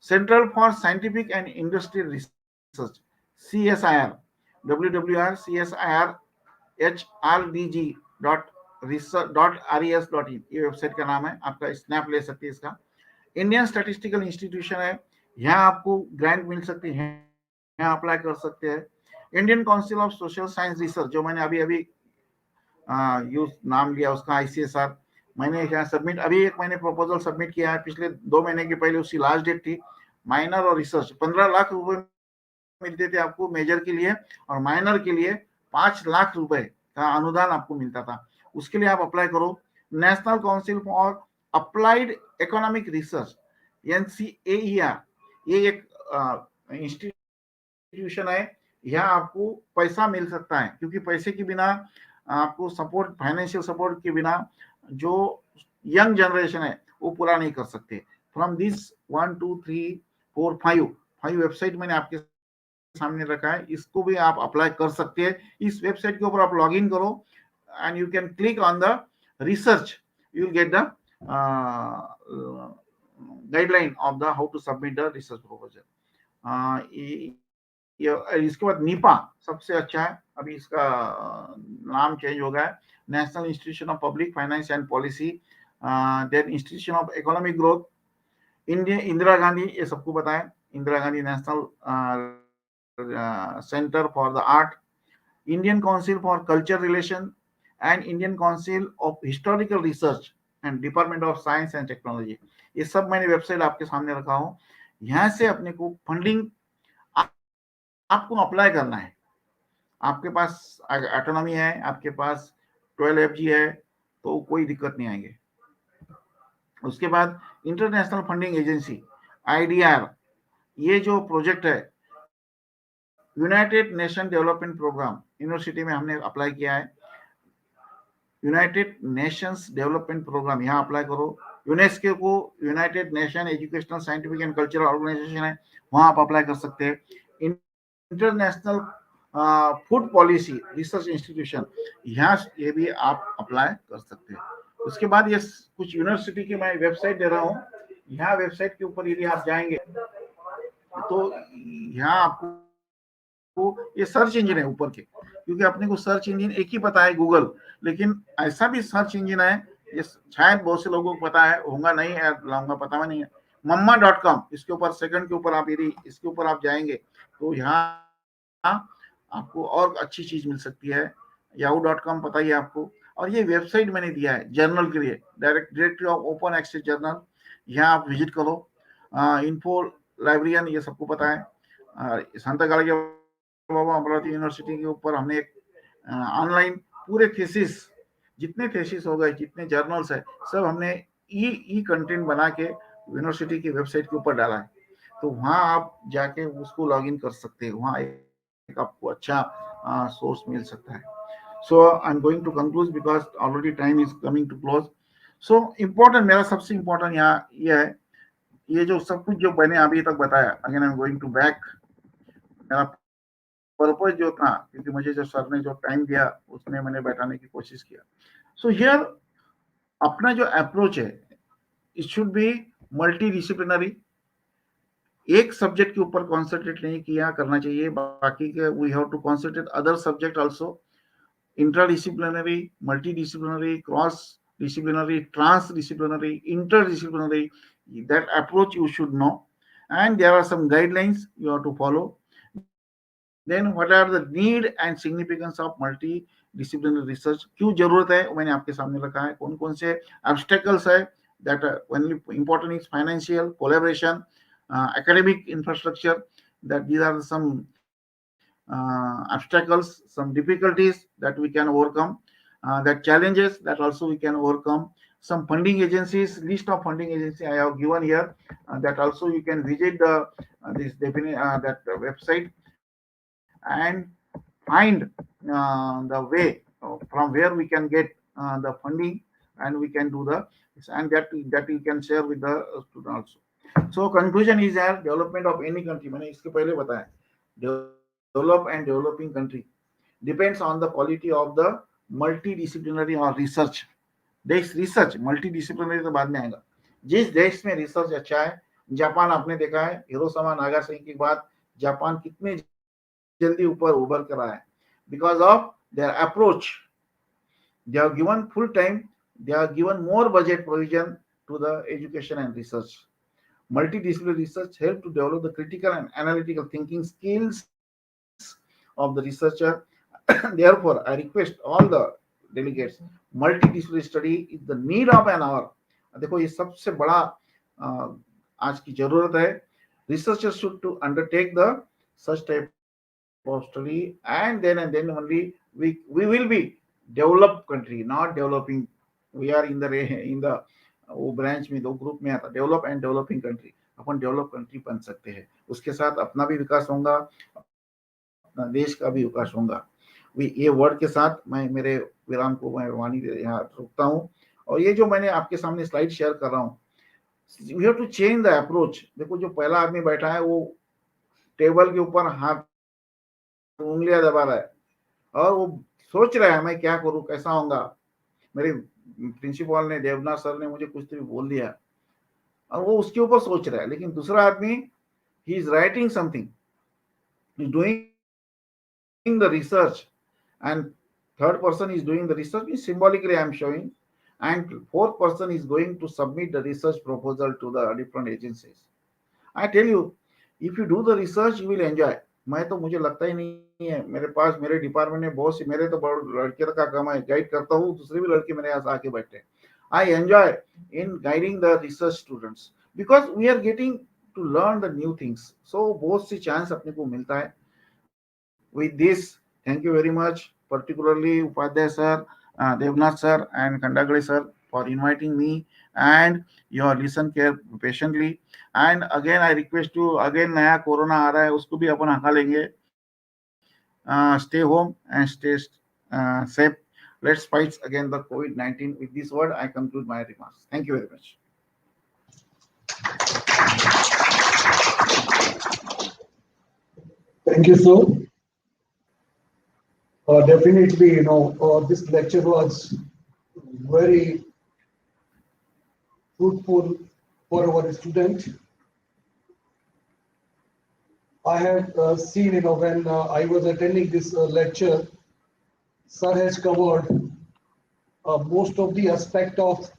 Central for Scientific and Industrial Research, CSIR, www.csir hrdg.res.in, ये website का नाम है, आपका snap ले सकते हैं इसका। Indian statistical institution है, यहाँ आपको ग्रांट मिल सकती है, यहाँ अप्लाई कर सकते हैं। Indian council of social science research, जो मैंने अभी अभी यूज नाम लिया उसका, ICSR, मैंने यहाँ सबमिट, अभी एक मैंने प्रपोजल सबमिट किया है, पिछले 2 महीने के पहले उसकी लास्ट डेट थी। माइनर और रिसर्च 15 लाख रुपए मिलते थे आपको मेजर के लिए, और माइनर के लिए 5 लाख रुपए का अनुदान आपको मिलता था। उसके लिए आप अप्लाई करो। National council for applied economic research, NCAER, ये एक इंस्टीट्यूशन है, यहाँ आपको पैसा मिल सकता है, क्योंकि पैसे के बिना आपको सपोर्ट, फाइनेंशियल सपोर्ट के बिना जो यंग जनरेशन है वो पूरा नहीं कर सकते। फ्रॉम दिस 1 2 3 4 5 वेबसाइट मैंने आपके सामने रखा है, इसको भी आप अप्लाई कर सकते हैं। इस वेबसाइट के ऊपर आप लॉग इन करो and you can click on the research, you will get the guideline of the how to submit the research proposal. इसके बाद नीपा सबसे अच्छा है, अभी इसका नाम चेंज हो गया है, national institution of public finance and policy, then institution of economic growth, Indira Gandhi, ये सबको पता है, Indira Gandhi national centre for the art, Indian council for culture relation and Indian council of historical research and department of science and technology. ये सब मैंने website आपके सामने रखा हूँ, यहाँ से अपने को फंडिंग आपको अप्लाई करना है। आपके पास ऑटोनॉमी है, आपके पास 12 FG है, तो कोई दिक्कत नहीं आएंगे। उसके बाद इंटरनेशनल फंडिंग एजेंसी IDR, ये जो प्रोजेक्ट है united nation development programme, university में हमने अप्लाई किया है, यूनाइटेड नेशंस डेवलपमेंट प्रोग्राम, यहाँ अप्लाई करो। यूनेस्को को united nation educational scientific and cultural organization है, वहां आप अप्लाई कर सकते हैं। International food policy research institution, यहाँ ये भी आप अप्लाई कर सकते हैं। उसके बाद ये कुछ यूनिवर्सिटी की मैं वेबसाइट दे रहा हूँ, यहाँ वेबसाइट के ऊपर यदि आप जाएंगे तो यहाँ आपको ये सर्च इंजन है ऊपर के, क्योंकि अपने को सर्च इंजन एक ही पता है गूगल, लेकिन ऐसा भी सर्च इंजन है, ये शायद बहुत से लोगों को पता है, होगा नहीं है, लाऊंगा पता नहीं है, mumma.com, इसके ऊपर सेकंड के ऊपर आप यदि इसके ऊपर आप जाएंगे तो यहाँ आपको और अच्छी चीज मिल सकती है। yahoo.com पता ही है आपको। और ये वेबसाइट मैंने दिया है जर्नल के लिए, directory of open access journal, यहाँ आप विजिट करो। इन्फो लाइब्रेरियन, ये सबको पता है। संतकाल के बाबा अमरावती यूनिवर्सिटी के ऊपर हमने एक ऑनलाइन पूरे थीसिस, जितने थीसिस हो गए, जितने जर्नल्स है, सब हमने ई कंटेंट बना के यूनिवर्सिटी की वेबसाइट के ऊपर डाला है। तो वहां आप जाके उसको लॉग इन कर सकते हैं, वहां एक आपको अच्छा सोर्स मिल सकता है. So I'm going to conclude because already time is coming to close. So important, मेरा सबसे important यहाँ ये है, ये जो सब कुछ जो मैंने अभी तक बताया, again I am going to back. मेरा पर्पज जो था, क्योंकि मुझे जो सर ने जो टाइम दिया उसमें मैंने बैठाने की कोशिश किया. सो हियर अपना जो अप्रोच है, it should be multi disciplinary. एक सब्जेक्ट के ऊपर कॉन्सेंट्रेट नहीं किया करना चाहिए, बाकी के we have to concentrate other subject also. Interdisciplinary, multidisciplinary, cross-disciplinary, transdisciplinary, interdisciplinary. That approach you should know, and there are some guidelines you have to follow. Then what are the need and significance of multidisciplinary research? क्यों जरूरत है, मैंने आपके सामने रखा है. कौन कौन से obstacles है, that only important is financial, collaboration, academic infrastructure, that these are some obstacles, some difficulties that we can overcome, that challenges that also we can overcome. Some funding agencies, list of funding agency I have given here, that also you can visit the this that website and find the way from where we can get the funding, and we can do the, and that we can share with the student also. So conclusion is that development of any country, मैंने इसके पहले बताया, develop and developing country depends on the quality of the multidisciplinary or research. देश research multidisciplinary तो बाद में आएगा. जिस देश में रिसर्च अच्छा है, जापान आपने देखा है, हिरोशिमा नागासाकी के बाद जापान कितने जल्दी ऊपर उभर कर आया है, because of their approach. They have given full time, they have given more budget provision to the education and research. Multidisciplinary research help to develop the critical and analytical thinking skills of the researcher. Therefore, I request all the delegates, multidisciplinary study is the need of an hour. देखो ये सबसे बड़ा आज की जरूरत है. Researchers should to undertake the such type of study, and then only we will be developed country, not developing. We are in the वो branch में, दो ग्रुप में आता, develop and developing country. Upon develop country बन सकते हैं, उसके साथ अपना भी विकास होगा, अपना देश का भी विकास होगा. ये वर्ड के साथ मैं मेरे विराम को मैं वाणी यहाँ रुकता हूँ. और ये जो मैंने आपके सामने स्लाइड शेयर कर रहा हूँ, we have to change the approach. देखो जो पहला आदमी बैठा है वो टेबल के ऊपर हाथ उंगलियां दबा रहा है और वो सोच रहा है मैं क्या करूं, कैसा होगा. मेरे प्रिंसिपल ने, देवनाथ सर ने मुझे कुछ तो बोल दिया और वो उसके ऊपर सोच रहा है. लेकिन दूसरा आदमी, he is writing something, doing the research, and third person is doing the research, means symbolically I am showing, and fourth person is going to submit the research proposal to the different agencies. I tell you, if you do the research, you will enjoy. मैं तो, मुझे लगता ही नहीं है, मेरे पास मेरे department में बहुत सी, मेरे तो लड़के का काम है, गाइड करता हूँ, दूसरे भी लड़के मेरे यहाँ आके बैठे हैं. I enjoy in guiding the research students because we are getting to learn the new things. So बहुत सी chance अपने को मिलता है. With this, thank you very much, particularly Upadhyay sir, Devnath sir, and Kandagale sir for inviting me, and you are listen care patiently. And again I request you, again नया corona आ रहा है, उसको भी अपन हका लेंगे. Stay home and stay safe. Let's fight against the COVID-19. With this word, I conclude my remarks. Thank you very much. Thank you, sir. Definitely, this lecture was very fruitful for our student. I have seen, when I was attending this lecture, sir has covered most of the aspect of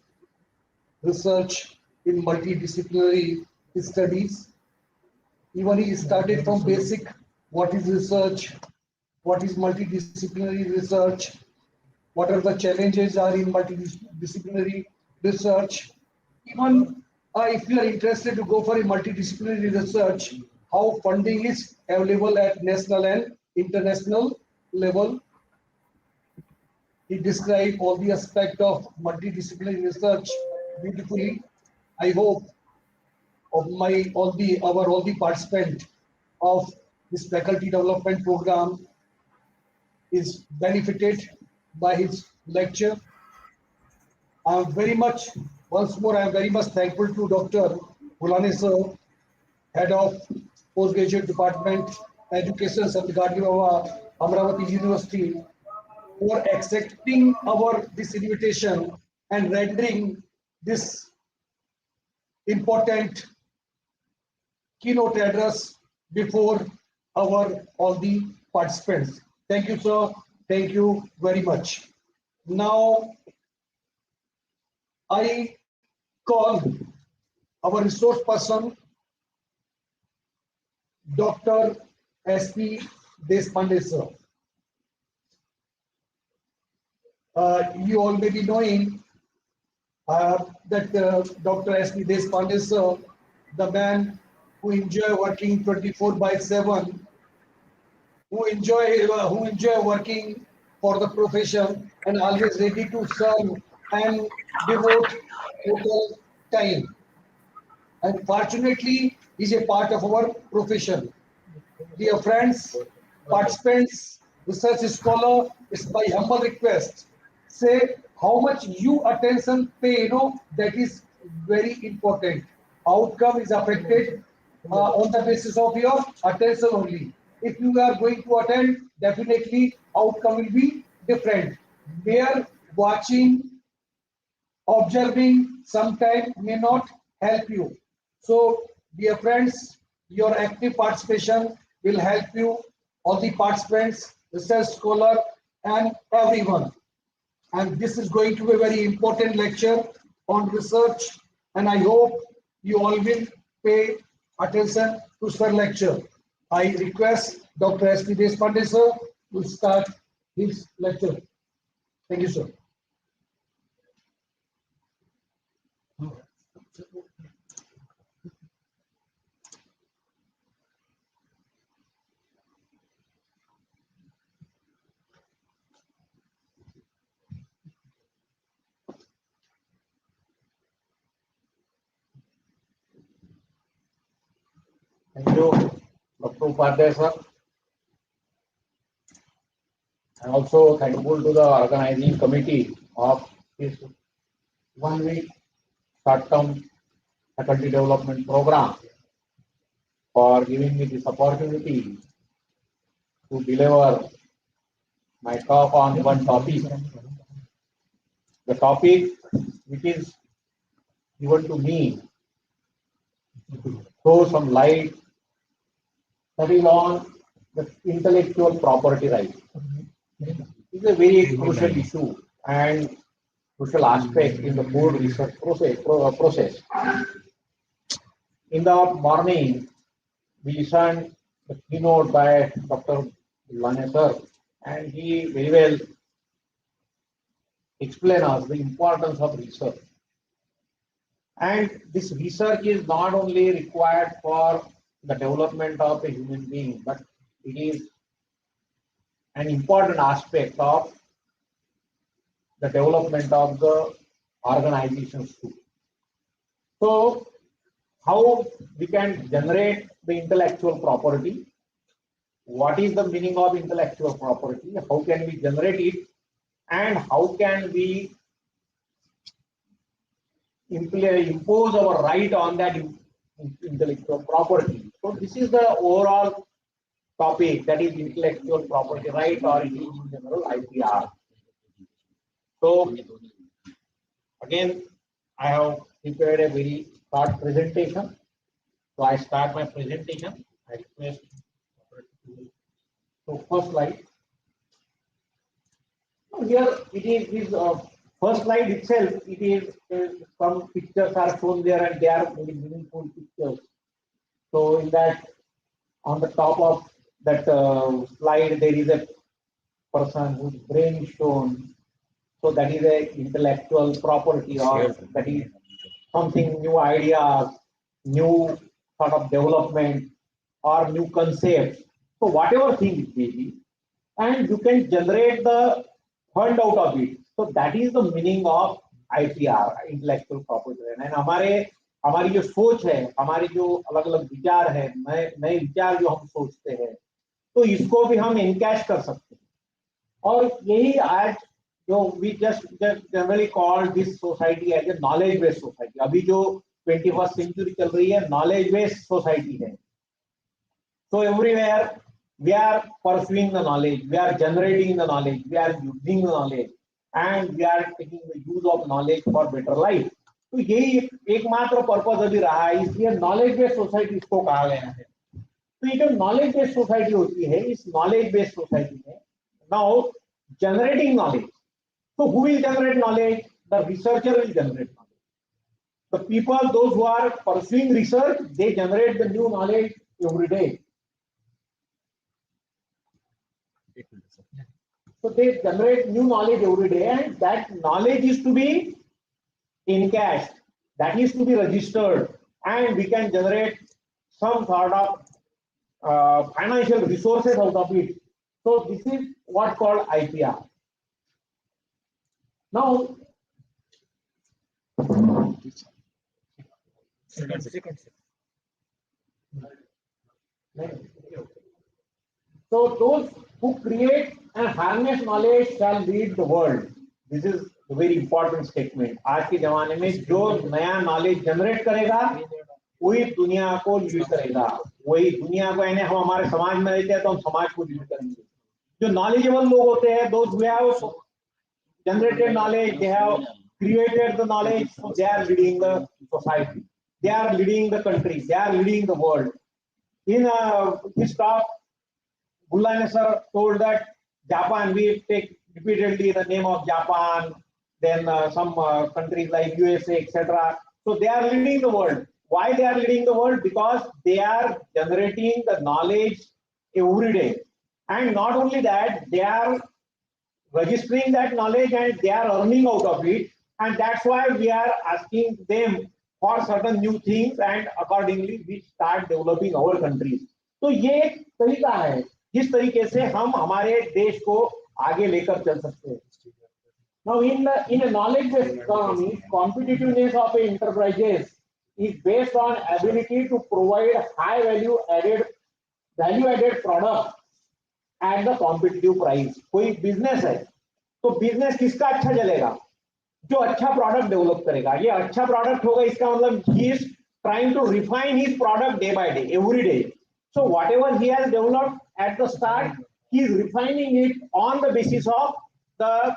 research in multidisciplinary studies. Even he started from basic, what is research, what is multidisciplinary research, what are the challenges are in multidisciplinary research. Even if you are interested to go for a multidisciplinary research, how funding is available at national and international level. He described all the aspect of multidisciplinary research beautifully. I hope of all the participant of this faculty development program is benefited by his lecture. Once more, I am very much thankful to Dr. Gulane sir, Head of Postgraduate Department, Education, Satgadi Baba, Amravati University, for accepting this invitation and rendering this important keynote address before all the participants. Thank you, sir. Thank you very much. Now, I call our resource person, Dr. S.P. Deshpande, sir. You all may be knowing that Dr. S.P. Deshpande, sir, the man who enjoy working 24/7, who enjoy working for the profession and always ready to serve and devote total time. And fortunately, is a part of our profession. Dear friends, participants, research scholar, it's my humble request. Say how much you attention pay, that is very important. Outcome is affected on the basis of your attention only. If you are going to attend, definitely outcome will be different. Mere watching, observing sometime may not help you. So, dear friends, your active participation will help you, all the participants, research scholar, and everyone. And this is going to be a very important lecture on research, and I hope you all will pay attention to Sir lecture. I request Dr. S.P. Deshpande sir to start his lecture. Thank you, sir. Thank you, Dr. Upadhyay sir. I am also thankful to the organizing committee of this 1 week short-term faculty development program for giving me this opportunity to deliver my talk on one topic. The topic which is given to me to throw some light, that is on the intellectual property right. It is a very crucial issue and crucial aspect in the whole research process. In the morning, we listened the keynote by Dr. Gulane sir, and he very well explained us the importance of research. And this research is not only required for the development of a human being, but it is an important aspect of the development of the organizations too. So, how we can generate the intellectual property? What is the meaning of intellectual property? How can we generate it? And how can we impose our right on that intellectual property? So, this is the overall topic, that is intellectual property right, or in general IPR. So again, I have prepared a very short presentation. So I start my presentation. I request. So first slide. Here it is first slide itself. It is some pictures are shown there, and they are very meaningful pictures. So in that, on the top of that slide, there is a person whose brain is shown. So that is a intellectual property, or that is something, new ideas, new sort of development, or new concepts. So whatever thing it may be, and you can generate the fund out of it. So that is the meaning of IPR, intellectual property. And हमारे हमारी जो सोच है, हमारी जो अलग अलग विचार है, नए नए विचार जो हम सोचते हैं, तो इसको भी हम इनकैश कर सकते हैं। और यही आज जो we just generally call this society as a knowledge based society, अभी जो 21st सेंचुरी चल रही है नॉलेज बेस्ड सोसाइटी है। So everywhere we are pursuing the knowledge, we are generating the knowledge, we are using the knowledge, and we are taking the use of knowledge for better life. तो यही एकमात्र purpose अभी रहा है, इसलिए knowledge based society इसको कहा गया है। तो ये जो नॉलेज बेस्ड सोसाइटी होती है, इस नॉलेज बेस्ड सोसाइटी में now generating knowledge, so who will generate knowledge? The researcher will generate knowledge. The people, those who are pursuing research, they generate the new knowledge every day. So they generate new knowledge every day, and that knowledge is to be encashed, that is to be registered, and we can generate some sort of financial resources out of it. So this is what called IPR. Now, so those who create and harness knowledge shall lead the world. This is a very important statement. आज के जमाने में जो नया knowledge generate करेगा वही दुनिया को लीड करेगा, वही दुनिया को, यानी हम हमारे समाज में रहते हैं तो हम समाज को लीड करेंगे। जो नॉलेजेबल लोग होते हैं, those who have generated knowledge, they have created the knowledge, so they are leading the society, they are leading the country, they are leading the world. In his talk, Bullane sir told that Japan, we take repeatedly the name of Japan, then some countries like USA, etc. So they are leading the world. Why they are leading the world? Because they are generating the knowledge every day. And not only that, they are registering that knowledge and they are earning out of it. And that's why we are asking them for certain new things, and accordingly we start developing our countries. तो ये एक तरीका है जिस तरीके से हम हमारे देश को आगे लेकर चल सकते हैं. Now in a knowledge-based economy, competitiveness of enterprises is based on ability to provide high value-added product at the competitive price. कोई बिजनेस है तो बिजनेस किसका अच्छा चलेगा? जो अच्छा प्रोडक्ट डेवलप करेगा. ये अच्छा प्रोडक्ट होगा इसका मतलब he is trying to refine his product day by day, every day. So whatever he has developed at the start, he is refining it on the basis of the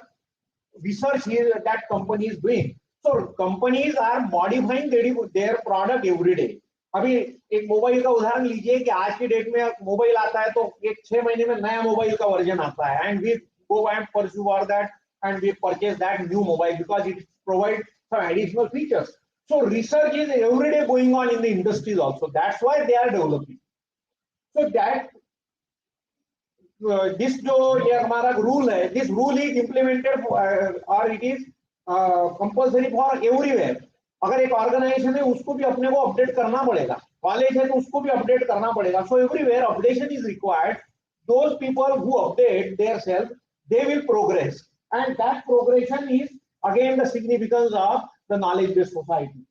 research that company is doing. So companies are modifying their product every day. अभी एक mobile का उदाहरण लीजिए कि आज की date में mobile आता है तो एक 6 महीने में नया मोबाइल का वर्जन आता है, and we go and pursue for that and we purchase that new mobile because it provides some additional features. So research is every day going on in the industries also. That's why they are developing. So that this जो ये हमारा rule है, this rule is implemented or it is compulsory for everywhere. अगर एक organisation है उसको भी अपने को अपडेट करना पड़ेगा, कॉलेज है तो उसको भी अपडेट करना पड़ेगा. So everywhere updation is required. Those people who update their self, they will progress, and that progression is again the significance of the knowledge based society.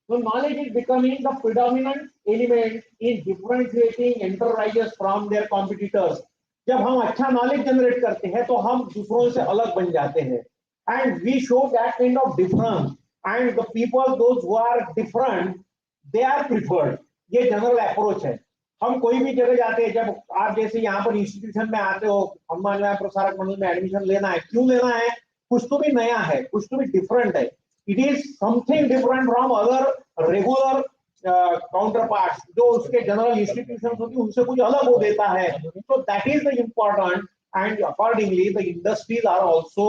So knowledge is becoming the predominant element in differentiating enterprises from their competitors. जब हम अच्छा knowledge generate करते हैं तो हम दूसरों से अलग बन जाते हैं, and we show that kind of difference, and the people those who are different, they are preferred. ये general approach है. हम कोई भी जगह जाते हैं, जब आप जैसे यहाँ पर इंस्टीट्यूशन में आते हो, हम मान लो प्रसारक मंडल में एडमिशन लेना है, क्यों लेना है? कुछ तो भी नया है, कुछ तो भी डिफरेंट है. It is something different from other regular counter part जो उसके जनरल इंस्टीट्यूशन होती है उनसे कुछ अलग हो देता है. So that is the important, and accordingly the industries are also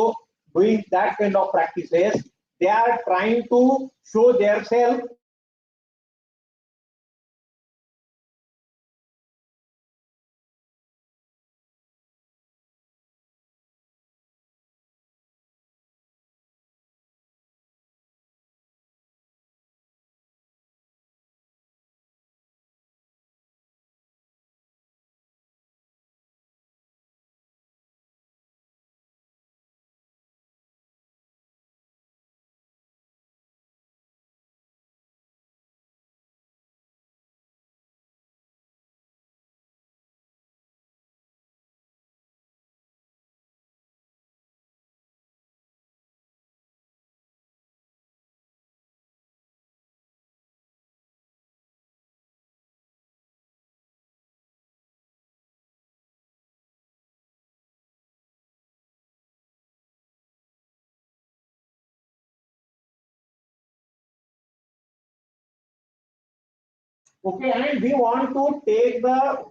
doing that kind of practices. They are trying to show their self Okay, and we want to take the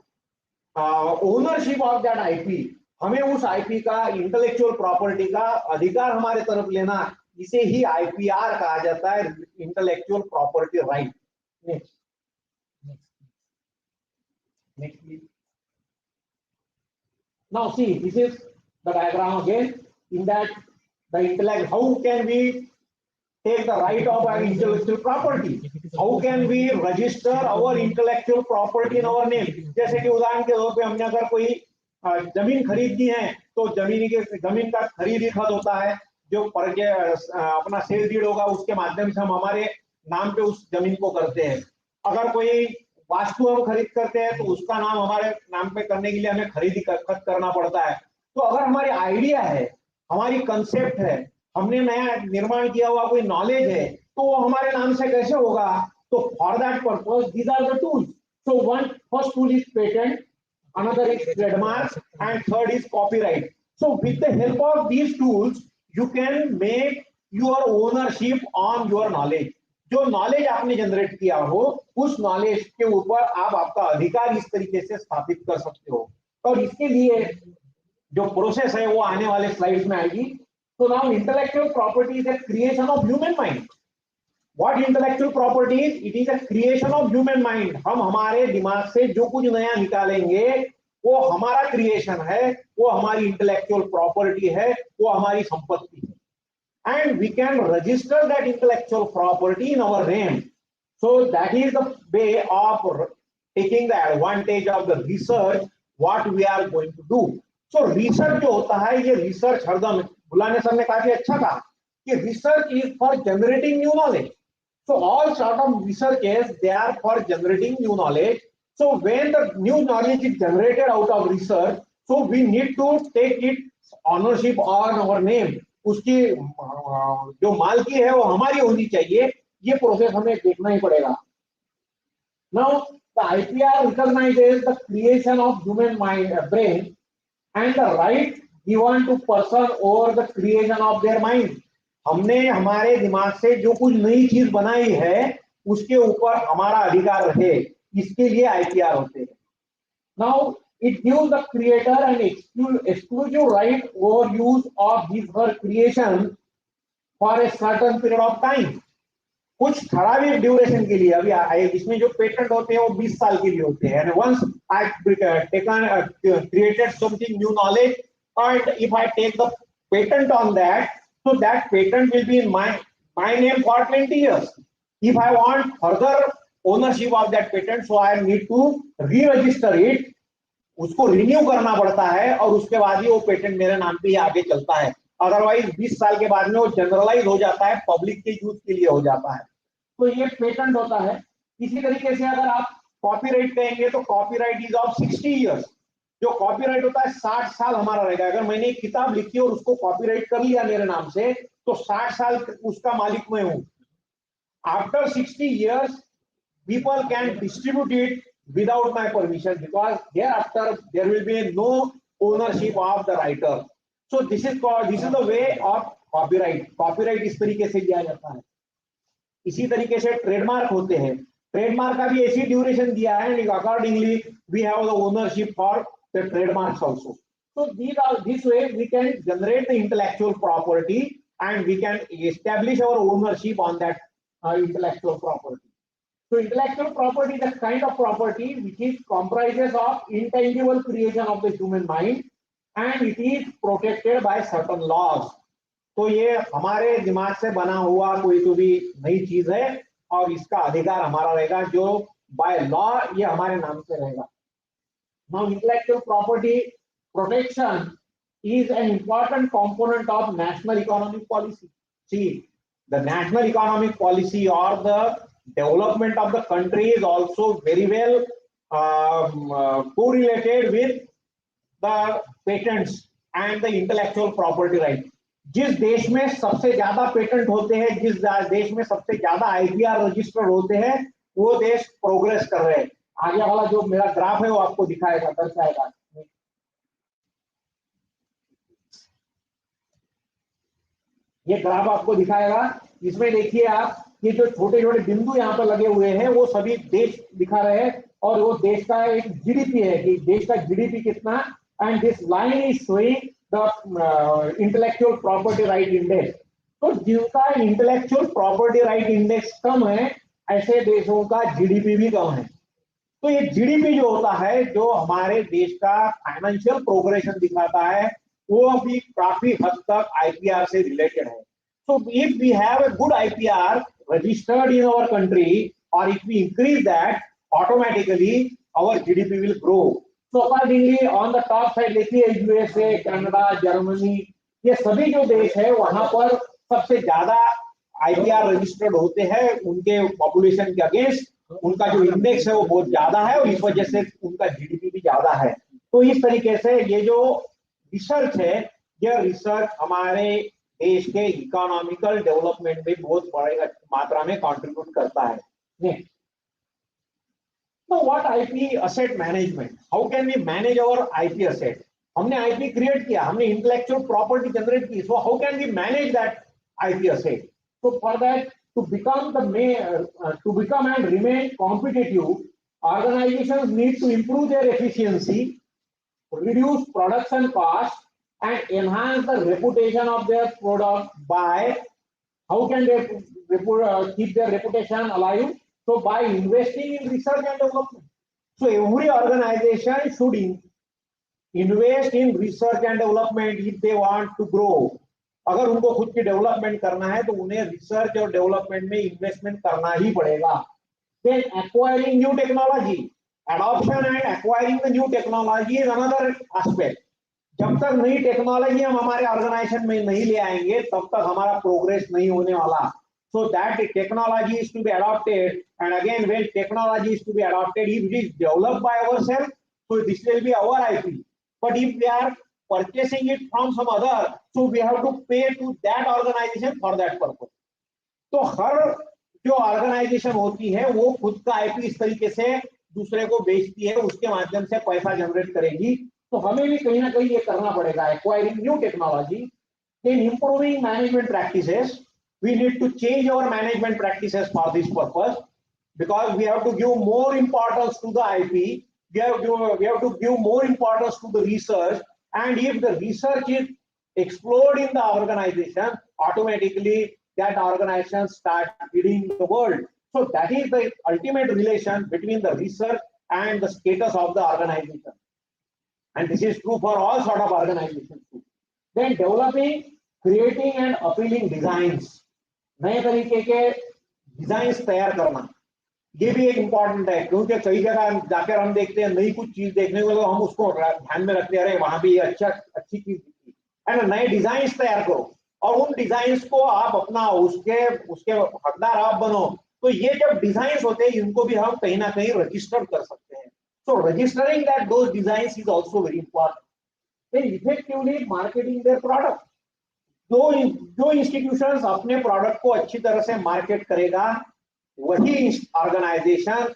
ownership of that IP. हमें उस IP का intellectual property का अधिकार हमारे तरफ लेना, इसे ही IPR कहा जाता है, intellectual property right. Next please. Now see, this is the diagram again. In that, the intellect, how can we take the right of our intellectual property? How can we register our intellectual property in our name? जैसे कि उदाहरण के तौर पे हमने अगर कोई जमीन खरीदनी है, तो जमीन का खरीद खत होता है, जो अपना सेल डीड होगा, उसके माध्यम से हम हमारे नाम पे उस जमीन को करते हैं. अगर कोई वास्तु हम खरीद करते हैं, तो उसका नाम हमारे नाम पे करने के लिए हमें खरीदी खत करना पड़ता है. तो अगर हमारी आइडिया है, हमारी कंसेप्ट है, हमने नया निर्माण किया हुआ कोई नॉलेज है, तो वो हमारे नाम से कैसे होगा? तो for that purpose these are the tools. So one first tool is patent, another is trademark, and third is copyright. So with the help of these tools you can make your ownership on your knowledge. जो knowledge आपने generate किया हो, उस knowledge के ऊपर आप आपका अधिकार इस तरीके से स्थापित कर सकते हो. और इसके लिए जो प्रोसेस है वो आने वाले स्लाइड्स में आएगी. So now intellectual property is a creation of human mind. What intellectual property is? It is a creation of human mind. हम हमारे दिमाग से जो कुछ नया निकालेंगे वो हमारा क्रिएशन है, वो हमारी इंटेलेक्चुअल प्रॉपर्टी है, वो हमारी संपत्ति है. And we can register that intellectual property in our name. So that is the way of taking the advantage of the research what we are going to do. So research जो होता है, ये research हरदम, बुलाने sir ने काफी अच्छा कहा कि research is for generating new knowledge. So all sort of researches, they are for generating new knowledge. So when the new knowledge is generated out of research, so we need to take it ownership on our name. उसकी जो मालकी है वो हमारी होनी चाहिए. ये process हमें देखना ही पड़ेगा. Now the IPR recognizes the creation of human mind, brain, and the right given to person over the creation of their mind. हमने हमारे दिमाग से जो कुछ नई चीज बनाई है, उसके ऊपर हमारा अधिकार रहे, इसके लिए IPR होते हैं. Now it gives the creator an exclusive right over use of his her creation for a certain period of time. कुछ ठराविक ड्यूरेशन के लिए. अभी इसमें जो पेटेंट होते हैं वो 20 साल के लिए होते हैं. And once I created something new knowledge, and if I take the patent on that, so that patent will be in my name for 20 years. If I want further ownership of that patent, so I need to re-register it. उसको renew करना पड़ता है और उसके बाद ही वो patent मेरे नाम पे ही आगे चलता है. अदरवाइज 20 साल के बाद में वो जनरलाइज हो जाता है, पब्लिक के यूज के लिए हो जाता है. तो ये पेटेंट होता है. इसी तरीके से अगर आप कॉपीराइट कहेंगे तो कॉपीराइट इज ऑफ 60 इयर्स. जो कॉपीराइट होता है 60 साल हमारा रहेगा. अगर मैंने एक किताब लिखी और उसको कॉपीराइट कर लिया मेरे नाम से, तो 60 साल उसका मालिक मैं हूं. After 60 years people can distribute it without my permission, because thereafter there will be no ownership of the writer. So this is the way of copyright. Copyright इस तरीके से दिया जाता है. इसी तरीके से ट्रेडमार्क होते हैं. ट्रेडमार्क का भी ऐसी ड्यूरेशन दिया है, and accordingly we have the ownership for the trademarks also. So this way we can generate the intellectual property and we can establish our ownership on that intellectual property. So intellectual property is a kind of property which is comprises of intangible creation of the human mind, and it is protected by certain laws. तो ये हमारे दिमाग से बना हुआ कोई तो भी नई चीज है और इसका अधिकार हमारा रहेगा, जो बाय लॉ ये हमारे नाम से रहेगा. Now intellectual property protection is an important component of national economic policy. See, the national economic policy or the development of the country is also very well correlated with the patents and the intellectual property right. जिस देश में सबसे ज्यादा patent होते हैं, जिस देश में सबसे ज्यादा IPR रजिस्टर होते हैं, वो देश प्रोग्रेस कर रहे हैं. आगे वाला जो मेरा ग्राफ है वो आपको दिखाएगा, दर्शाएगा. ये ग्राफ आपको दिखाएगा. इसमें देखिए आप ये जो छोटे छोटे बिंदु यहाँ पर लगे हुए हैं वो सभी देश दिखा रहे हैं और वो देश का एक जीडीपी है कि देश का जीडीपी कितना, and this line is showing the intellectual property right index. तो जिनका इंटेलेक्चुअल प्रॉपर्टी राइट इंडेक्स कम है ऐसे देशों का जीडीपी भी कम है। तो ये जीडीपी जो होता है जो हमारे देश का फाइनेंशियल प्रोग्रेशन दिखाता है वो भी काफी हद तक आईपीआर से रिलेटेड है। So if we have a good IPR registered in our country, or if we increase that, automatically our GDP will grow. So accordingly, on the top side देखिए USA, कनाडा, जर्मनी, ये सभी जो देश है वहां पर सबसे ज्यादा IPR रजिस्टर्ड होते हैं उनके पॉपुलेशन के अगेंस्ट, उनका जो इंडेक्स है वो बहुत ज्यादा है और इस वजह से उनका जीडीपी भी ज्यादा है। तो इस तरीके से ये जो रिसर्च है, यह रिसर्च हमारे देश के इकोनॉमिकल डेवलपमेंट में बहुत बड़ी मात्रा में कंट्रीब्यूट करता है। नेक्स्ट, तो what IP asset management, how can we manage our IP asset. हमने आईपी क्रिएट किया, हमने इंटेलेक्चुअल प्रॉपर्टी जनरेट की, so how can we manage that IP asset. So for that, to become and remain competitive, organizations need to improve their efficiency, reduce production costs, and enhance the reputation of their product by, how can they keep their reputation alive? So by investing in research and development. So every organization should invest in research and development if they want to grow. अगर उनको खुद की development करना है तो उन्हें research और development में इन्वेस्टमेंट करना ही पड़ेगा। Then acquiring new technology, adoption and acquiring the new technology is another aspect. जब तक नई टेक्नोलॉजी हम हमारे ऑर्गेनाइजेशन में नहीं ले आएंगे तब तक हमारा प्रोग्रेस नहीं होने वाला। So that technology is to be adopted, and again when technology is to be adopted, if it is developed by ourselves, so this will be our IP. But if we are purchasing it from some other, so we have to pay to that organization for that purpose. तो हर जो organisation होती है वो खुद का IP इस तरीके से दूसरे को बेचती है, उसके माध्यम से पैसा जनरेट करेगी। तो हमें भी कहीं ना कहीं ये करना पड़ेगा, acquiring new technology, in improving management practices. We need to change our management practices for this purpose, because we have to give more importance to the IP. We have to give more importance to the research, and if the research is explode in the organization, automatically that organization starts leading the world. So that is the ultimate relation between the research and the status of the organization, and this is true for all sort of organizations too. Then developing, creating and appealing designs, नए तरीके के design तैयार करना, ये भी एक important है, क्योंकि कई जगह जाकर हम देखते हैं नई कुछ चीज देखने को, तो हम उसको ध्यान में रखते रहे वहां भी अच्छी चीज दिखी है ना। नए डिजाइन तैयार करो और उन डिजाइन को आप अपना उसके हकदार आप बनो। तो ये जब डिजाइन होते हैं इनको भी हम कहीं ना कहीं रजिस्टर कर सकते हैं। So registering that those designs is also very important. Effectively marketing their product, जो इंस्टीट्यूशंस अपने प्रोडक्ट को अच्छी तरह से मार्केट करेगा वही ऑर्गेनाइजेशन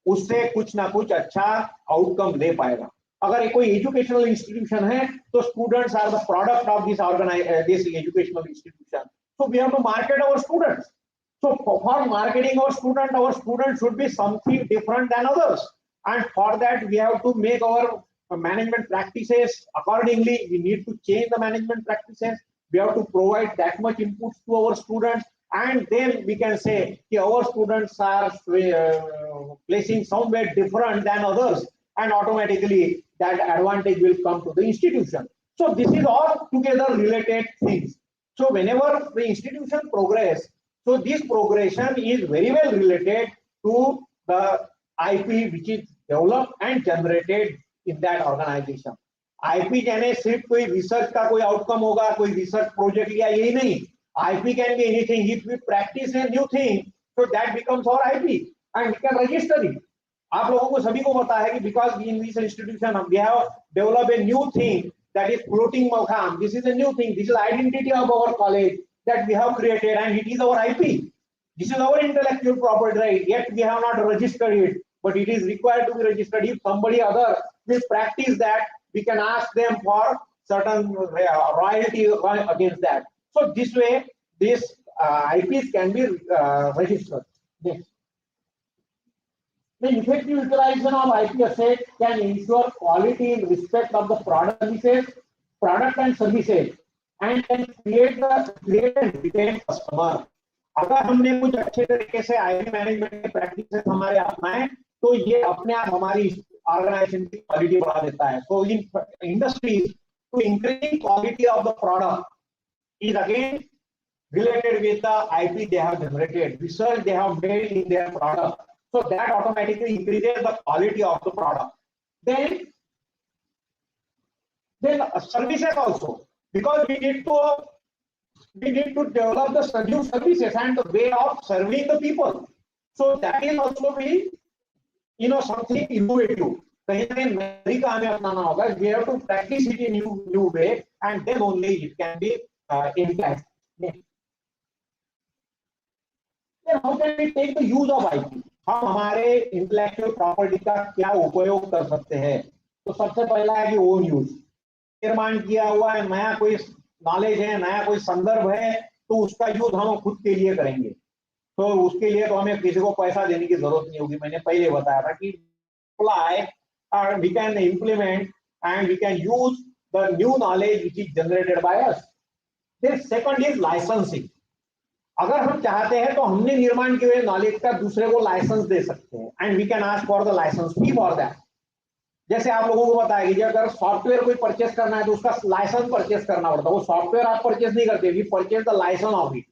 उससे कुछ ना कुछ अच्छा आउटकम ले पाएगा। अगर कोई एजुकेशनल इंस्टीट्यूशन है तो students are the product of this educational institution, so we have to market our students. So for marketing our student should be something different than others, and for that we have to make our management practices accordingly. We need to change the management practices. We have to provide that much input to our students, and then we can say कि our students are placing somewhere different than others, and automatically that advantage will come to the institution. So this is all together related things. So whenever the institution progress, so this progression is very well related to the IP which is developed and generated in that organization. IP यानी सिर्फ कोई research का कोई outcome होगा, कोई research project लिया, यही नहीं। IP can be anything. If we practice a new thing, so that becomes our IP, and we can register it. आप लोगों को सभी को पता है कि because in this institution we have developed a new thing, that is floating Maukam. This is a new thing. This is identity of our college that we have created, and it is our IP. This is our intellectual property right. Yet we have not registered it, but it is required to be registered. If somebody other will practice that, we can ask them for certain royalty against that. So this way, this IPs can be registered. Next. The effective utilization of IP assets can ensure quality in respect of the product and services, and can create and retain customer. अगर हमने कुछ अच्छे तरीके से IP management के practices हमारे अपनाएं तो ये अपने आप हमारी ऑर्गेनाइजेशन की क्वालिटी बढ़ा देता है. So in industries, to increase quality of the product is again related with the IP they have generated, research they have made in their product. So that automatically increases the quality of the product. Then services also, because we need to develop the new services and the way of serving the people. So that is also be something innovative. कहीं ना कहीं नई का हमें अपनाना होगा. We have to practice it in new way, and then only it can be impact. Then how can we take the use of IP? हम हमारे इंटेलेक्चुअल प्रॉपर्टी का क्या उपयोग कर सकते हैं? तो सबसे पहला है कि ओन यूज. निर्माण किया हुआ है, नया कोई नॉलेज है, नया कोई संदर्भ है, तो उसका यूज हम खुद के लिए करेंगे. तो उसके लिए तो हमें किसी को पैसा देने की जरूरत नहीं होगी. मैंने पहले बताया था कि apply, we can implement and we can use the new knowledge which is generated by us. Then second is licensing. अगर हम चाहते हैं तो हमने निर्माण किए हुए नॉलेज का दूसरे को लाइसेंस दे सकते हैं, and we can ask for the license fee for that. जैसे आप लोगों को बताया कि अगर सॉफ्टवेयर कोई परचेस करना है तो उसका लाइसेंस परचेस करना पड़ता है. वो सॉफ्टवेयर आप परचेस नहीं करते, we purchase the license of it.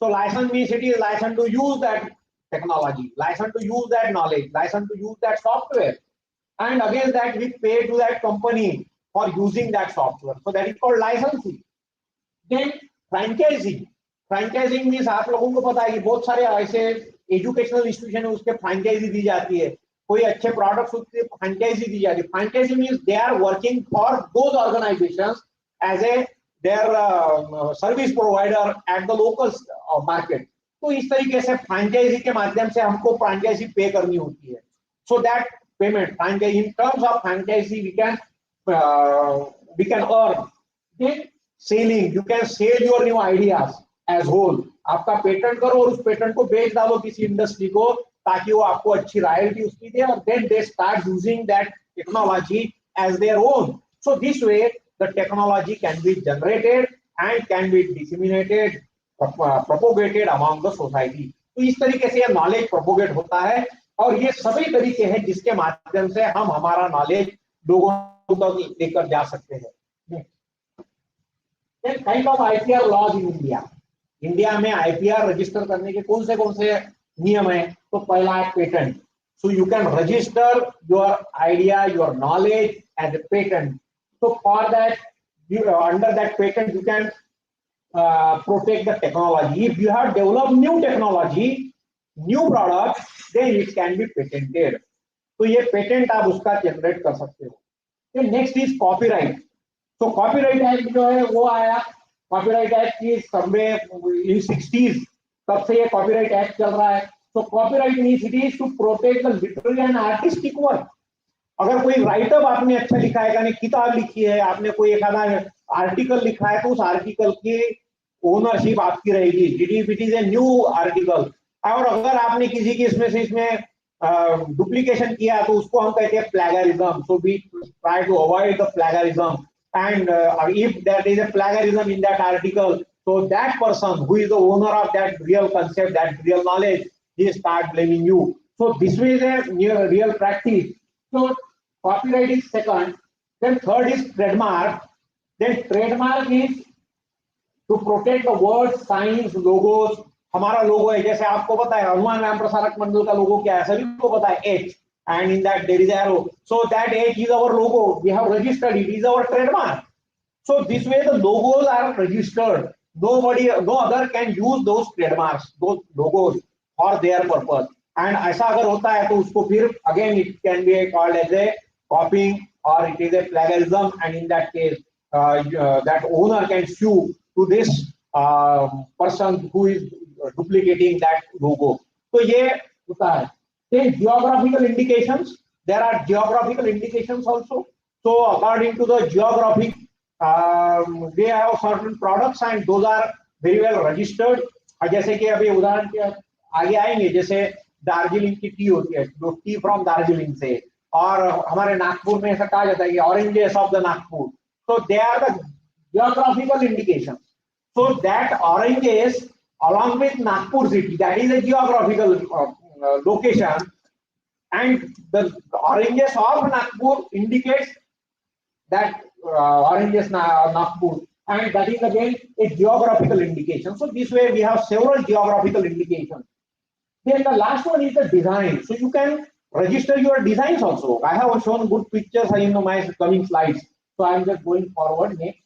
So license means it is license to use that technology, license to use that knowledge, license to use that software, and against that we pay to that company for using that software. So that is called licensing. Then franchising. Franchising means आप लोगों को पता है कि बहुत सारे ऐसे educational institution है उसके फ्रेंचाइजी दी जाती है. कोई अच्छे प्रोडक्ट्स उसके फ्रेंचाइजी दी जाती है. Franchisee means they are working for those organisations as a their service provider at the local market. तो इस तरीके से फ्रेंचाइजी के माध्यम से हमको फ्रेंचाइजी पे करनी होती है. So that payment franchise, in terms of franchisee, we can earn. Then selling, you can sell your new ideas as whole. आपका पेटेंट करो और उस पेटेंट को बेच डालो किसी इंडस्ट्री को ताकि वो आपको अच्छी रॉयल्टी उसकी दे, और then they start using that technology as their own. So this way the technology can be generated and can be disseminated, propagated among the society. तो इस तरीके से ये नॉलेज प्रोपोगेट होता है, और ये सभी तरीके हैं जिसके माध्यम से हम हमारा नॉलेज लोगों तक लेकर जा सकते हैं. Then kind of IPR laws in India. India में IPR रजिस्टर करने के कौन से नियम है? तो पहला है patent. So you can register your idea, your knowledge as a patent. So for that, under that patent, you can protect the technology. If you have developed new technology, new product, then it can be patented. तो ये patent आप उसका generate कर सकते हो. Then next is copyright. So copyright act जो है वो आया. Copyright act की somewhere in 60s तब से ये copyright act चल रहा है. So copyright means it is to protect the literary and artistic work. अगर कोई राइटअप आपने अच्छा लिखा है, यानी किताब लिखी है, आपने कोई एक आधा आर्टिकल लिखा है, तो उस आर्टिकल की ओनरशिप आपकी रहेगी. It is a new article. और अगर आपने किसी की इसमें डुप्लीकेशन किया तो उसको हम कहते हैं plagiarism. So we try to avoid the plagiarism, and if that is a plagiarism in that article, so that person who is the owner of that real concept, that real knowledge, he start blaming you. So this is a real practice. So copyright is second. Then third is trademark. Then trademark is to protect the words, signs, logos. हमारा लोगो है, जैसे आपको पता है हनुमान राम प्रसारक मंडल का लोगो क्या है, सभी को पता है, H, and in that there is arrow. So that H is our logo. We have registered it. It is our trademark. So this way the logos are registered. No other can use those trademarks, those logos for their purpose. And ऐसा अगर होता है तो उसको फिर again it can be called as a copying or it is a plagiarism, and in that case that owner can sue to this person who is duplicating that logo. So ये होता है. Then geographical indications. There are geographical indications also. So according to the geographic, they have certain products and those are very well registered. और जैसे कि अभी उदाहरण के आगे आएंगे, जैसे दार्जिलिंग की टी होती है, जो टी फ्रॉम दार्जिलिंग से, और हमारे नागपुर में ऐसा कहा जाता है कि oranges of the Nagpur, so they are the geographical indications. So that oranges along with Nagpur city, that is a geographical location, and the oranges of Nagpur indicates that oranges Nagpur, and that is again a geographical indication. So this way we have several geographical indications. Then the last one is the design. So you can register your designs also. I have shown good pictures in my coming slides. So I am just going forward next.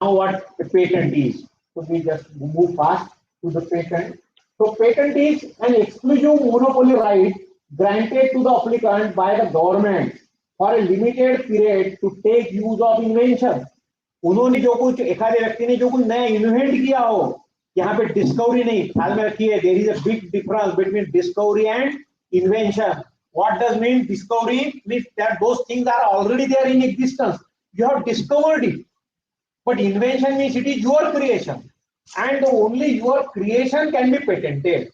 Now what a patent is. So we just move fast to the patent. So patent is an exclusive monopoly right granted to the applicant by the government for a limited period to take use of invention. उन्होंने जो कुछ एखादे व्यक्ति ने जो कुछ नया invent किया हो, यहाँ पे डिस्कवरी नहीं, ख्याल में रखिए, there is a big difference between discovery and invention. What does mean discovery? Means that those things are already there in existence. You have discovered it. But invention means it is your creation, and only your creation can be patented.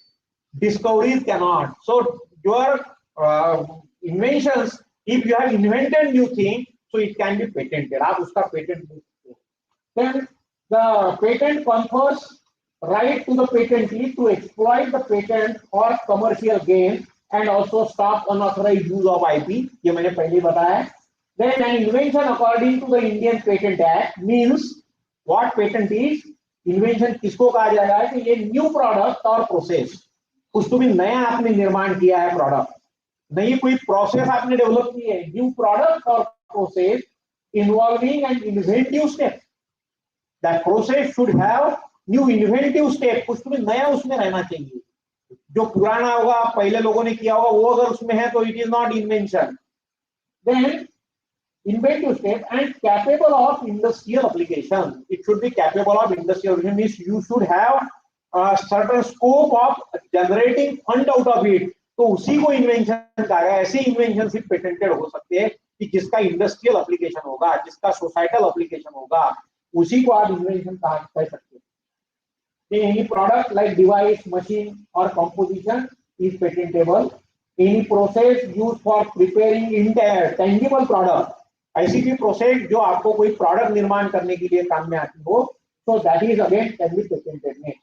Discoveries cannot. So your inventions, if you have invented new thing, so it can be patented. आप उसका patent ले सकते हैं. Then the patent confers right to the patentee to exploit the patent for commercial gain and also stop unauthorized use of IP. ये मैंने पहले बताया. Then an invention according to the Indian Patent Act means what patent is? Invention किसको कहा जाएगा कि ये new product और प्रोसेस, कुछ तो भी नया आपने निर्माण किया है, प्रोडक्ट नई कोई प्रोसेस आपने डेवलप की है, न्यू प्रोडक्ट और process involving and inventive step. That process should have new inventive step, कुछ तो भी नया उसमें रहना चाहिए. जो पुराना होगा, पहले लोगों ने किया होगा, वो अगर उसमें है तो it is not invention. Then inventive step and capable of industrial application. It should be capable of industrial application, means you should have a certain scope of generating fund out of it. तो उसी को invention कहा गया. ऐसे invention सिर्फ patented हो सकते हैं कि जिसका इंडस्ट्रियल एप्लीकेशन होगा, जिसका सोसाइटल एप्लीकेशन होगा, उसी को आप इन्वेंशन कह सकते हैं. Any product like device, machine or composition is patentable. Any process used for preparing intangible product, ऐसी भी प्रोसेस जो आपको कोई प्रोडक्ट निर्माण करने के लिए काम में आती हो, so that is again can be patented.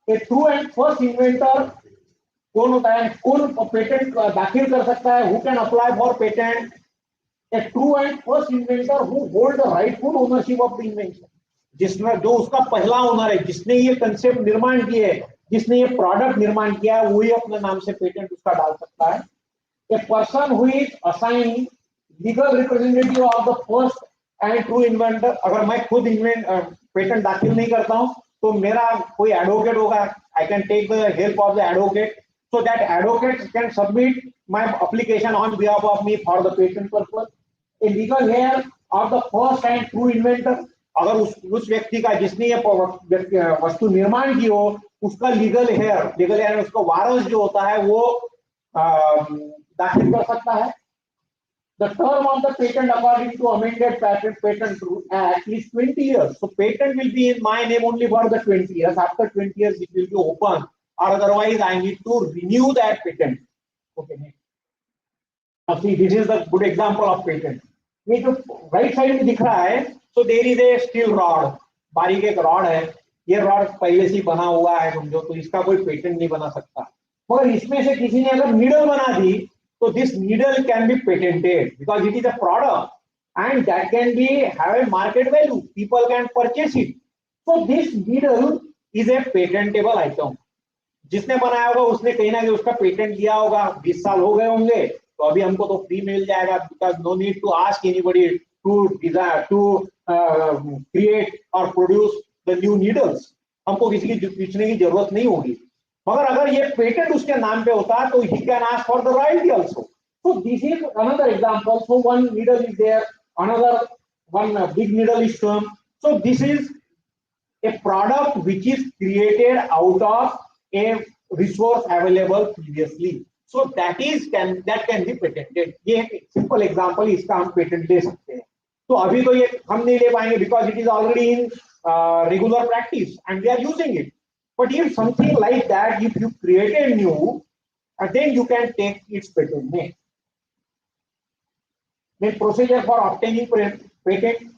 A true and first inventor कौन होता है, कौन पेटेंट दाखिल कर सकता है, who can apply for patent? A true and first inventor who hold the rightful ownership of the invention. जिसमें जो उसका पहला ओनर है, जिसने ये कंसेप्ट निर्माण किया है, जिसने ये प्रोडक्ट निर्माण किया है, वही अपने नाम से पेटेंट उसका डाल सकता है. A person who is assigned legal representative of the first and true inventor. अगर मैं खुद पेटेंट दाखिल नहीं करता हूं तो मेरा कोई एडवोकेट होगा. I can take the help of the advocate, so that advocate can submit my application on behalf of me for the patent purpose. A legal heir of the first and true inventor. अगर उस व्यक्ति का जिसने ये वस्तु निर्माण की हो, उसका लीगल हेयर उसका वारस जो होता है वो दाखिल कर सकता है. The term of the patent according to amended patent act is 20 years. So patent will be in my name only for the 20 years. After 20 years it will be open, or otherwise I need to renew that patent. Okay. Now see, this is the good example of patent. ये जो right side में दिख रहा है, so there is a steel rod. बारीक एक rod है, ये रॉड पहले से बना हुआ है समझो, तो इसका कोई पेटेंट नहीं बना सकता. मगर इसमें से किसी ने अगर नीडल बना दी, so this needle can be patented because it is a product and that can be have a market value. People can purchase it. So this needle is a patentable item. जिसने बनाया होगा उसने कहीं ना कहीं उसका patent लिया होगा. 20 साल हो गए होंगे तो अभी हमको तो फ्री मिल जाएगा, because no need to ask anybody to desire to create or produce the new needles. हमको किसी की पूछने की जरूरत नहीं होगी. मगर अगर ये पेटेंट उसके नाम पे होता तो he can ask for the royalty also. So this is another example. So one needle is there, another one big needle is shown. So this is a product which is created out of a resource available previously. So that can be patented. ये एक simple example, इसका हम patent ले सकते हैं. तो अभी तो ये हम नहीं ले पाएंगे because it is already in regular practice and they are using it. But if something like that, if you created new, then you can take its patent name. Then procedure for obtaining patent.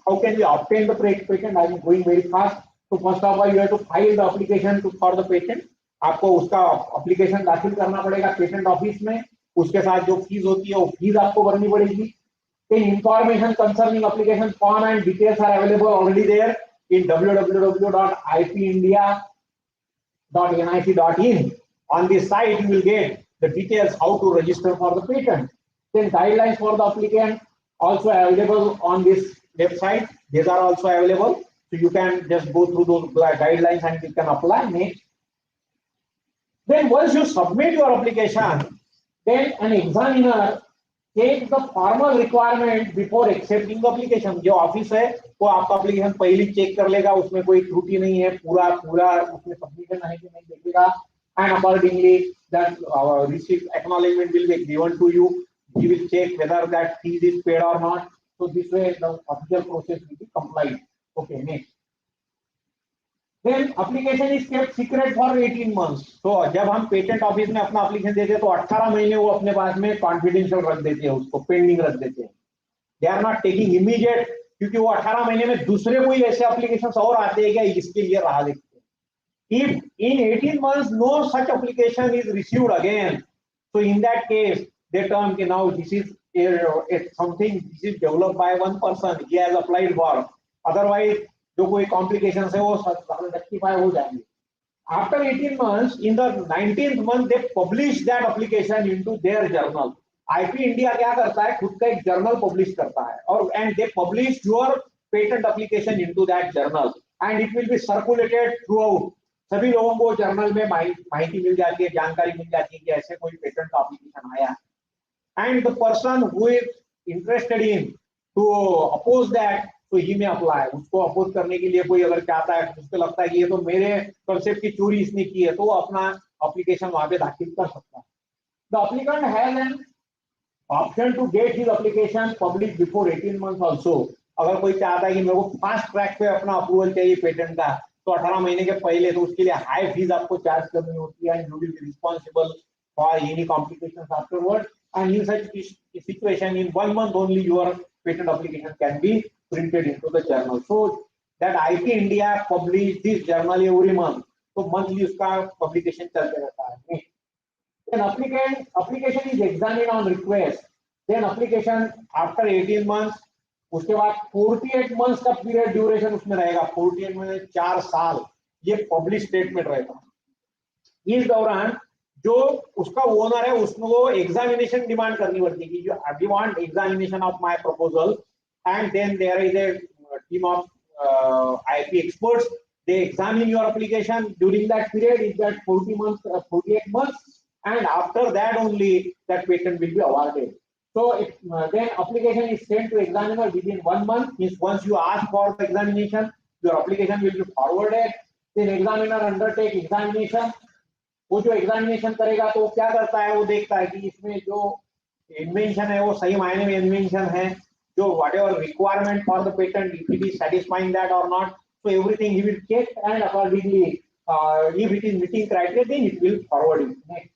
How can we obtain the patent? I am going very fast. So first of all, you have to file the application for the patent. आपको उसका application दाखिल करना पड़ेगा patent office में. उसके साथ जो fees होती है वो फीस आपको भरनी पड़ेगी. Then information concerning application form and details are available already there in www.ipindia.nic.in. On this site, you will get the details how to register for the patent. Then guidelines for the applicant also available on this website. These are also available. So you can just go through those guidelines and you can apply next. Then once you submit your application, then an examiner take the formal requirement before accepting the application. जो office है वो आपका application पहले check कर लेगा, उसमें कोई त्रुटि नहीं है, पूरा उसमें सबमिशन है कि नहीं देखेगा, and accordingly that receipt acknowledgement will be given to you. He will check whether that fees is paid or not. So this way the official process will be complied. Okay, next. Then application is kept secret for 18 months. So जब हम patent office में अपना application देते हैं तो 18 महीने वो अपने पास में कॉन्फिडेंशियल रख देते हैं, उसको पेंडिंग रख देते हैं. They are not taking immediate, क्योंकि वो 18 महीने में दूसरे कोई ऐसे एप्लीकेशंस और आते हैं क्या इसके लिए राह देखते हैं. If in 18 months no such application is received again, so in that case they term कि now this is something this is developed by one person, he has applied for. Otherwise जो कोई complications है वो rectify हो जाएंगे. After 18 months, in the 19th month, they publish that application into their journal. IP India क्या करता है, खुद का एक जर्नल पब्लिश करता है और and they publish your patent application into that journal and it will be circulated throughout. सभी लोगों को जर्नल में माहिती मिल जाती है, जानकारी मिल जाती है कि ऐसे कोई पेटेंट एप्लीकेशन आया. And the person who is interested in to oppose that, so he may apply. उसको अपोज करने के लिए कोई अगर चाहता है, उसको लगता है कि ये तो मेरे कंसेप्ट की चोरी इसने की है, तो वो अपना एप्लीकेशन वहां पे दाखिल कर सकता है. The applicant has an option to get his application published before 18 months also. अगर कोई चाहता है कि मेरे को फास्ट ट्रैक पे अपना अप्रूवल चाहिए पेटेंट का, तो 18 महीने के पहले तो उसके लिए हाई फीस आपको चार्ज करनी होती है. You will be responsible for any complications afterward. And in such situation, in 1 month only, your patent application can be printed into the journal. So that IP India publish this journal every month. So monthly उसका publication चलते रहता है. Then application is examined on request. Then application after 18 months, उसके बाद 48 months का period duration उसमें रहेगा. 48 में 4 साल ये publish statement रहेगा. इस दौरान जो उसका ओनर है उसमें वो एग्जामिनेशन डिमांड करनी पड़ती है कि you demand examination of my proposal and then there is a team of IP experts. They examine your application during that period is that 48 months and after that only that patent will be awarded. So then application is sent to examiner within 1 month. Means once you ask for the examination, your application will be forwarded. Then examiner undertake examination. वो जो examination करेगा तो क्या करता है, वो देखता है कि इसमें जो इन्वेंशन है वो सही मायने में इन्वेंशन है, जो whatever requirement for the patent, if it is satisfying that or not. So everything he will check and accordingly if it is meeting criteria then it will forward it. Next.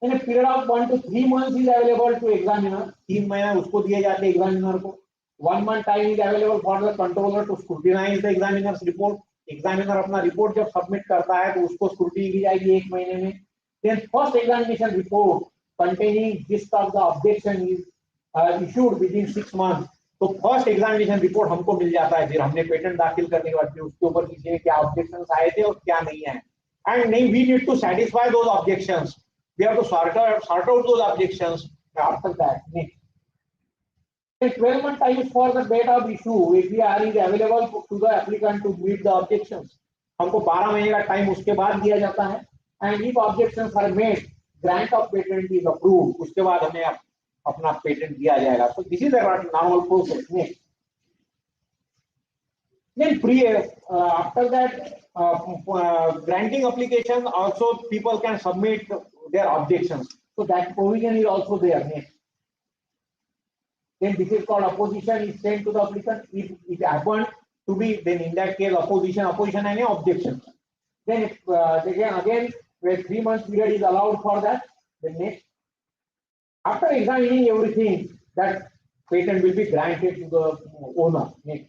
In a period of 1 to 3 months is available to examiner. 3 महीना उसको दिए जाते हैं examiner को. 1 month time is available for the controller to scrutinize the examiner's report. Examiner अपना report जब submit करता है तो उसको स्क्रूटिनी की जाएगी 1 महीने में. Then first examination report containing list of the objection is issued within 6 months. तो फर्स्ट एग्जामिनेशन रिपोर्ट हमको मिल जाता है, फिर हमने पेटेंट दाखिल करने के बाद उसके ऊपर किसी क्या ऑब्जेक्शंस आए थे और क्या नहीं आए. एंड नहीं, we need to satisfy those objections. We have to sort out those objections. After that 12 month time for the date of issue APR is available to the applicant to meet the objections. हमको 12 महीने का time उसके बाद दिया जाता है. and if objections are made, grant of patent is approved. उसके बाद हमें अपना पेटेंट दिया जाएगा. So this is a normal process. Then after that granting application also people can submit their objections. So that provision is also there. then this is called opposition is sent to the applicant. If it happened to be, then in that case opposition and objection. Then if again where 3 months period is allowed for that, then next after examining everything, that patent will be granted to the owner. Next,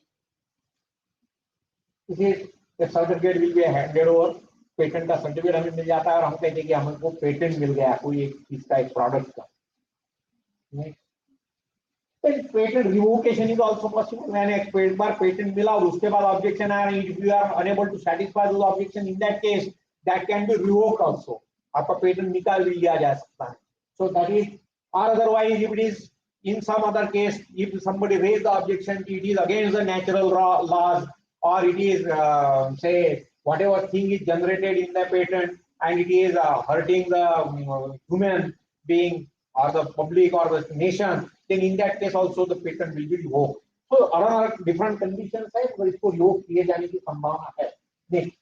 this is the certificate will be handed over. Patent का certificate हमें मिल जाता है और हम कहते हैं कि हमको पेटेंट मिल गया कोई एक इसका एक प्रोडक्ट का. Patent revocation is also possible. मैंने एक बार पेटेंट मिला और उसके बाद ऑब्जेक्शन आया, if you are unable to satisfy those objection, in that case that can be revoked also. आपका पेटेंट निकाल भी लिया जा सकता है. So that is, or otherwise if it is in some other case, if somebody raised the objection, it is against the natural laws, or it is say whatever thing is generated in the patent and it is hurting the human being or the public or the nation, then in that case also the patent will be revoked. So अलग different conditions है पर इसको revoke किए जाने की संभावना है. Next,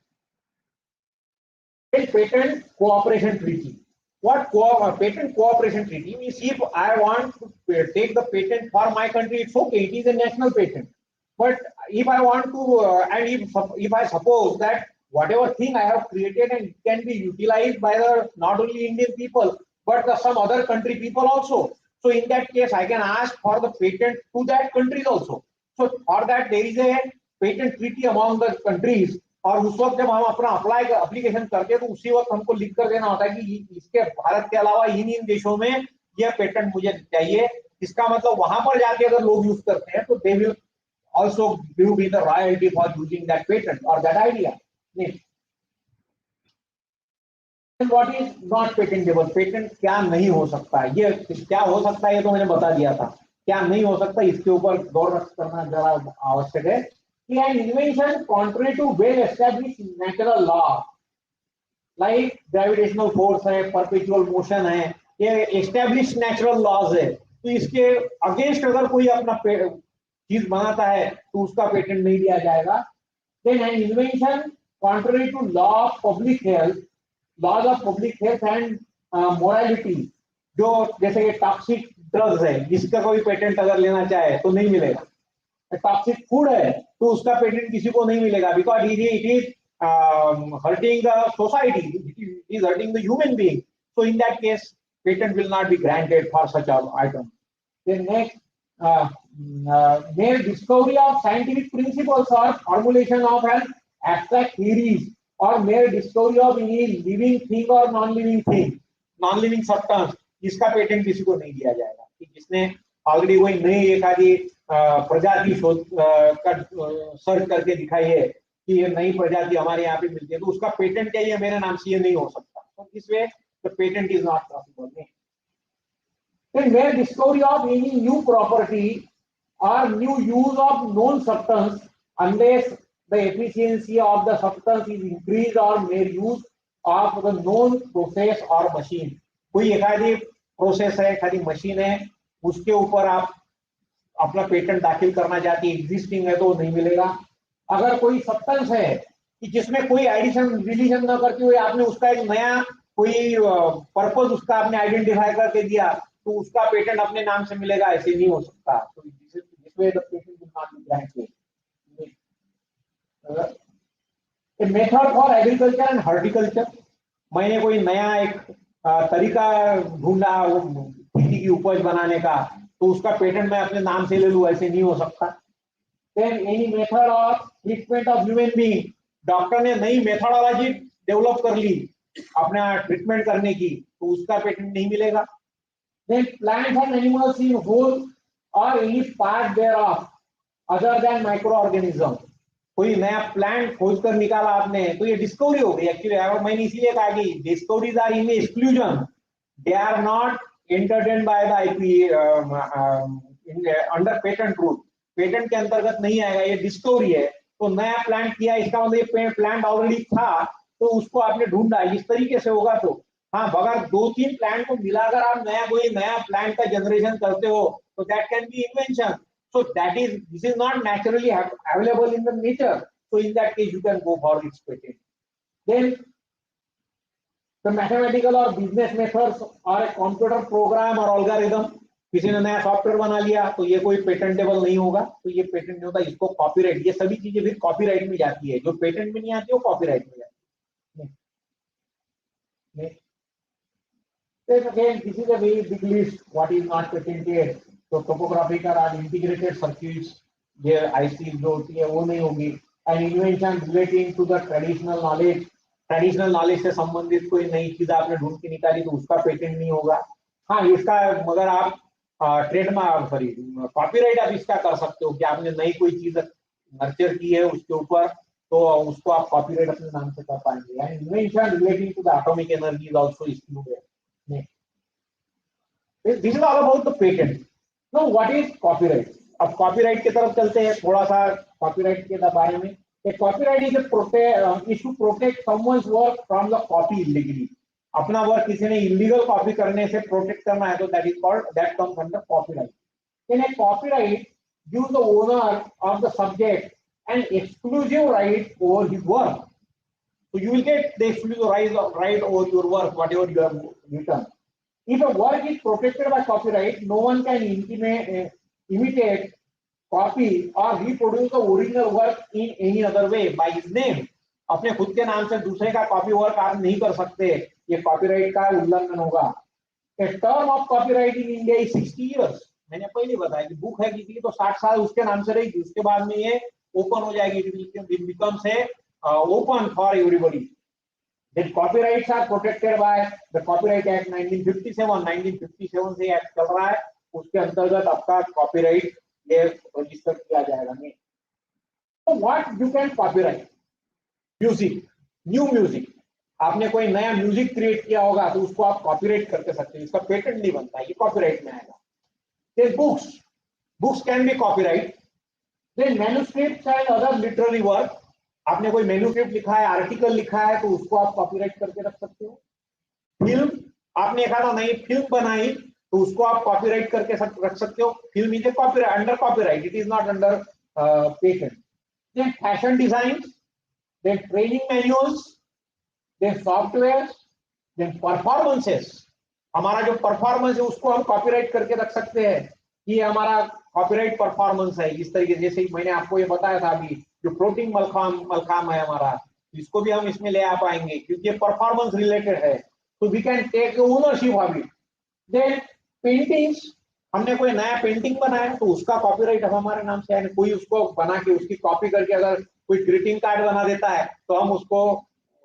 patent cooperation treaty. What patent cooperation treaty means? If I want to take the patent for my country, it's okay, it is a national patent. But if I want to, and if I suppose that whatever thing I have created and it can be utilized by the not only Indian people but some other country people also, so in that case I can ask for the patent to that countries also. So for that there is a patent treaty among the countries. और उस वक्त जब हम अपना application करते हैं तो उसी वक्त हमको लिख कर देना होता है कि इसके भारत के अलावा इन देशों में यह पेटेंट मुझे चाहिए. इसका मतलब वहां पर जाके अगर लोग यूज करते हैं तो they will also give me the royalty for using that patent और that idea. What is not patentable? Patent क्या नहीं हो सकता, ये क्या हो सकता है ये तो मैंने बता दिया था. क्या नहीं हो सकता इसके ऊपर गौर करना जरा आवश्यक है. An invention contrary to well-established natural law, like gravitational force है, perpetual motion है, ये established natural laws है, तो इसके against अगर कोई अपना चीज बनाता है तो उसका पेटेंट नहीं दिया जाएगा. Then an invention contrary to law of public health, laws of public health and morality, जो जैसे ये टॉक्सिक ड्रग्स है, इसका कोई पेटेंट अगर लेना चाहे तो नहीं मिलेगा. टॉक्सिक फूड है तो उसका पेटेंट किसी को नहीं मिलेगा, because it is hurting the society, it is hurting the human being. So in that case patent will not be granted for such item. Then next, mere discovery of scientific principles or formulation of an abstract theories or mere discovery of any living thing or non-living thing, non-living substance, इसका patent किसी को नहीं दिया जाएगा. कि जिसने already वही नई एक आदि प्रजाति शोध सर्च करके दिखाई है कि ये नई प्रजाति हमारे यहाँ पे मिलती है तो उसका पेटेंट चाहिए मेरे नाम से, ये नहीं हो सकता. तो this way the patent is not possible. Then mere discovery of any new property or new use of known substance unless the efficiency of the substance is increased or mere use of the known process or machine. कोई एखादी process है, एखादी machine है, उसके ऊपर आप अपना patent दाखिल करना चाहती है, एग्जिस्टिंग है तो नहीं मिलेगा. अगर कोई सब्सटेंस है कि जिसमें कोई एडिशन डिलीशन न करते हुए आपने उसका एक नया कोई पर्पस उसका आपने आइडेंटिफाई करके दिया तो उसका पेटेंट अपने नाम से मिलेगा, ऐसे नहीं हो सकता. तो इसमें the patent will not be granted. Method for agriculture and horticulture, मैंने कोई नया एक तरीका ढूंढा खेती की उपज बनाने का तो उसका पेटेंट मैं अपने नाम से ले लूं, ऐसे नहीं हो सकता. Then any method of treatment of human being, doctor ने नई मेथोडोलॉजी डेवलप कर ली अपना ट्रीटमेंट करने की तो उसका पेटेंट नहीं मिलेगा. Then plants and animals in whole or any part thereof other than microorganism, कोई नया प्लांट खोज कर निकाला आपने तो ये डिस्कवरी हो गई. एक्चुअली मैंने इसीलिए कहा कि discoveries are in exclusion, they are not entertained by the IP under patent rule. Patent के अंतर्गत नहीं आएगा, ये डिस्कवरी है. तो नया प्लांट किया इसका मतलब ये प्लांट ऑलरेडी था तो उसको आपने ढूंढा, इस तरीके से होगा. तो हाँ, अगर 2-3 प्लांट को मिलाकर आप कोई नया प्लांट का जनरेशन करते हो तो that can B invention. So that is, this is not naturally available in the nature. So in that case, you can go for its patent. Then the mathematical or business methods or a computer program or algorithm किसी ने नया software बना लिया तो ये कोई patentable नहीं होगा, तो ये पेटेंट नहीं होता, इसको कॉपीराइट, ये सभी चीजें फिर कॉपीराइट में जाती है, जो पेटेंट में नहीं आती वो कॉपीराइट में जाती है। Then again, this is a very big list. What is not patented? So topographical or integrated circuits, ये IC जो होती है वो नहीं होगी. And invention relating to the traditional knowledge, traditional knowledge से संबंधित कोई नई चीज आपने ढूंढ के निकाली तो उसका पेटेंट नहीं होगा. हाँ, इसका मगर आप ट्रेडमार्क सॉरी कॉपीराइट आप इसका कर सकते हो कि आपने नई कोई चीज नर्चर की है उसके ऊपर, तो उसको आप कॉपीराइट अपने नाम से कर पाएंगे. And invention relating to the atomic energy is also included. This is all about the patent. Now, what is copyright? अब कॉपीराइट की तरफ चलते हैं थोड़ा सा कॉपीराइट के बारे में. Copyright is to protect someone's work from the copy illegally. अपना वर्क किसी ने इलीगल कॉपी करने से प्रोटेक्ट करना है तो that is called, that comes under copyright. In A copyright gives the owner of the subject an exclusive right over his work. So you will get the exclusive right over your work, whatever you have written. If a work is protected by copyright, no one can imitate, copy or reproduce the original work in any other way by his name. अपने खुद के नाम से दूसरे का copy work आप नहीं कर सकते, ये कॉपीराइट का उल्लंघन होगा. A term of copyright in India is 60 years. मैंने पहले बताया कि बुक है किसी की तो 60 साल उसके नाम से रहेगी, उसके बाद में ये ओपन हो जाएगी, it becomes a open for everybody. Then copyrights are protected by the Copyright Act 1957. 1957 से एक्ट चल रहा है, उसके अंतर्गत आपका कॉपीराइट ये रजिस्टर किया जाएगा. नहीं तो what you can copyright? Music, new music. आपने कोई नया म्यूजिक क्रिएट किया होगा तो उसको आप कॉपीराइट करके सकते हैं, इसका पेटेंट नहीं बनता, ये कॉपीराइट में आएगा. Then books can be copyright. Then manuscripts and other literary work. आपने कोई मैन्युस्क्रिप्ट लिखा है, आर्टिकल लिखा है तो उसको आप कॉपीराइट करके रख सकते हो. फिल्म, आपने एखादा नई फिल्म बनाई तो उसको आप कॉपीराइट करके रख सकते हो. Film is copyright, under copyright, it is not under patent. Then fashion design, then training manuals, then software, then performances. हमारा जो परफॉर्मेंस है उसको हम कॉपीराइट करके रख सकते हैं कि हमारा कॉपीराइट परफॉर्मेंस है. इस तरीके से जैसे मैंने आपको ये बताया था अभी, जो प्रोटीन मलखाम है हमारा, इसको भी हम इसमें ले आ पाएंगे क्योंकि ये परफॉर्मेंस रिलेटेड है, तो we can take ownership of it. Then paintings, हमने कोई नया पेंटिंग बनाया तो उसका कॉपीराइट हमारे नाम से है. कोई उसको बना के उसकी कॉपी करके अगर कोई ग्रीटिंग कार्ड बना देता है तो हम उसको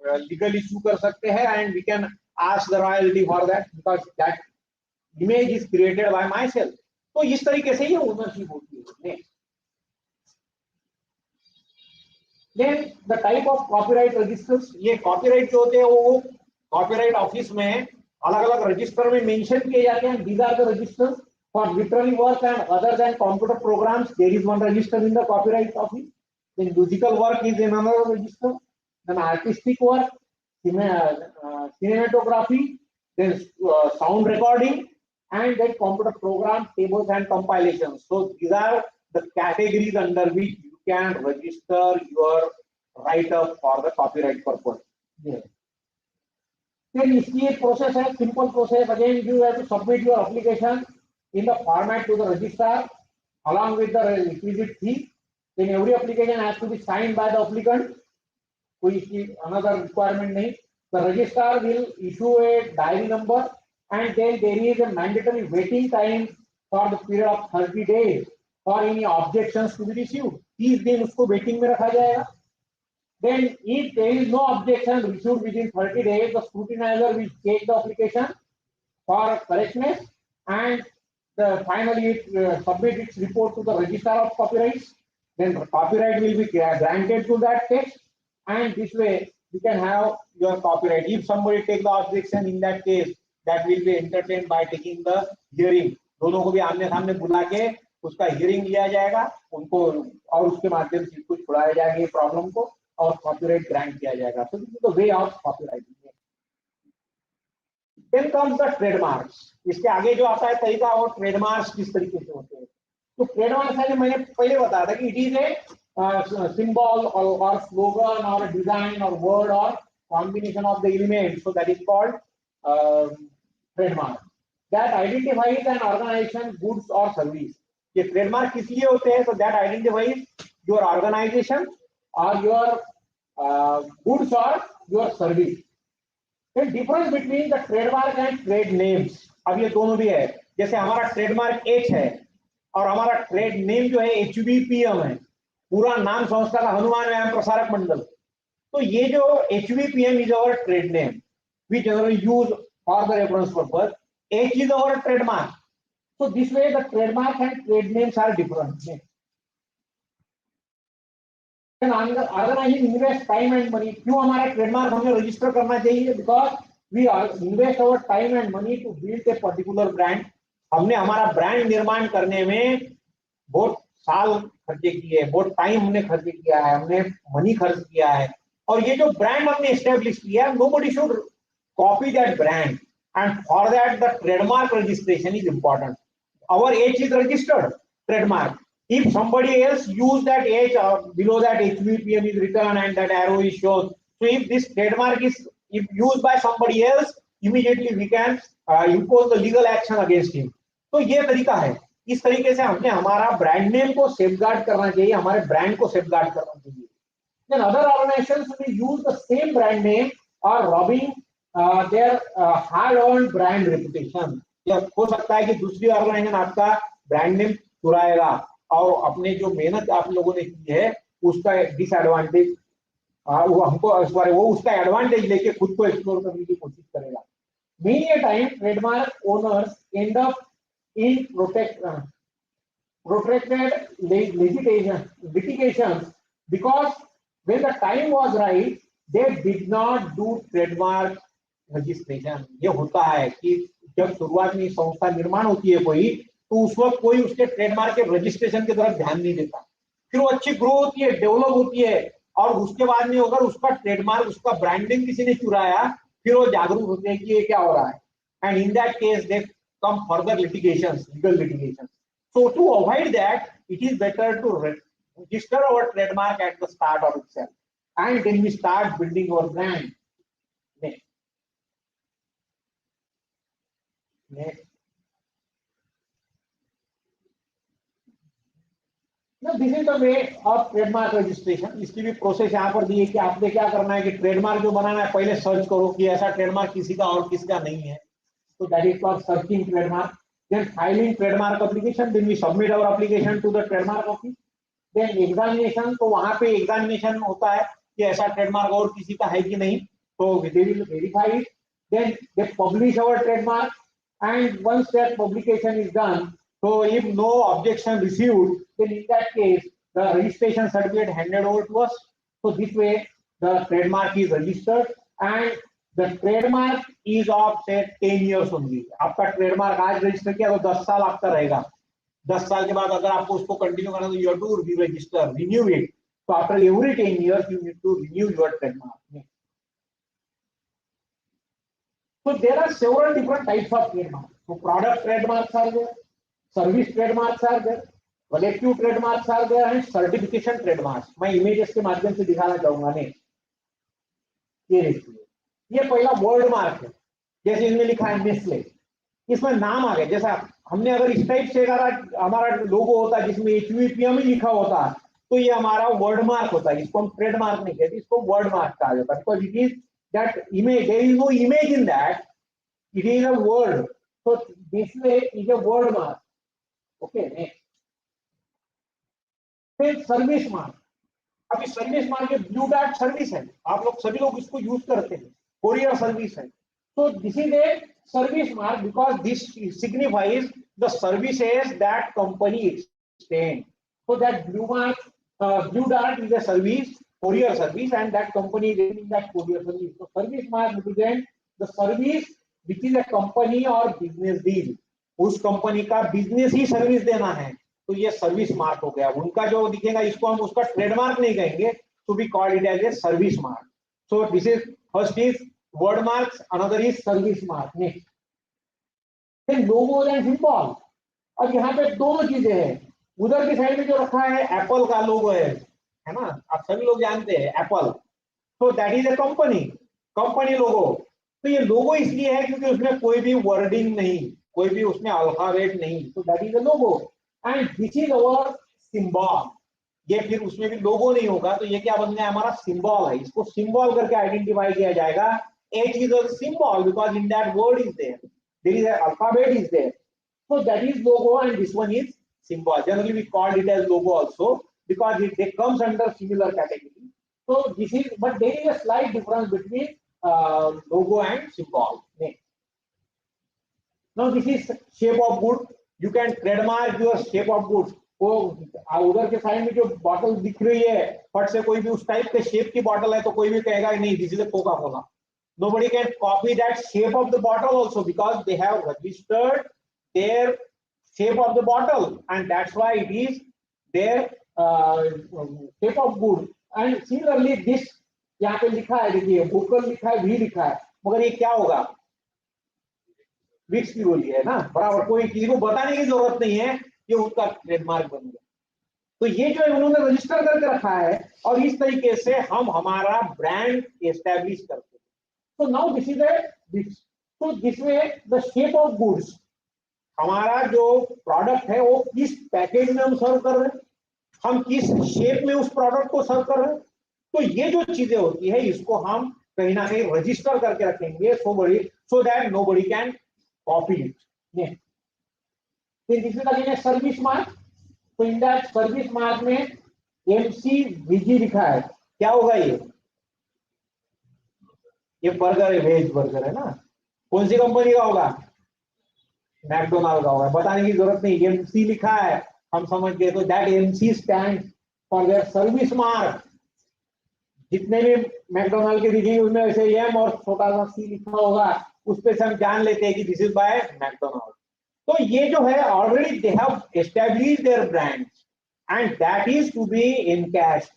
लीगल इशू कर सकते हैं and we can ask the royalty for that because that image is created by myself. तो इस तरीके से ये ओनरशिप होती है. Then the type of copyright registers, ये कॉपीराइट जो होते हैं वो कॉपीराइट ऑफिस में अलग अलग रजिस्टर में मेंशन किए जाते हैं. These are the registers for literary work and other than computer programs. There is one register in the copyright office. Then musical work is in another register. Then artistic work, cinematography, then sound recording, and then computer program, tables and compilations. So these are the categories under which you can register your write-up for the copyright purpose. Yeah. Then इसकी एक process है, simple process. Again, you have to submit your application in the format to the registrar along with the requisite fee. Then every application has to be signed by the applicant. कोई इसकी another requirement नहीं. The registrar will issue a diary number and then there is a mandatory waiting time for the period of 30 days for any objections to be received. 30 दिन उसको waiting में रखा जाएगा. Then if there is no objection received within 30 days, the scrutinizer will check the application for correctness and finally it submit its report to the registrar of copyrights. Then the copyright will be granted to that text and this way you can have your copyright. If somebody take the objection, in that case that will be entertained by taking the hearing. दोनों को भी आमने सामने बुला के उसका hearing लिया जाएगा उनको और उसके माध्यम से इसको छुड़ाया जाएगा प्रॉब्लम को और कॉपीराइट ग्रांट किया जाएगा. So this is the way of copywriting. Then comes the trademarks. इसके आगे जो आता है तरीका वो ट्रेडमार्क्स किस तरीके से होते हैं. तो ट्रेडमार्क्स है मैंने पहले बताया था कि it is a symbol or slogan or a design or word or combination of the elements. So that is called trademark. that identifies an organization, goods or service. ये ट्रेडमार्क किस लिए होते हैं? So that identifies your organization or your goods or your service. The difference between the trademark and trade names, अब ये दोनों भी है. जैसे हमारा ट्रेडमार्क H है और हमारा ट्रेड नेम जो है HVPM है, पूरा नाम संस्था का हनुमान व्यायाम प्रसारक मंडल. तो ये जो HVPM is our trade name, we generally use for the reference purpose. H is our trademark. So this way the trademark and trade names are different. Organizing invest time and money. क्यों हमारा trademark हमें register करना चाहिए? Because we invest our time and money to build a particular brand. हमने हमारा brand निर्माण करने में बहुत साल खर्चे किए, बहुत टाइम हमने खर्च किया है, हमने मनी खर्च किया है. और ये जो ब्रांड हमने एस्टेब्लिश किया है, nobody should copy that brand, and for that the trademark registration is important. Our H is registered trademark. If somebody else use that H, below that HVPM is written and that arrow is shown. So if this trademark is used by somebody else, immediately we can impose the legal action against him. तो ये तरीका है. इस तरीके से हमने हमारा brand name को सेफगार्ड करना चाहिए, हमारे ब्रांड को सेफगार्ड करना चाहिए. Then other organizations will use the same brand name or robbing their hard-earned brand reputation. या हो सकता है कि दूसरी ऑर्गेनाइजेशन आपका ब्रांड नेम चुराएगा और अपने जो मेहनत आप लोगों ने की है उसका डिसएडवांटेज वो हमको वो उसका एडवांटेज लेके खुद को एक्सप्लोर करने की कोशिश करेगा. Many a time trademark owners end up in protracted litigations because when the time was right they did not do trademark registration. ये होता है कि जब शुरुआत में संस्था निर्माण होती है कोई, तो उस वक्त कोई उसके ट्रेडमार्क के रजिस्ट्रेशन की तरफ ध्यान नहीं देता. फिर वो अच्छी ग्रो होती है, डेवलप होती है, और उसके बाद में अगर उसका ट्रेडमार्क, उसका ब्रांडिंग किसी ने चुराया, फिर वो जागरूक होते हैं कि ये क्या हो रहा है. And in that case they come further litigations, legal litigations. So to avoid that it is better to register our trademark at the start of itself, and then we start building our brand. Next. Now this is the way of trademark registration. इसकी भी process यहाँ पर दी है कि आपने क्या करना है कि ट्रेडमार्क जो बनाना है पहले सर्च करो कि ऐसा ट्रेडमार्क किसी का और किसका नहीं है. So that is for searching trademark. Then filing trademark application. Then we submit our application to the trademark office. Then examination. तो वहाँ पे एग्जामिनेशन होता है कि ऐसा ट्रेडमार्क और किसी का है कि नहीं. तो they will verify it. Then they publish our trademark. And once that publication is done, so if no objection received, then in that case the registration certificate handed over to us. So this way the trademark is registered, and the trademark is of say 10 years only. आपका trademark आज register किया तो 10 साल आपका रहेगा. 10 साल के बाद अगर आपको उसको कंटिन्यू करना तो you have to re-register, renew it. So after every 10 years you need to renew your trademark. So there are several different types of trademarks. So product trademarks are there, service trademarks are there, collective trademarks are there, and certification trademarks. मैं images के माध्यम से दिखाना चाहूंगा. नहीं, ये देखिए, ये पहला वर्ड मार्क है. जैसे इनमें लिखा है नेस्ले, इसमें नाम आ गया. जैसा हमने अगर इस टाइप से हमारा लोगो होता जिसमें HVPM ही लिखा होता तो ये हमारा वर्ड मार्क होता है. इसको हम ट्रेडमार्क नहीं कहते, इसको वर्ड मार्क कहा जाता है. Because it is that image, there is no image in that, it is a word. So this way is a word mark. Okay, next. Then service mark. अभी service mark blue dot service है, आप लोग सभी लोग इसको use करते हैं, courier service है. So this is a service mark because this signifies the services that company extend. So that blue mark, blue dot is a service, courier service, and that company is in that courier service. So service mark represent the service which is a company or business deal. उस company का business ही service देना है, तो ये service mark हो गया. उनका जो दिखेगा इसको हम उसका ट्रेडमार्क नहीं कहेंगे, to be called it as a service mark. So this is first is word marks, another is service mark. Next, then logo and symbol. अब यहाँ पे दोनों चीजें हैं. उधर की साइड में जो रखा है एप्पल का लोगो है ना, आप सभी लोग जानते हैं एप्पल. तो दैट इज ए कंपनी लोगो. तो ये लोगो इसलिए है क्योंकि उसमें कोई भी वर्डिंग नहीं, कोई भी उसमें अल्फाबेट नहीं, तो that is a logo and this is our symbol. ये फिर उसमें भी लोगो नहीं होगा तो ये क्या बन गया, हमारा सिंबल है, इसको सिंबल करके आइडेंटिफाई किया जाएगा। H is a symbol because in that word is there is a alphabet is there, so that is logo and this one is symbol. Generally we called it as logo also because it comes under similar category. So this is, but there is a slight difference between logo and symbol. Now this is shape of good. You can trademark your shape of goods. वो उधर के side में जो bottle दिख रही है, फट से कोई भी उस टाइप के शेप की बॉटल है तो कोई भी कहेगा नहीं this is a Coca Cola. Nobody can copy that shape of the bottle also because they have registered their shape of the bottle and that's why it is their shape of good. And similarly this यहाँ पे लिखा है, देखिए vocal लिखा है, भी लिखा है, मगर ये क्या होगा, विक्स की गोली है ना, बराबर, कोई किसी को बताने की जरूरत नहीं है, ये उनका ट्रेडमार्क बन गया. तो ये जो उन्होंने रजिस्टर करके रखा है और इस तरीके से हम हमारा ब्रांड एस्टेब्लिश करते हैं. So now this is a this. So this way the shape of goods, हमारा जो प्रोडक्ट है वो किस पैकेज में हम सर्व कर रहे हैं, हम किस शेप में उस प्रोडक्ट को सर्व कर रहे हैं, तो ये जो चीजें होती है इसको हम कहीं ना कहीं रजिस्टर करके रखेंगे so that nobody can copy it. Then this is again a service mark. So in that service mark में MCVG लिखा है, क्या होगा ये बर्गर है, वेज बर्गर है ना, कौन सी कंपनी का होगा, मैकडोनाल्ड का होगा, बताने की जरूरत नहीं, एमसी लिखा है हम समझ गए. तो that MC stand for their service mark. जितने भी मैकडोनाल्ड के दिखेंगे उसमें ऐसे एम और छोटा सा सी लिखा होगा, उस पे से हम जान लेते हैं कि दिस इज बाय मैकडोनाल्ड. तो ये जो है already they have established their brand and that is to be encashed.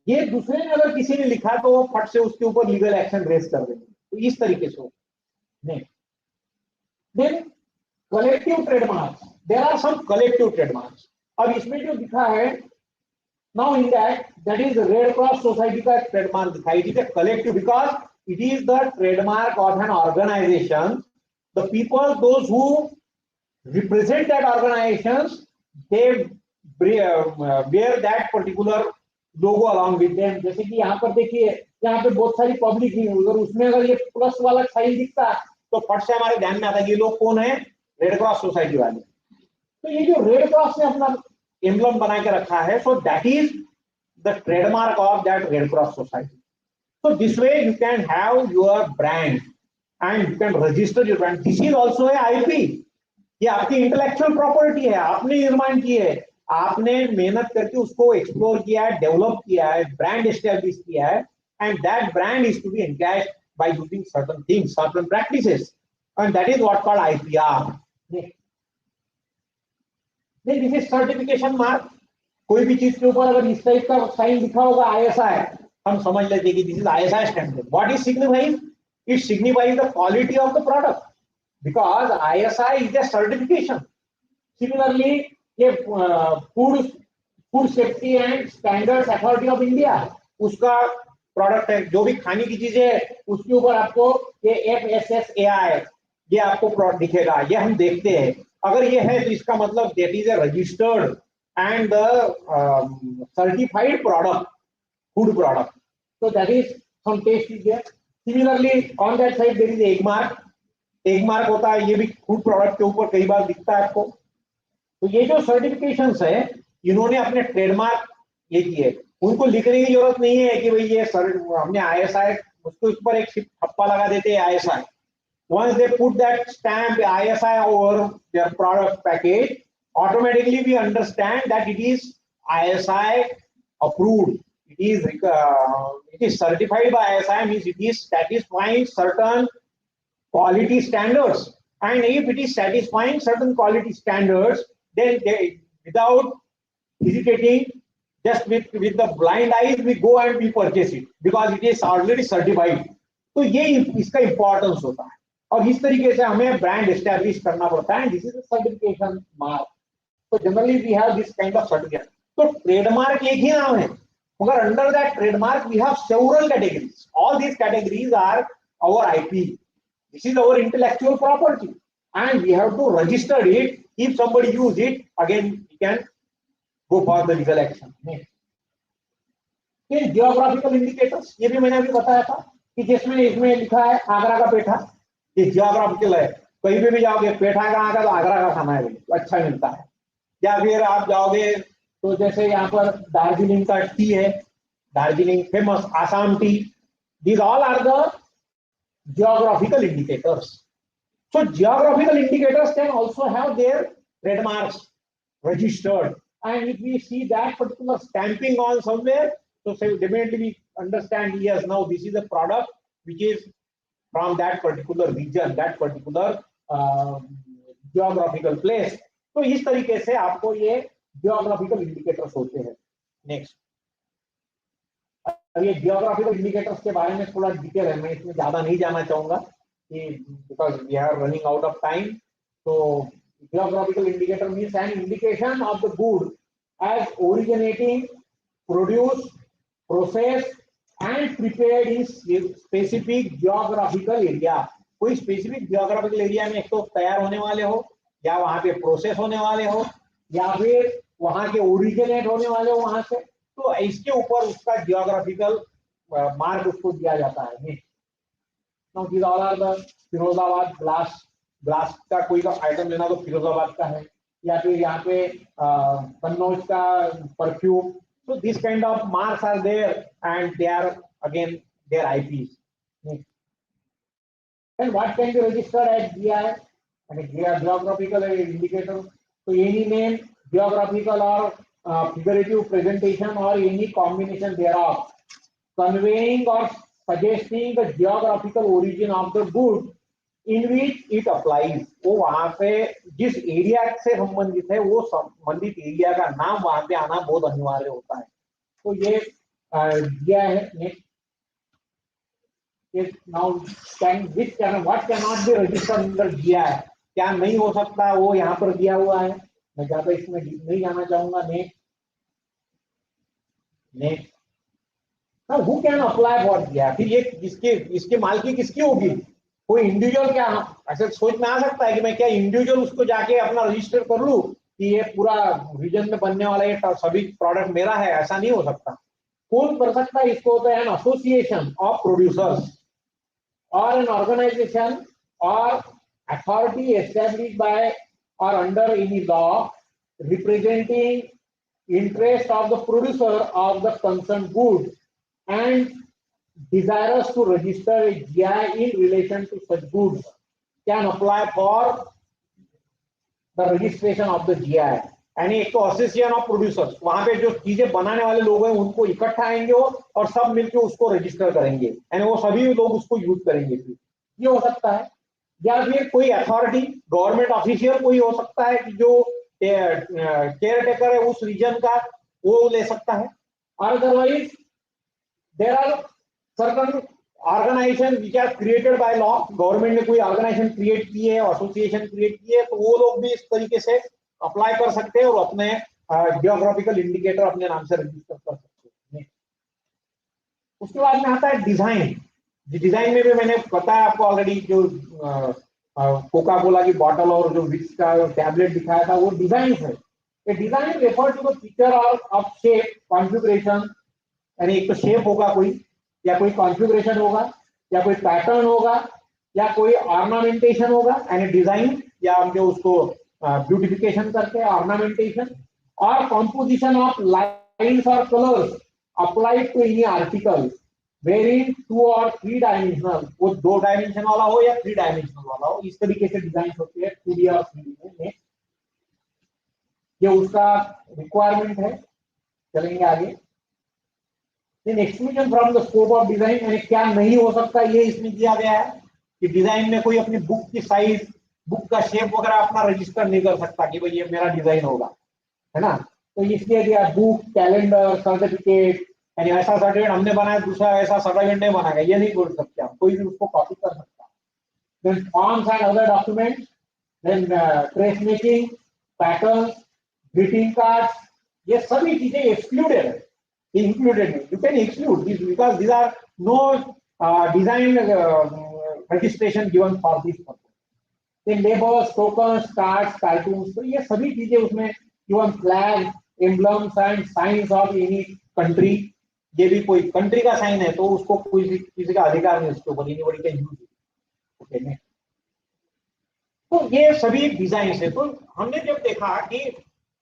ये दूसरे ने अगर किसी ने लिखा तो वो फट से उसके ऊपर लीगल एक्शन रेज कर देंगे. तो इस तरीके से नहीं. Then collective trademarks, there are some collective trademarks. अब इसमें जो दिखा है now in that is red cross society का ट्रेडमार्क दिखा. It is a collective because it is the trademark of an organisation. The people those who represent that organisations they bear that particular logo along with them. जैसे कि यहाँ पर देखिए, यहाँ पे बहुत सारी पब्लिक है, अगर उसमें अगर ये प्लस वाला साइन दिखता तो फट से हमारे ध्यान में आता है कि ये लोग कौन है, रेड क्रॉस सोसाइटी वाले. तो ये जो रेड क्रॉस ने अपना एम्बलम बना के रखा है, so that is the trademark of that red cross society. So this way you can have your brand and you can register your brand. This is also है आईपी. ये आपकी intellectual property है, आपने निर्माण की है, आपने मेहनत करके उसको एक्सप्लोर किया है, डेवलप किया है, ब्रांड एस्टैब्लिश किया है and that brand is to be encashed by using certain things, certain practices and that is what called IPR. Then this is certification mark. कोई भी चीज के ऊपर अगर इस टाइप का साइन लिखा होगा आईएसआई, हम समझ लेते हैं कि this is ISI standard. What is signifying? It signifies the quality of the product because ISI is a certification. Similarly, ये food safety and standards authority of India, उसका प्रोडक्ट है, जो भी खाने की चीजें है उसके ऊपर आपको ये FSSAI ये आपको प्रोडक्ट दिखेगा, ये हम देखते हैं. अगर ये है तो इसका मतलब that is a registered and certified product, food product. So that is some taste is there. Similarly, on that side there is egg mark. एक मार्क होता है, ये भी फूड प्रोडक्ट के ऊपर कई बार दिखता है आपको. तो ये जो सर्टिफिकेशंस है इन्होंने अपने ट्रेडमार्क ये किए, उनको लिखने की जरूरत नहीं है कि भाई ये हमने आईएसआई, उसको इस पर एक ठप्पा लगा देते हैं ISI. once they put that stamp ISI over their product package, automatically we understand that it is ISI approved. It is certified by ISI, means it is satisfying certain quality standards. And if it is satisfying certain quality standards, then without hesitating, just with the blind eyes, we go and we purchase it because it is already certified. तो ये इसका importance होता है और इस तरीके से हमें ब्रांड एस्टैब्लिश करना पड़ता है. This is a certification mark. तो generally we have this kind of certificate. तो ट्रेडमार्क एक ही नाम है, मगर under that trademark we have several categories. All these categories are our IP. This is our intellectual property. and we have to register it. If somebody use it, again we can go for the legal action. फिर geographical indicators, ये भी मैंने अभी बताया था कि जिसमें इसमें लिखा है आगरा का पेठा, ये जियोग्राफिकल है, कहीं पे भी जाओगे पेठा कहाँ का, तो आगरा का खाना है, अच्छा मिलता है। या फिर आप जाओगे तो जैसे यहाँ पर दार्जिलिंग का टी है, Darjeeling famous Assam tea, these all are the geographical indicators. So geographical indicators can also have their trademarks registered, and if we see that particular stamping on somewhere, so definitely we understand, yes, now this is a product which is from that particular region, that particular geographical place. तो इस तरीके से आपको ये geographical indicators होते हैं। Next, अब ये जियोग्राफिकल इंडिकेटर्स के बारे में थोड़ा डिटेल है, मैं इसमें ज्यादा नहीं जाना चाहूंगा कि because we are running out of time. तो geographical indicator means an indication of the good as originating, produce, process and prepared in specific geographical area. कोई स्पेसिफिक जियोग्राफिकल एरिया में एक तो तैयार होने वाले हो, या वहां पे प्रोसेस होने वाले हो, या फिर वहां के ओरिजिनेट होने वाले हो वहां से, तो इसके ऊपर उसका जियोग्राफिकल मार्क उसको दिया जाता है। फिरोजाबाद ग्लास, ग्लास का कोई आइटम लेना तो फिरोजाबाद का है, या फिर यहाँ पे कन्नौज का परफ्यूम। तो this kind of marks are there and they are again their IPs. And what can be registered as GI and geographical indicator? तो any name, geographical or figurative presentation or any combination thereof, conveying or suggesting the geographical origin of the good in which it applies। वो वहां पे जिस area से संबंधित है वो संबंधित एरिया का नाम वहां पे आना बहुत अनिवार्य होता है। तो ये दिया है। Next, now can which can what can not be registered under GI, क्या नहीं हो सकता वो यहाँ पर दिया हुआ है, मैं ज्यादा इसमें नहीं जाना चाहूंगा। Next, who can apply for GI? फिर ये इसके मालकी किसकी होगी? कोई इंडिविजुअल क्या ऐसे सोच में आ सकता है कि मैं क्या इंडिविजुअल उसको जाके अपना रजिस्टर कर लूं कि ये पूरा रीजन में बनने वाला ये सभी प्रोडक्ट मेरा है? ऐसा नहीं हो सकता। कौन कर सकता है इसको? होता है एन एसोसिएशन ऑफ प्रोड्यूसर्स और एन ऑर्गेनाइजेशन और authority established bye or under any law representing interest of the producer of the concerned good and desirous to register a GI in relation to such goods can apply for the registration of the GI। यानी एक तो association of producers, वहां पे जो चीजें बनाने वाले लोग हैं उनको इकट्ठा आएंगे और सब मिलकर उसको रजिस्टर करेंगे, यानी वो सभी लोग उसको यूज करेंगे। ये हो सकता है। या फिर कोई अथॉरिटी, गवर्नमेंट ऑफिशियल कोई हो सकता है कि जो केयर टेकर है उस रीजन का, वो ले सकता है। और otherwise there are certain organisation which are created by law, government ने कोई ऑर्गेनाइजेशन क्रिएट की है, एसोसिएशन क्रिएट की है, तो वो लोग भी इस तरीके से अप्लाई कर सकते हैं और अपने जियोग्राफिकल इंडिकेटर अपने नाम से रजिस्टर कर सकते हैं। उसके बाद में आता है डिजाइन। डिजाइन में भी मैंने बताया आपको ऑलरेडी, जो कोका कोला की बॉटल और जो विक्स का टैबलेट दिखाया था वो डिजाइन है। A design refer to the feature of shape, configuration, यानी एक तो शेप होगा कोई, या कोई कॉन्फ़िगरेशन होगा, या कोई पैटर्न होगा, या कोई ऑर्नामेंटेशन होगा, यानी डिजाइन या हम जो उसको ब्यूटिफिकेशन करते हैं ऑर्नामेंटेशन, और कॉम्पोजिशन ऑफ लाइन्स और colours applied to any article wearing 2 और 3 डायमेंशनल, वो 2 डायमेंशन वाला हो या 3 डायमेंशनल वाला हो, इस तरीके से डिजाइन होते हैं 2D और 3D में। ये उसका रिक्वायरमेंट है। चलेंगे आगे। Exclusion from the scope of design, यानी क्या नहीं हो सकता ये इसमें दिया गया है कि डिजाइन में कोई अपनी बुक की साइज, बुक का शेप वगैरह अपना रजिस्टर नहीं कर सकता कि भाई ये मेरा डिजाइन होगा, है ना। तो इसलिए दिया बुक, कैलेंडर, सर्टिफिकेट, यानी ऐसा सर्टिफिकेट हमने बनाया, दूसरा ऐसा सर्टिफिकेट नहीं बनाया, ये नहीं बोल सकते आप, कोई भी उसको कॉपी कर सकता है। Then forms and other documents, then trace making, patterns, greeting cards, ये सभी चीजें एक्सक्लूडेड है, included। You can exclude these because these are no design registration given for this purpose। ये लेबल्स, टोकन्स, कार्ड्स, कार्टून्स, तो ये सभी चीजें उसमें, even flag, emblems and science of any country, ये भी कोई कंट्री का साइन है तो उसको कोई भी किसी का अधिकार नहीं उसके ऊपर, anybody can use it. Okay, तो ये सभी डिजाइन है। तो हमने जब देखा कि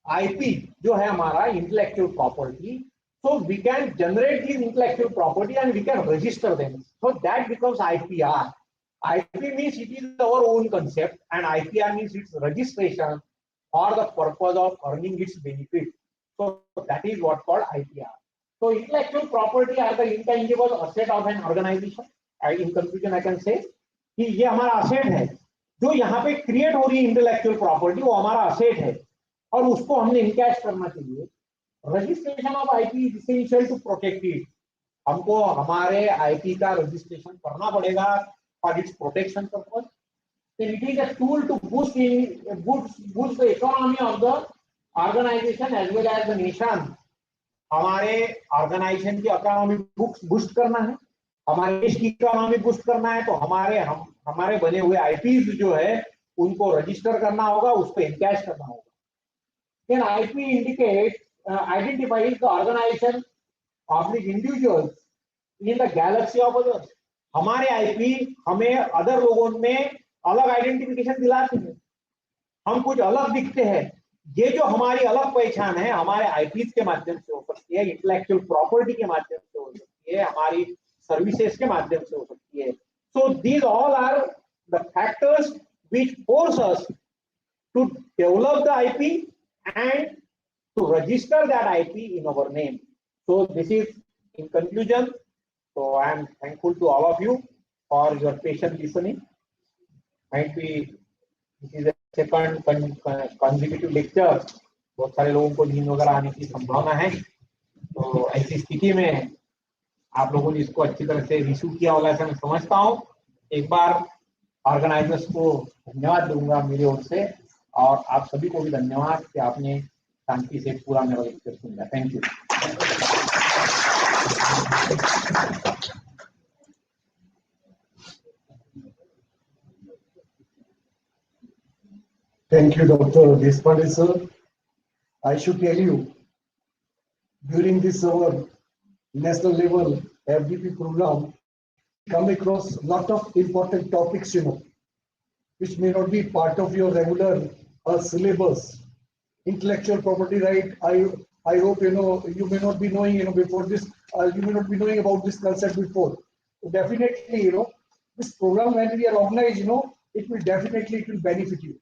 आईपी जो है हमारा intellectual property, so we can generate these intellectual property and we can register them, so that becomes IPR. IP means it is our own concept and IPR means its registration for the purpose of earning its benefit, so that is what called IPR. So intellectual property are the intangible asset of an organization. In conclusion I can say कि ये हमारा asset है, जो यहाँ पे create हो रही है इंटेलेक्चुअल प्रॉपर्टी, वो हमारा असेट है और उसको हमने इनकैश करना चाहिए। Registration of IP is essential to protect it, हमको हमारे आईपी का रजिस्ट्रेशन करना पड़ेगा for its protection purpose. It is a tool to boost the economy of the organisation as well as the nation. हमारे organisation की economy boost करना है, हमारे देश की इकोनॉमी बूस्ट करना है, तो हमारे बने हुए आईपीज जो है उनको रजिस्टर करना होगा, उसको एनकैश करना होगा। Then IP indicates identifies the organization of the individuals in the galaxy of others. हमारे आईपी हमें अदर लोगों में अलग आइडेंटिफिकेशन दिलाते हैं, हम कुछ अलग दिखते हैं। ये जो हमारी अलग पहचान है हमारे आईपीज के माध्यम से हो सकती है, इंटेलेक्चुअल प्रॉपर्टी के माध्यम से हो सकती है, हमारी सर्विसेज के माध्यम से हो सकती है। So these all are the factors which force us to develop the IP and to register that IP in our name. So this is in conclusion. So I am thankful to all of you for your patient listening. Might be this is a second consecutive lecture. बहुत सारे लोगों को नींद वगैरह आने की संभावना है, तो ऐसी स्थिति में आप लोगों ने इसको अच्छी तरह से रिसीव किया होगा ऐसा मैं समझता हूँ। एक बार ऑर्गेनाइजर्स को धन्यवाद दूंगा मेरी ओर से, और आप सभी को भी धन्यवाद कि आपने शांति से पूरा मेरा लेक्चर सुना। Thank you. Thank you, Dr. Deshpande sir. I should tell you, during this our national level FDP program, we come across a lot of important topics, which may not be part of your regular syllabus. Intellectual property right. I hope you may not be knowing before this. You may not be knowing about this concept before. So definitely this program when we are organized, it will benefit you.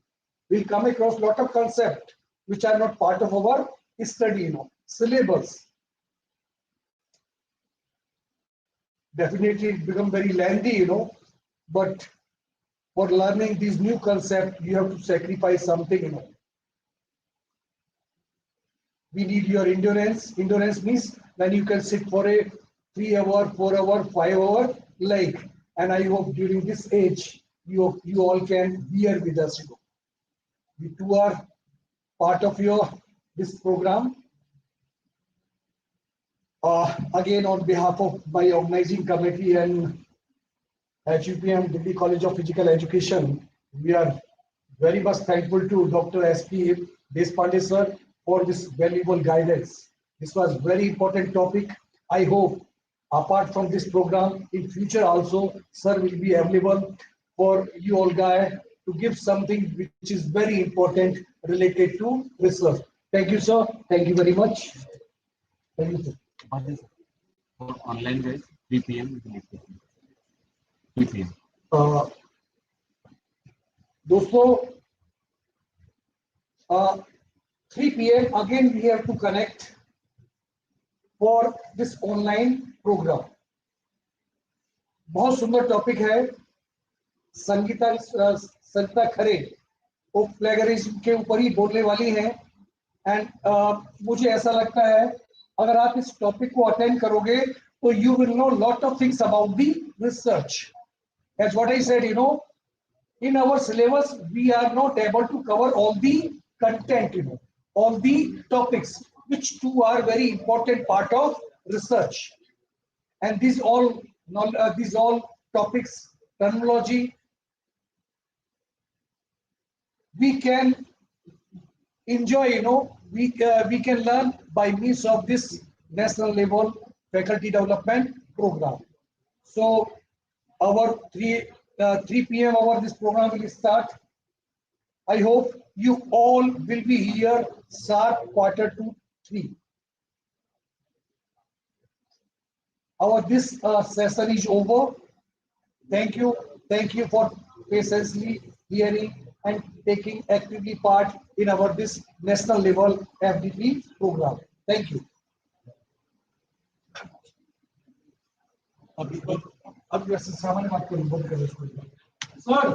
We'll come across a lot of concepts which are not part of our study, syllabus. Definitely it become very lengthy, but for learning these new concepts, you have to sacrifice something, We need your endurance. Endurance means when you can sit for a 3 hour, 4 hour, 5 hour, and I hope during this age, you all can bear with us, We too are part of this program. Again, on behalf of my organizing committee and HUPM, Delhi College of Physical Education, we are very much thankful to Dr. S.P. Deshpande sir for this valuable guidance. This was very important topic. I hope apart from this program, in future also, sir will be available for you all guys to give something which is very important related to research. Thank you, sir. Thank you very much. Thank you, sir. For online guys, 3 p.m. 3 p.m. दोस्तों 3 p.m. again we have to connect for this online program. बहुत सुंदर topic है। संगीता खरे वो plagiarism के ऊपर ही बोलने वाली हैं, एंड मुझे ऐसा लगता है अगर आप इस टॉपिक को अटेंड करोगे तो you will know lot of things about the research. That's what I said, in our syllabus, we are not able to cover all the content, all the topics, which too are very important part of research. And these all topics, terminology, we can enjoy, we can learn by means of this national level faculty development program. So our 3 p.m. hour this program will start. I hope you all will be here sharp 2:45. Our this session is over. Thank you for patiently hearing and taking actively part in our this national level FDP program. Thank you. अब वैसे सामान्य बात करूँ, sir